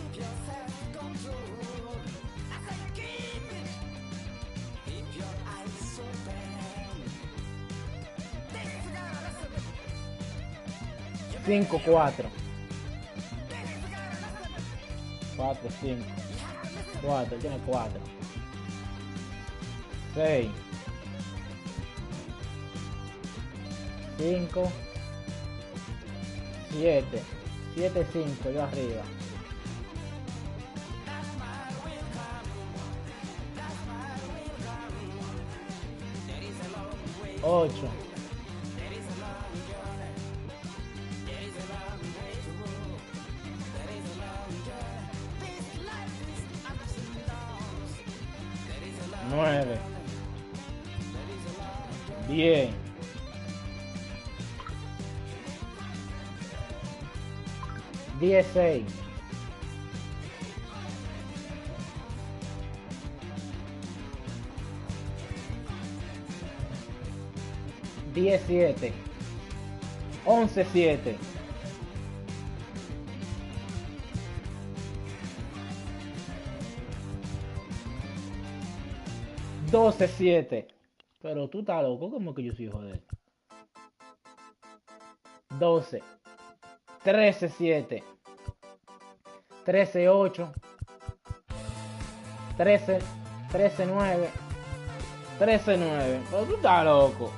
5-4. 4-5. 4, tiene 4. 6. 5. 7. 7, 5, yo arriba. 8. 9. 10. 16. 17. 11, 7. 12, 7. Pero tú estás loco, como que yo soy hijo de él. 12. 13, 7. 13, 8. 13, 13, 9. 13, 9. Pero tú estás loco.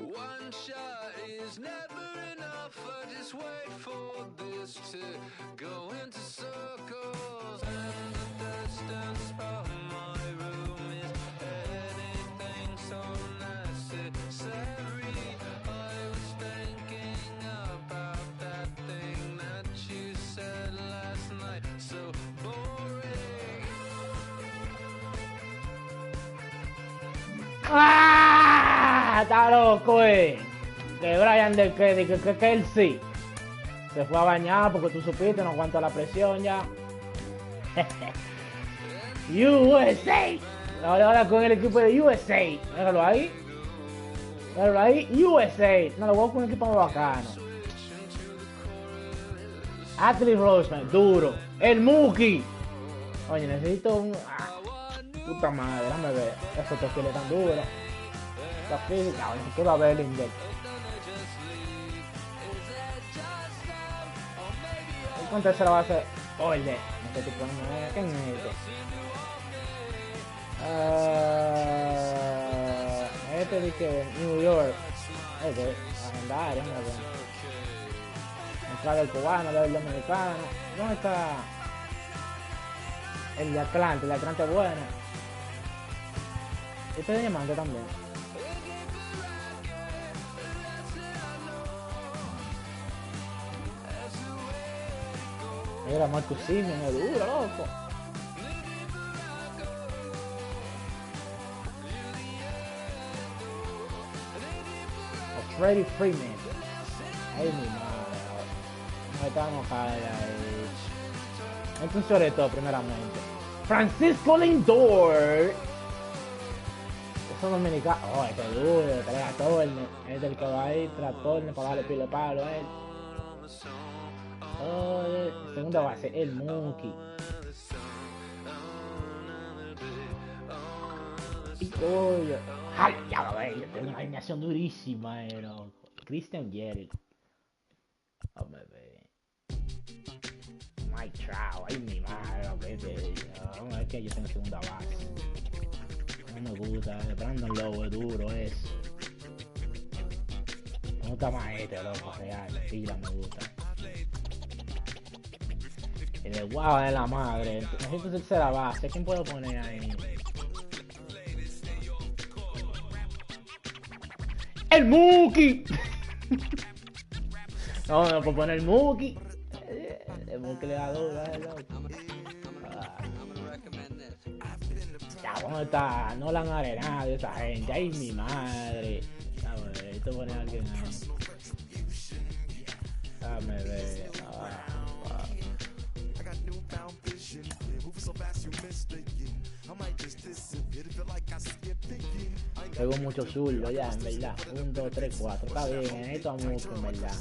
One shot is never enough. I just wait for this to go into circles. And the distance from my room is anything so necessary. I was thinking about that thing that you said last night. So boring. ¡Ah! Está loco, Que Brian que él sí. Se fue a bañar porque tú supiste, no aguanta la presión ya. USA. Ahora con el equipo de USA. Míralo ahí. Míralo ahí. USA. No, lo voy con un equipo muy bacano. Atlee Roseman, duro. El Mookie. Oye, necesito un... puta madre, déjame ver. Esos perfiles tan duros. La física, oye, quiero ver el inglés. ¿Cuánto se la va a hacer? Oye, este tipo no es... ¿Quién es este? Este de que New York. Este, legendario, déjame ver. Entrada del cubano, del dominicano. ¿Dónde está? El de Atlanta es bueno. Este de diamante también. Era Marcus Simeon, es duro, loco. O Freddie Freeman. Ay, mi madre. No estamos acá ahí. Este es un sobre todo, primeramente. Francisco Lindor. Esos dominicanos. Oh, este es duro, trae Torne. Es del que va ahí, trae Torne para darle pile palo a él. Oh, segunda base, el Mookie. Y coño. ¡Ay, ya lo veis! Tengo una alineación durísima, loco. Christian Jericho. Vamos a ver. Mike Trout, ay mi madre, vamos a ver que yo tengo segunda base. No me gusta, Brandon Lowe es duro eso. Me gusta más este, loco, real, pila me gusta. El de guau de la madre, necesito tercera base, ¿quién puedo poner ahí? ¡El Mookie! No puedo poner el Mookie. El Mookie le da duro, loco. Ya, ¿dónde está? No la han arenado esa gente. ¡Ay, mi madre! Dame ver, esto pone a alguien ahí. Dame ver. Tengo mucho zurdo ya, en verdad. 1, 2, 3, 4. Está bien, esto es mucho, en verdad.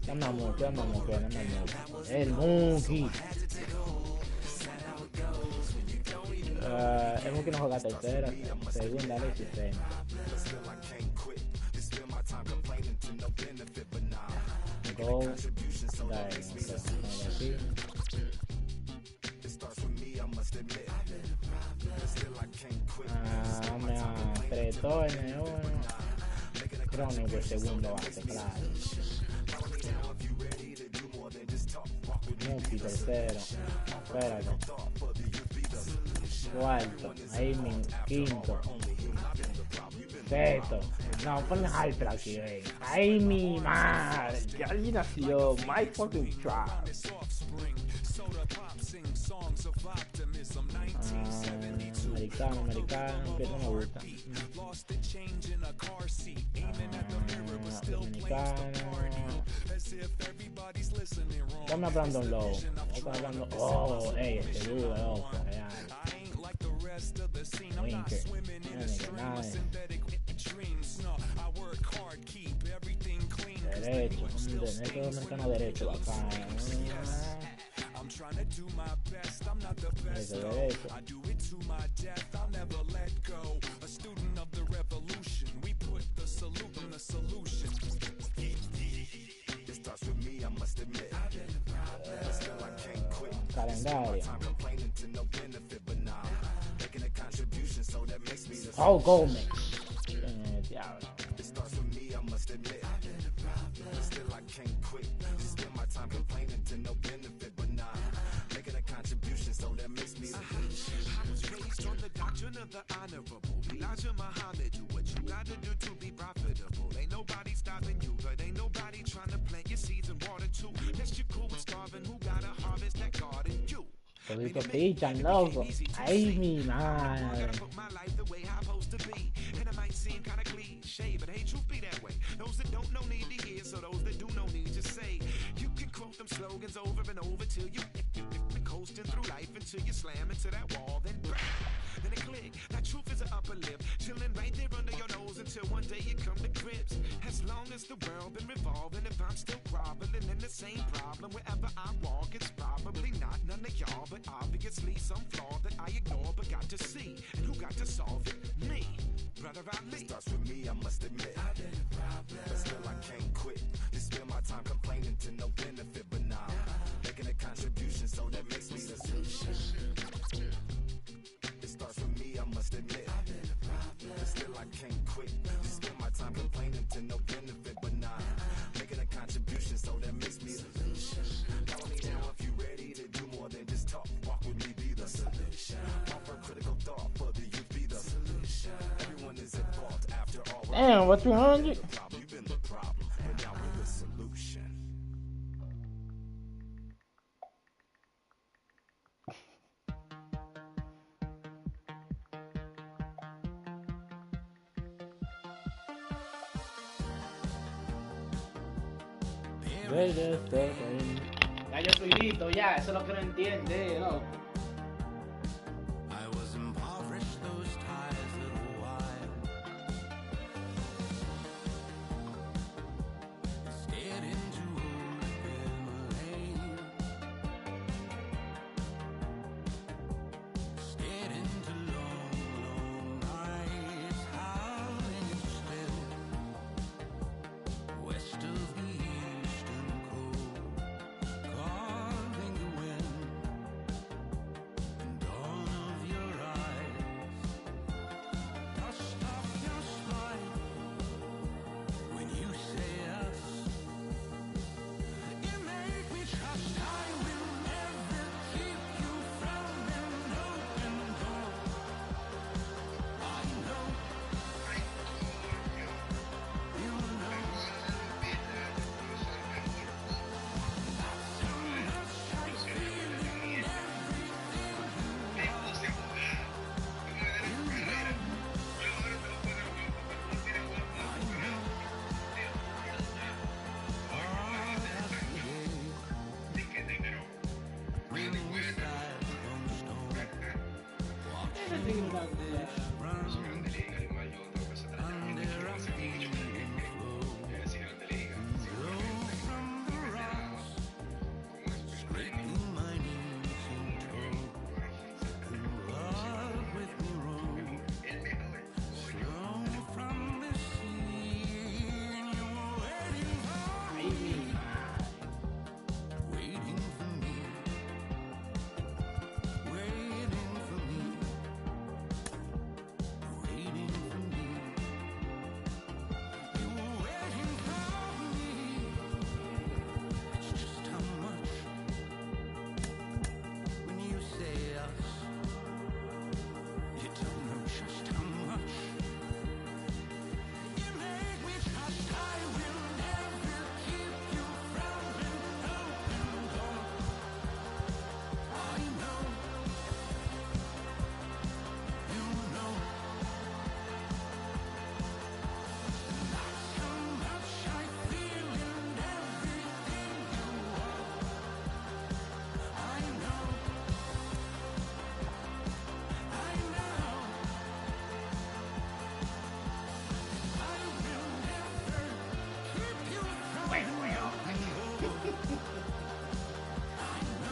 Dame mucho. El Mookie. El Mookie no juega tercera, segunda vez y frena. Go, aquí. Me apretó en el 1. Crónico el segundo base, claro. Mookie tercero. Espérate. Cuarto. Ahí mi quinto. Sexto. No, ponle hyper aquí, ven. Ay, mi madre. Ya alguien nació. My fucking trap. Americano, que no me gusta. Ponme a Brandon Lowe. Oh, ey, este duro, loco, real. Winker. Nice. Derecho, un americano derecho, bacán. Ese derecho. Calendario. Oh, Gómez. Diablo. Todito pichan, loco. Ay, mi madre. Slogans over and over till you coasting through life until you slam into that wall, then it click. That truth is an upper lip, chilling right there under your nose until one day you come to grips. As long as the world been revolving, if I'm still groveling in the same problem wherever I walk, it's probably not none of y'all, but obviously some flaw that I ignore but got to see. And who got to solve it? Me, brother Ali. It starts with me, I must admit. I did a problem, but still I can't quit. You spend my time complaining to no benefit, but nah, making a contribution, so that makes me the solution. It starts with me, I must admit. I did a problem, but still I can't quit. You spend my time complaining to no benefit, but nah, making a contribution, so that makes me the solution. Follow me now if you're ready to do more than just talk. Walk with me, be the solution. Offer critical thought for the youth, be the solution. Everyone is at fault after all. Damn, what 200? You've been the problem, but now we're the solution. Ya yo estoy listo, ya, eso es lo que no entiende, loco.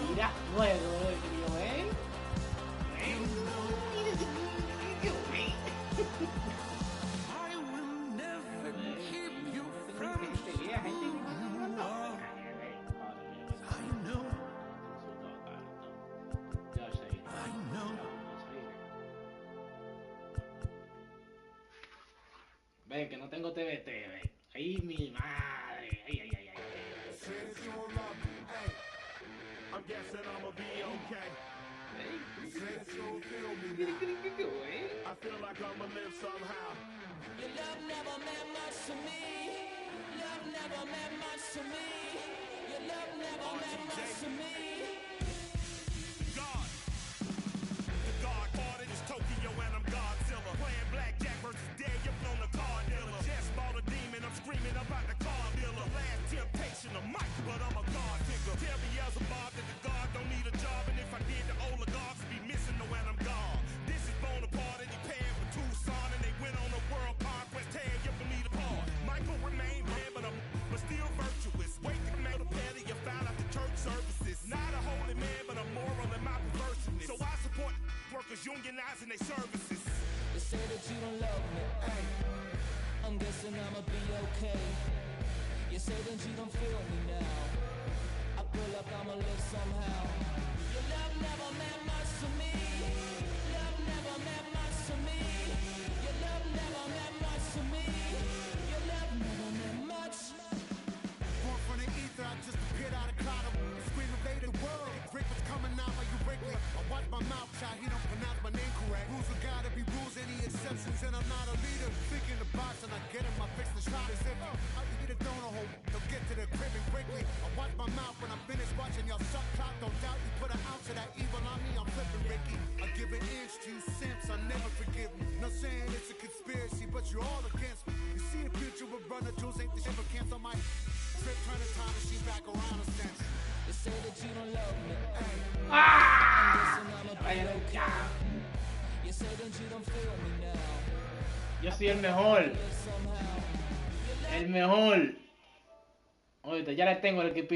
Mira, luego, ¿eh? Ve que no tengo TVT, ve. Ay, mi madre. Ay, ay, ay, ay. Since you love me, hey, I'm guessing I'ma be okay. Since you feel me now, I feel like I'ma live somehow. Your love never meant much to me. Love never meant much to me. Your love never meant much to me. God. The God parted is Tokyo and I'm Godzilla. Playing blackjack versus dead, you're on the card dealer. Just bought a demon, I'm screaming about the car dealer. Last temptation of Mike, but I'm a God figure. Tell me as a Bob that the God don't need a job. And if I did, the oligarchs be missing the when I'm gone. This is Bonaparte and he paired with Tucson. And they went on a world conquest, tear you from me apart. Michael remained mad, but still virtuous. Wait to make a petty, you found out the church services. Not a holy man, but a moral in my perverseness. So I support workers unionizing their services. You say that you don't love me. Hey, I'm guessing I'ma be okay. You say that you don't feel me now. I feel like I'ma live somehow. Your love never meant much to me. Love never meant much to me. Your love never meant much to me. Your love never meant much. Born from the ether, I just appeared out of cloud. Scream invade the world. Rick was coming out like you Wrigley. I watch my mouth shot, he don't pronounce my name correct. Rules are gotta be rules, any exceptions, and I'm not a leader. Thinking the box and I get him, I fix the shot as if I eat a donut hole. They'll get to the crib and quickly. I watch my mouth when I'm finished watching y'all suck clock. Don't doubt you put an ounce of that evil on me, I'm flipping Ricky. I give an inch to you simps, I never forgive me. Not saying it's a conspiracy, but you're all against me. You see the future with runner jewels, ain't the shit but cancel my trip, turn the time machine back around a sense. You say that you don't love me. Hey, Ah! I'm guessing I'ma be okay. You say that you don't feel me now. Yo soy el mejor. El mejor. Oye, ya le tengo el equipo.